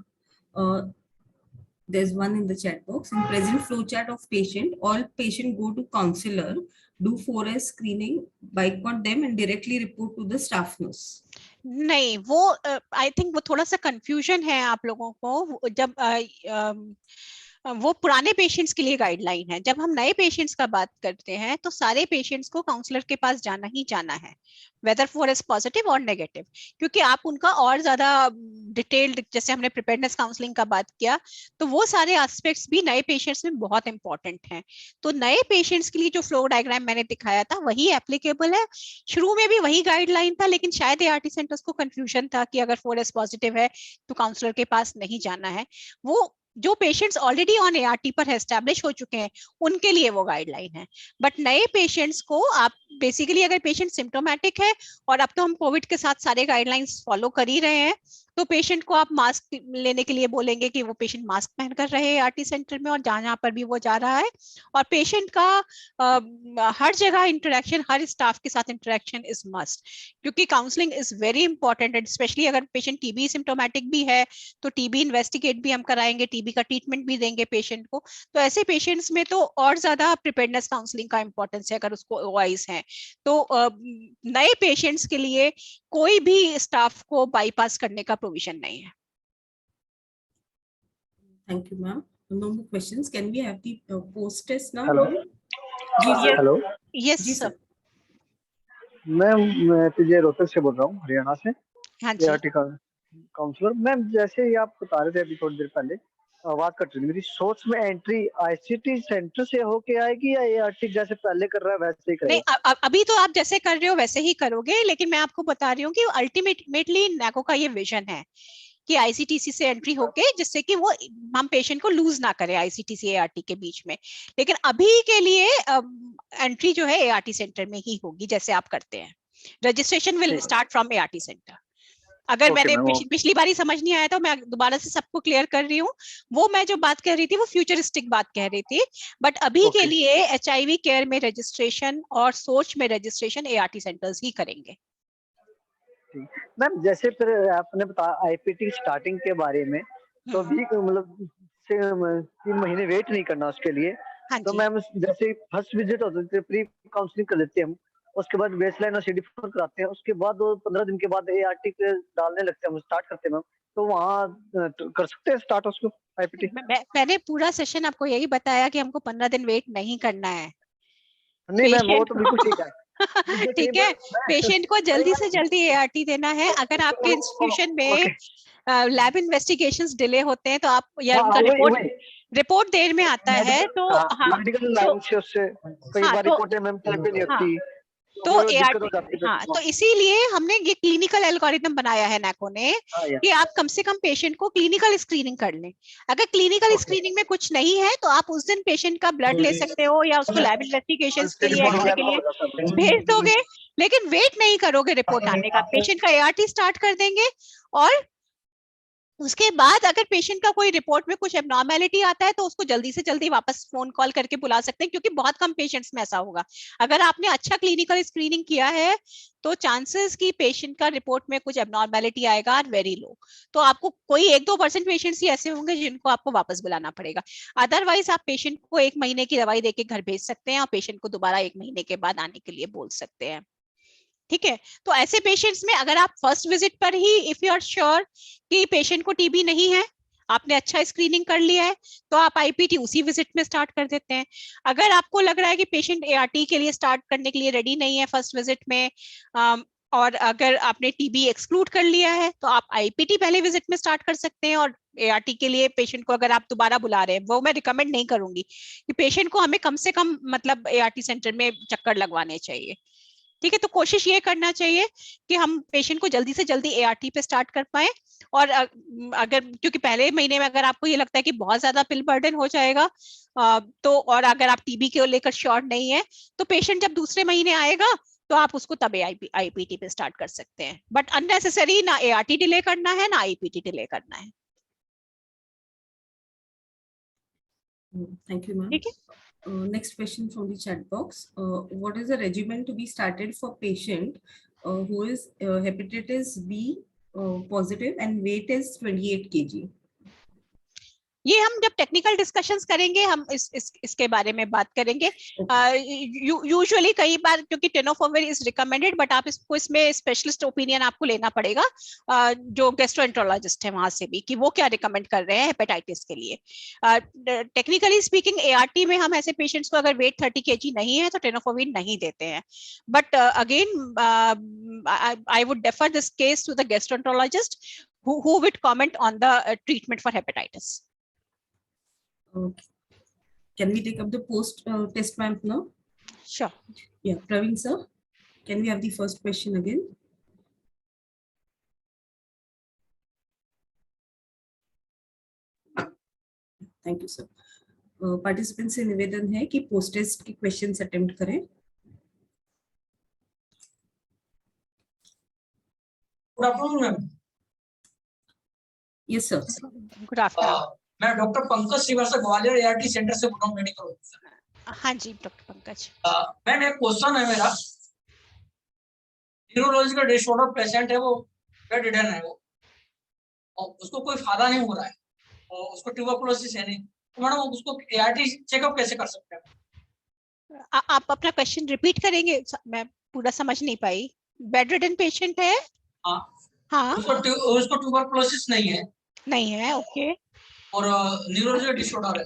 There's one in the chat box. In present flowchart of patient, all patient go to counselor, do 4S screening, boycott them and directly report to the staff nurse. नहीं, वो I think वो थोड़ा सा confusion है आप लोगों को. जब वो पुराने पेशेंट्स के लिए गाइडलाइन है. जब हम नए पेशेंट्स का बात करते हैं तो सारे पेशेंट्स को काउंसलर के पास जाना ही जाना है, वेदर 4S पॉजिटिव और नेगेटिव, क्योंकि आप उनका और ज्यादा डिटेल्ड, जैसे हमने प्रिपेयर्डनेस काउंसलिंग का बात किया, तो वो सारे एस्पेक्ट्स भी नए पेशेंट्स में बहुत इंपॉर्टेंट हैं. तो नए पेशेंट्स के लिए जो फ्लो डायग्राम मैंने दिखाया था वही एप्लीकेबल है. शुरू में भी वही गाइडलाइन था, लेकिन शायद ART सेंटर्स को कंफ्यूजन था कि अगर 4S पॉजिटिव है तो काउंसलर के पास नहीं जाना है. वो जो पेशेंट्स ऑलरेडी ऑन ART पर एस्टैब्लिश हो चुके हैं उनके लिए वो गाइडलाइन है. बट नए पेशेंट्स को आप बेसिकली, अगर पेशेंट सिम्प्टोमेटिक है, और अब तो हम कोविड के साथ सारे गाइडलाइंस फॉलो कर ही रहे हैं, तो पेशेंट को आप मास्क लेने के लिए बोलेंगे कि वो पेशेंट मास्क पहनकर रहे ART सेंटर में और जहां पर भी वो जा रहा है. और पेशेंट का हर जगह इंटरेक्शन, हर स्टाफ के साथ इंटरेक्शन इज मस्ट, क्योंकि counselling is very important. And specially अगर पेशेंट TB सिम्प्टोमेटिक भी है तो TB इन्वेस्टिगेट भी हम कराएंगे, TB का ट्रीटमेंट भी देंगे पेशेंट को. तो ऐसे पेशेंट्स में तो और ज्यादा प्रिपेयर्डनेस काउंसलिंग का इंपॉर्टेंस है अगर उसको OIs है. तो नए पेशेंट्स के लिए कोई भी स्टाफ को बाईपास करने का प्रोविजन नहीं है. Thank you, ma'am. No more questions. Can we have the post test now? Hello. Ji sir. Hello. Yes ji sir. sir. मैं तुझे रोहतक से बोल रहा हूँ, हरियाणा से, हाँ जी। ART का काउंसलर। मैम जैसे ही आप बता रहे थे अभी थोड़ी देर पहले, आवाज कट रही थी मेरी, सोच में एंट्री ICT सेंटर से होके आएगी या ART जैसे पहले कर रहा है वैसे ही नहीं, करेगा? अभी तो आप जैसे कर रहे हो वैसे ही करोगे, लेकिन मैं आपको बता रही हूँ कि अल्टीमेटली नैको का ये विजन है कि ICTC से एंट्री होके, जिससे कि वो हम पेशेंट को लूज ना करें ICTC ART के बीच में। लेकिन अभी के लिए एंट्री जो है ART सेंटर में ही होगी, जैसे आप करते हैं। Registration will start from ART centre. अगर ओके मैंने मैम। पिछली बार ही समझ नहीं आया तो मैं दोबारा से सबको क्लियर कर रही हूँ। वो मैं जो बात कह रही थी वो फ्यूचरिस्टिक बात कह रही थी, बट अभी के ओके लिए HIV केयर में रजिस्ट्रेशन और सोच में रजिस्ट्रेशन ART सेंटर्स ही करेंगे। मैम जैसे फिर आपने बताया IPT स्टार्टिंग के बारे में, तो भी मतलब 3 महीने वेट नहीं करना उसके लिए। हाँ तो जी। मैम जैसे फर्स्ट विजिट होती है, प्री काउंसलिंग कर लेते हैं हम, उसके बाद बेसलाइन और CD4 कराते हैं, उसके बाद वो 15 दिन के बाद ART पे डालने लगते हैं, हम स्टार्ट करते हैं मैम। तो वहाँ कर सकते हैं स्टार्ट उसको IPT? मैंने पूरा सेशन आपको यही बताया कि हमको 15 दिन वेट नहीं करना है नहीं मैम वो पेशेंट तो बिल्कुल ठीक है। को। मुझे कई ठीक है, बार पेशेंट को कई जल्दी बार से जल्दी ART देना है। अगर आपके इंस्टीट्यूशन में ओके। लैब इन्वेस्टिगेशंस डिले होते हैं तो आप, या हाँ उनका वही रिपोर्ट वही रिपोर्ट देर में आता है मेडिकल, तो, हाँ हाँ मेडिकल तो, लाइन से उससे कई हाँ बार तो, रिपोर्टें मैम टाइम पे नहीं हाँ होती, तो तो फिर ART, दिक्कत हो जाती है हाँ पेशेंट को। तो इसीलिए हमने ये क्लिनिकल एल्गोरिथम बनाया है नैको ने, हाँ या कि आप कम से कम पेशेंट को क्लिनिकल स्क्रीनिंग कर लें। अगर क्लिनिकल ओके। स्क्रीनिंग में कुछ नहीं है तो आप उस दिन पेशेंट का ब्लड ले सकते हो या उसको लैब इन्वेस्टिगेशंस के लिए, रिपोर्ट एक्सरे के वगैरह लिए हो जाता है। भेज दोगे। लेकिन वेट नहीं करोगे रिपोर्ट आने का, पेशेंट का ART स्टार्ट कर देंगे। और उसके बाद अगर पेशेंट का कोई रिपोर्ट में कुछ एबनॉर्मेलिटी आता है तो उसको जल्दी से जल्दी वापस फोन कॉल करके बुला सकते हैं, क्योंकि बहुत कम पेशेंट्स में ऐसा होगा। अगर आपने अच्छा क्लिनिकल स्क्रीनिंग किया है तो चांसेस कि पेशेंट का रिपोर्ट में कुछ एबनॉर्मेलिटी आएगा आर वेरी लो। तो आपको कोई 1-2% पेशेंट्स ही ऐसे होंगे जिनको आपको वापस बुलाना पड़ेगा। अदरवाइज आप पेशेंट को 1 महीने की दवाई देके घर भेज सकते हैं और पेशेंट को दोबारा 1 महीने के बाद आने के लिए बोल सकते हैं। ठीक है, तो ऐसे पेशेंट्स में अगर आप फर्स्ट विजिट पर ही इफ यू आर श्योर कि पेशेंट को TB नहीं है, आपने अच्छा स्क्रीनिंग कर लिया है, तो आप IPT उसी विजिट में स्टार्ट कर देते हैं। अगर आपको लग रहा है कि पेशेंट ART के लिए स्टार्ट करने के लिए रेडी नहीं है फर्स्ट विजिट में, और अगर आपने TB एक्सक्लूड कर लिया है तो आप IPT पहले विजिट में स्टार्ट कर सकते हैं। और ART के लिए पेशेंट को अगर आप दोबारा बुला रहे हैं, वो मैं रिकमेंड नहीं करूंगी कि पेशेंट को हमें कम से कम मतलब ART सेंटर में चक्कर लगवाने चाहिए। ठीक है, तो कोशिश ये करना चाहिए कि हम पेशेंट को जल्दी से जल्दी ART पे स्टार्ट कर पाए। और अगर, क्योंकि पहले महीने में अगर आपको ये लगता है कि बहुत ज्यादा पिल बर्डन हो जाएगा, तो और अगर आप TB को लेकर श्योर नहीं है, तो पेशेंट जब दूसरे महीने आएगा तो आप उसको तब IPT पे स्टार्ट कर सकते हैं। बट अननेसेसरी ना ART डिले करना है ना IPT डिले करना है। Thank you, ma'am. ठीक है। Next question from the chat box. What is the regimen to be started for patient who is hepatitis B positive and weight is 28 kg? ये हम जब टेक्निकल डिस्कशंस करेंगे हम इसके बारे में बात करेंगे। यूजुअली कई बार क्योंकि टेनोफोविर इज रिकमेंडेड, बट आप इसको इसमें स्पेशलिस्ट ओपिनियन आपको लेना पड़ेगा जो गैस्ट्रोएंटरोलॉजिस्ट है वहां से भी, कि वो क्या रिकमेंड कर रहे हैं हेपेटाइटिस के लिए। टेक्निकली स्पीकिंग ART में हम ऐसे पेशेंट्स को अगर वेट 30 kg नहीं है तो टेनोफोविर नहीं देते हैं। But again I would defer this case to the gastroenterologist who would comment on the treatment for hepatitis. Okay. Can we take up the post test map now? Sure. Yeah, Praveen sir, can we have the first question again? Thank you sir. Participants से निवेदन है कि post test के questions attempt करें। Good afternoon ma'am. Yes sir. Good afternoon. मैं doctor Pankaj Shrivastava Gwalior ART centre से बोल रहा हूँ, मेडिकल ऑफिसर। हाँ जी डॉक्टर पंकज। मैम एक क्वेश्चन है मेरा, न्यूरोलॉजिकल डिसऑर्डर पेशेंट है, वो बेड रिडन है, वो और उसको कोई फायदा नहीं हो रहा है और उसको ट्यूबरकुलोसिस है नहीं, तो मैडम उसको ART चेकअप कैसे कर सकते हैं? आप अपना क्वेश्चन रिपीट करेंगे, मैं पूरा समझ नहीं पाई। बेड रिडन पेशेंट है? हाँ हाँ। उसको ट्यूबरकुलोसिस नहीं है। नहीं है, ओके। और न्यूरोलॉजिकल डिसऑर्डर है,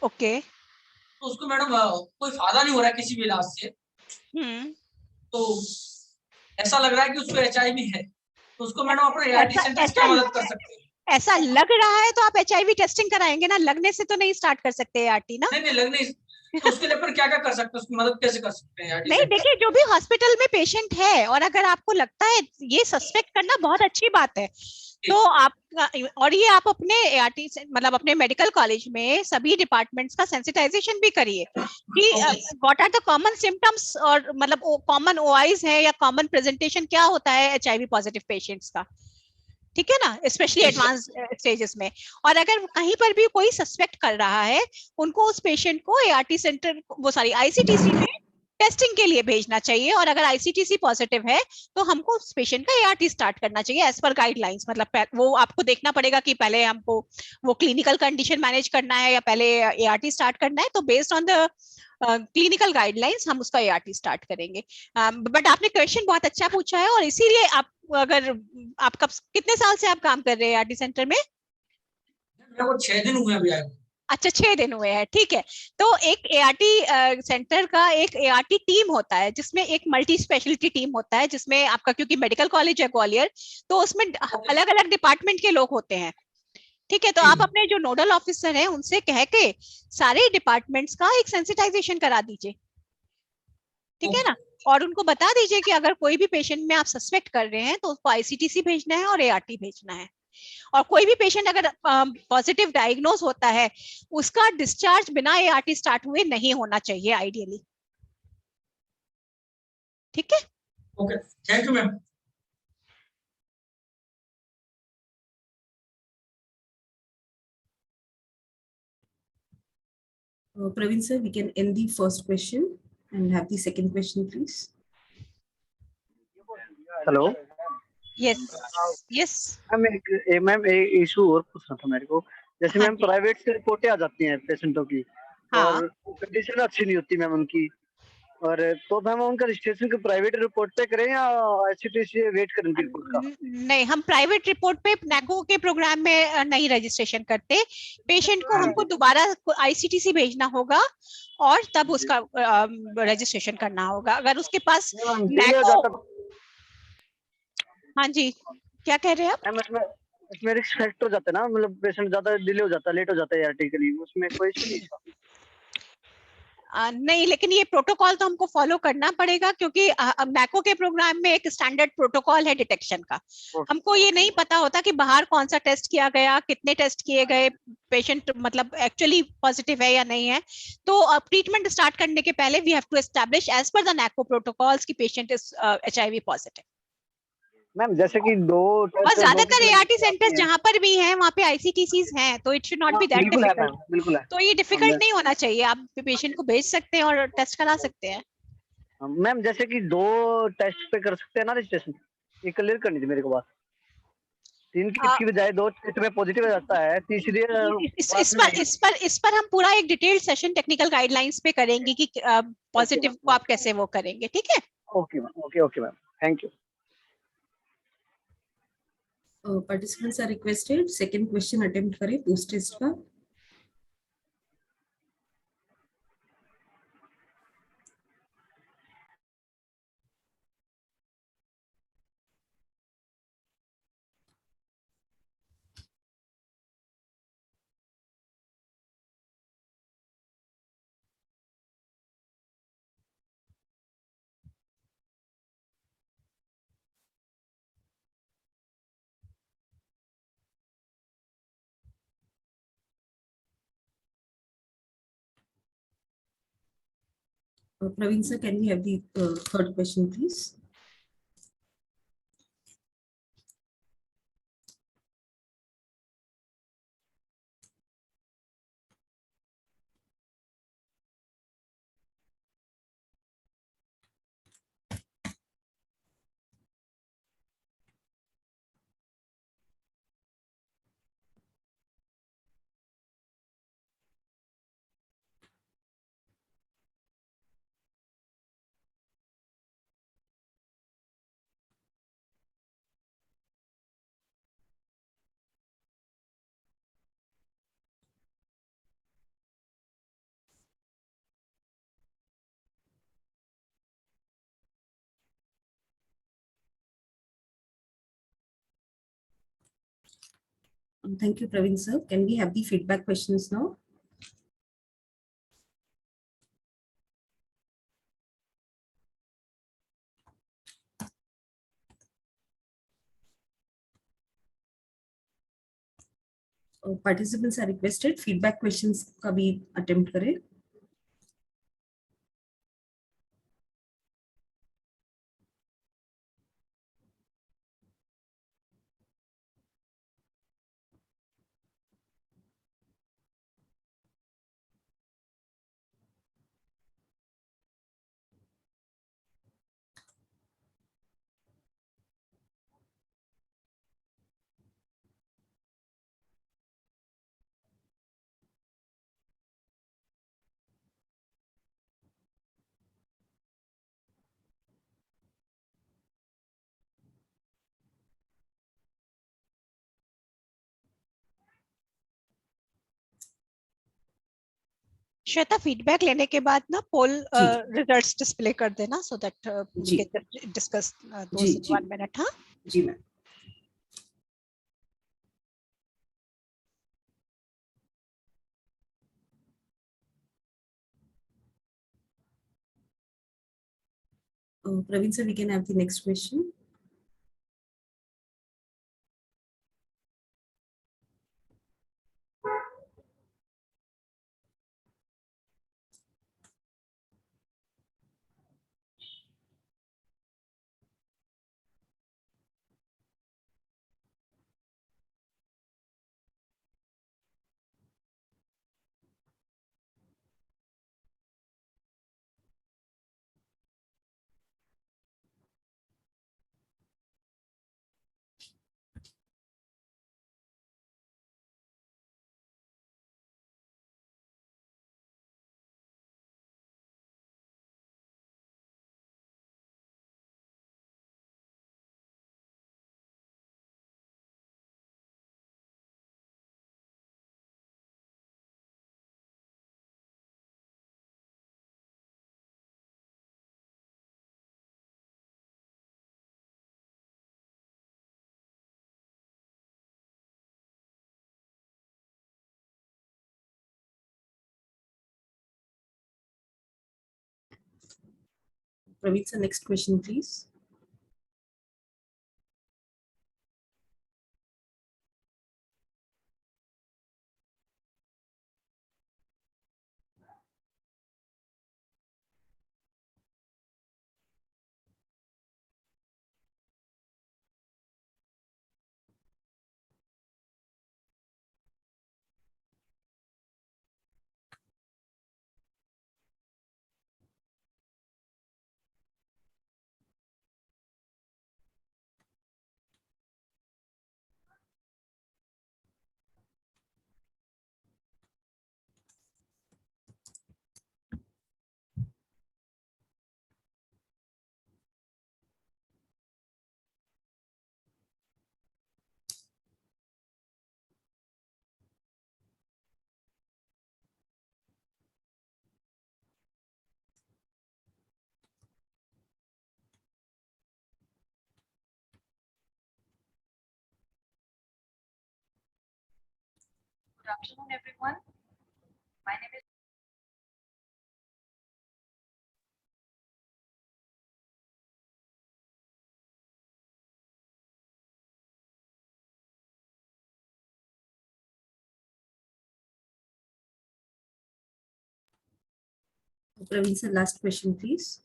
ओके। तो उसको मैडम कोई फायदा नहीं हो रहा है किसी भी इलाज से, तो ऐसा लग रहा है कि उसको HIV है, तो उसको मैडम अपने ART ऐसा सेंटर से ऐसा क्या मदद कर सकते हैं? ऐसा लग रहा है तो आप HIV टेस्टिंग कराएंगे ना, लगने से तो नहीं स्टार्ट कर सकते ART ना। नहीं नहीं लग नहीं, तो उसके लिए पर क्या क्या कर सकते हैं, उसकी मदद कैसे कर सकते हैं ART नहीं सेंटर? देखिए, जो भी हॉस्पिटल में पेशेंट है और अगर आपको लगता है, ये सस्पेक्ट करना बहुत अच्छी बात है, तो आप, और ये आप अपने ART से मतलब अपने मेडिकल कॉलेज में सभी डिपार्टमेंट्स का सेंसिटाइजेशन भी करिए कि what are the common symptoms, और मतलब कॉमन OIs है या कॉमन प्रेजेंटेशन क्या होता है HIV पॉजिटिव पेशेंट्स का, ठीक है ना, स्पेशली एडवांस स्टेजेस में। और अगर कहीं पर भी कोई सस्पेक्ट कर रहा है, उनको उस पेशेंट को ART सेंटर, वो सॉरी ICTC में टेस्टिंग के लिए भेजना चाहिए, और अगर ICTC पॉजिटिव है तो हमको उस पेशेंट का ART स्टार्ट करना चाहिए एज पर गाइडलाइंस। मतलब वो आपको देखना पड़ेगा कि पहले हमको वो क्लिनिकल कंडीशन मैनेज करना है या पहले ART स्टार्ट करना है, तो based on the clinical guidelines हम उसका ART स्टार्ट करेंगे। बट आपने क्वेश्चन बहुत अच्छा पूछा है, और इसीलिए आप, अगर आप कब, कितने साल से आप काम कर रहे हैं ART सेंटर में? मेरे को 6 दिन हुए अभी आए हुए। अच्छा, 6 दिन हुए हैं, ठीक है। तो एक ART सेंटर का एक ART टीम होता है, जिसमें एक मल्टी स्पेशलिटी टीम होता है, जिसमें आपका, क्योंकि मेडिकल कॉलेज है ग्वालियर, तो उसमें अलग अलग डिपार्टमेंट के लोग होते हैं, ठीक है। तो आप अपने जो नोडल ऑफिसर हैं उनसे कह के सारे डिपार्टमेंट्स का एक सेंसिटाइजेशन करा दीजिए, ठीक है ना। और उनको बता दीजिए कि अगर कोई भी पेशेंट में आप सस्पेक्ट कर रहे हैं तो उसको ICTC भेजना है और ART भेजना है। और कोई भी पेशेंट अगर पॉजिटिव डायग्नोज होता है, उसका डिस्चार्ज बिना ART स्टार्ट हुए नहीं होना चाहिए आइडियली, ठीक है। Okay, thank you ma'am. Praveen sir, we can end the first question and have the second question, please. Hello yes yes. Ma'am एक इशू और पूछना था मेरे को। जैसे हाँ मैम जी। प्राइवेट से रिपोर्टें आ जाती हैं पेशेंटों की, हाँ। और कंडीशन अच्छी नहीं होती मैम उनकी, और तो मैम उनका रजिस्ट्रेशन को प्राइवेट रिपोर्ट पे करें या ICTC वेट करें उनकी रिपोर्ट का? नहीं, हम प्राइवेट रिपोर्ट पे NACO के प्रोग्राम में नहीं रजिस्ट्रेशन करते। पेशेंट को हमको दोबारा ICTC भेजना होगा और तब उसका रजिस्ट्रेशन करना होगा। अगर उसके पास डिले हो NACO, जाता तो हाँ जी, क्या कह रहे हैं आप? मैम इसमें इसमें रिस्क फैक्टर हो जाता है ना, मतलब पेशेंट ज्यादा डिले हो जाता है, लेट हो जाता है ART के लिए, उसमें कोई इशू नहीं है? नहीं, लेकिन ये प्रोटोकॉल तो हमको फॉलो करना पड़ेगा, क्योंकि NACO के प्रोग्राम में एक स्टैंडर्ड प्रोटोकॉल है डिटेक्शन का। हमको ये नहीं पता होता कि बाहर कौन सा टेस्ट किया गया, कितने टेस्ट किए गए, पेशेंट मतलब एक्चुअली पॉजिटिव है या नहीं है। तो अब ट्रीटमेंट स्टार्ट करने के पहले we have to establish as per the NACO protocols कि patient is HIV positive. Ma'am जैसे कि दो और टेस्ट दो की ज्यादातर ART क्वालिटी सेंटर्स आती है। जहां पर भी हैं वहां पे ICTCs हैं, तो इट शुड नॉट हाँ बी दैट बिल्कुल है मैम, डिफिकल्ट। बिल्कुल है। तो ये हाँ, डिफिकल्ट नहीं होना चाहिए, आप पेशेंट को भेज सकते हैं और टेस्ट करा सकते हैं। मैम जैसे कि दो टेस्ट पे कर सकते हैं ना रजिस्ट्रेशन, ये क्लियर करनी थी मेरे को बात। 3 किट की बजाय 2 किट में पॉजिटिव आ जाता है, तीसरी बात में नहीं। इस पर हम पूरा एक डिटेल्ड सेशन टेक्निकल गाइडलाइंस पे करेंगे कि ओके पॉजिटिव को मैम, आप कैसे वो करेंगे, ठीक है। Okay ma'am, okay ma'am, thank you. Participants are requested second question attempt करें post test का। Praveen sir, can we have the third question, please? Thank you, Praveen sir. Can we have the feedback questions now? Participants are requested feedback questions का भी attempt करें. Shweta, feedback लेने के बाद ना पोल जी। Results display कर देना, सो दैट वी जी। कैन डिस्कस जी, दोस इन जी। 1 मिनट. हाँ जी ma'am. Praveen sir, we can have the next question. Praveen sir, next question, please. Good afternoon, everyone. My name is Praveen sir, last question, please.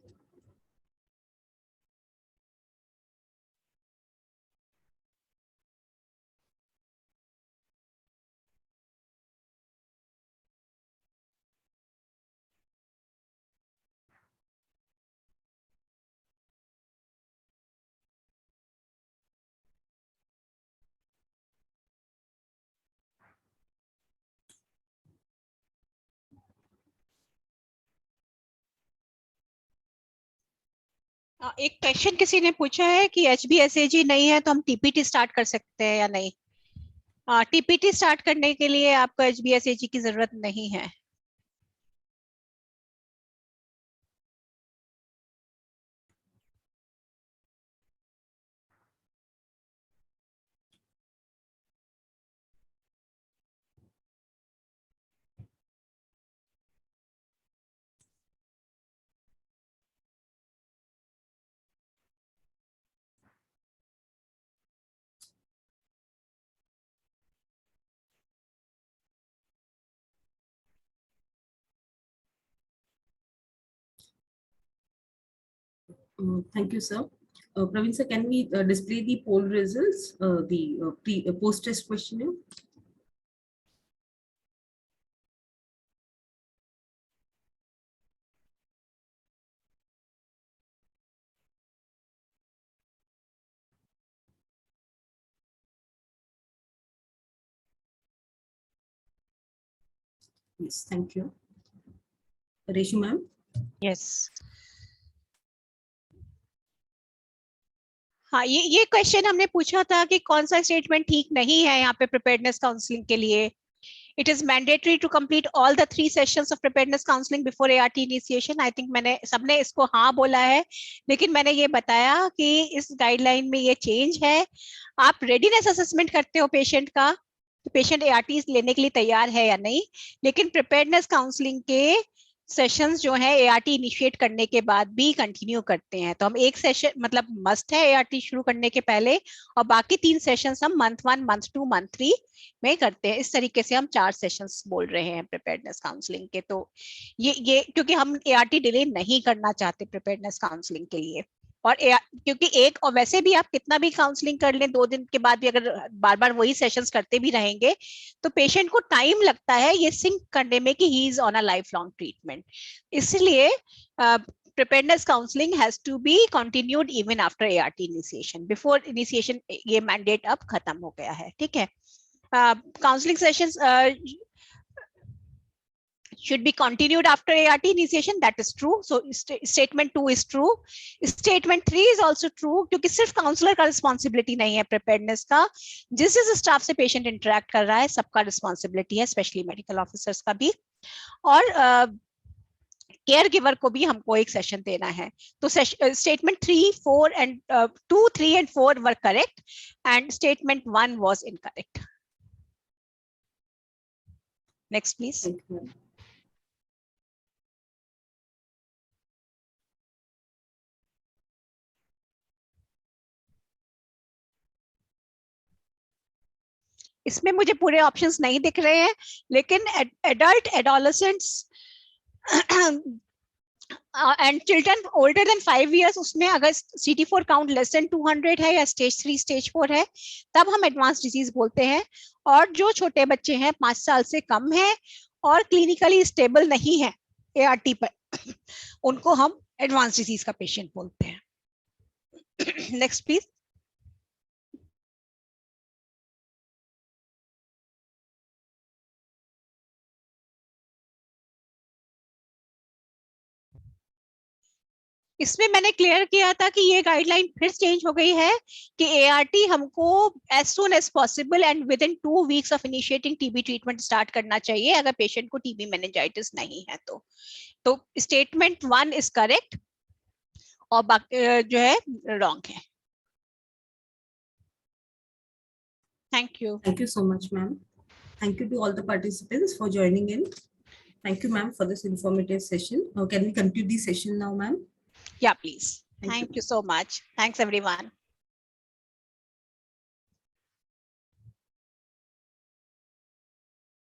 एक question किसी ने पूछा है कि HBsAg नहीं है तो हम TPT स्टार्ट कर सकते हैं या नहीं. TPT स्टार्ट करने के लिए आपको HBsAg की जरूरत नहीं है. Thank you, sir. Praveen sir, can we display the poll results, the post-test questionnaire? Yes, thank you. Reshu ma'am. Yes. हाँ, ये क्वेश्चन हमने पूछा था कि कौन सा स्टेटमेंट ठीक नहीं है यहाँ पे प्रिपेयर्डनेस काउंसलिंग के लिए. It is mandatory to complete all the 3 sessions of preparedness counseling before ART initiation. I think मैंने सबने इसको हाँ बोला है, लेकिन मैंने ये बताया कि इस गाइडलाइन में ये चेंज है. आप रेडीनेस असेसमेंट करते हो पेशेंट का, पेशेंट ART लेने के लिए तैयार है या नहीं, लेकिन प्रिपेयर्डनेस काउंसलिंग के सेशंस जो है ART इनिशिएट करने के बाद भी कंटिन्यू करते हैं. तो हम एक सेशन मतलब मस्ट है ART शुरू करने के पहले, और बाकी 3 सेशंस हम मंथ 1, मंथ 2, मंथ 3 में करते हैं. इस तरीके से हम 4 सेशंस बोल रहे हैं प्रिपेयर्डनेस काउंसलिंग के. तो ये क्योंकि हम ART डिले नहीं करना चाहते प्रिपेयर्डनेस काउंसलिंग के लिए. और क्योंकि एक और वैसे भी आप कितना भी काउंसलिंग कर लें 2 दिन के बाद भी अगर बार बार वही सेशंस करते भी रहेंगे तो पेशेंट को टाइम लगता है ये सिंक करने में कि he is on a life long treatment. इसलिए preparedness counseling has to be continued even after ART initiation. Before initiation ये mandate अब खत्म हो गया है. ठीक है. Counseling sessions should be continued after ART initiation. That is true. So statement 2 is true. Statement 3 is also true क्योंकि सिर्फ काउंसलर का रिस्पॉन्सिबिलिटी नहीं है प्रिपेयर्डनेस का. जिस स्टाफ से पेशेंट इंटरेक्ट कर रहा है सबका रिस्पॉन्सिबिलिटी है, स्पेशली मेडिकल ऑफिसर्स का भी. और केयर गिवर को भी हमको एक सेशन देना है. तो statement 3, 4 and 2, 3 and 4 were correct and statement 1 was incorrect. Next, please. Thank you, ma'am. इसमें मुझे पूरे ऑप्शंस नहीं दिख रहे हैं, लेकिन adult, adolescents and children older than 5 years उसमें अगर CD4 काउंट लेस देन 200 है या स्टेज 3, स्टेज 4 है तब हम एडवांस डिजीज बोलते हैं. और जो छोटे बच्चे हैं 5 साल से कम है और क्लिनिकली स्टेबल नहीं है ART पर उनको हम एडवांस डिजीज का पेशेंट बोलते हैं. Next please. इसमें मैंने क्लियर किया था कि ये गाइडलाइन फिर चेंज हो गई है कि ART हमको as soon as possible and within 2 weeks of initiating TB treatment start करना चाहिए अगर पेशेंट को TB मेनिंजाइटिस नहीं है तो स्टेटमेंट 1 इज करेक्ट और बाकी जो है रॉन्ग है. Thank you. Thank you so much, ma'am. Thank you to all the participants for joining in. Thank you, ma'am, for this informative session. Now, can we conclude the session now, ma'am? Yeah, please. Thank you. Thank you so much. Thanks, everyone.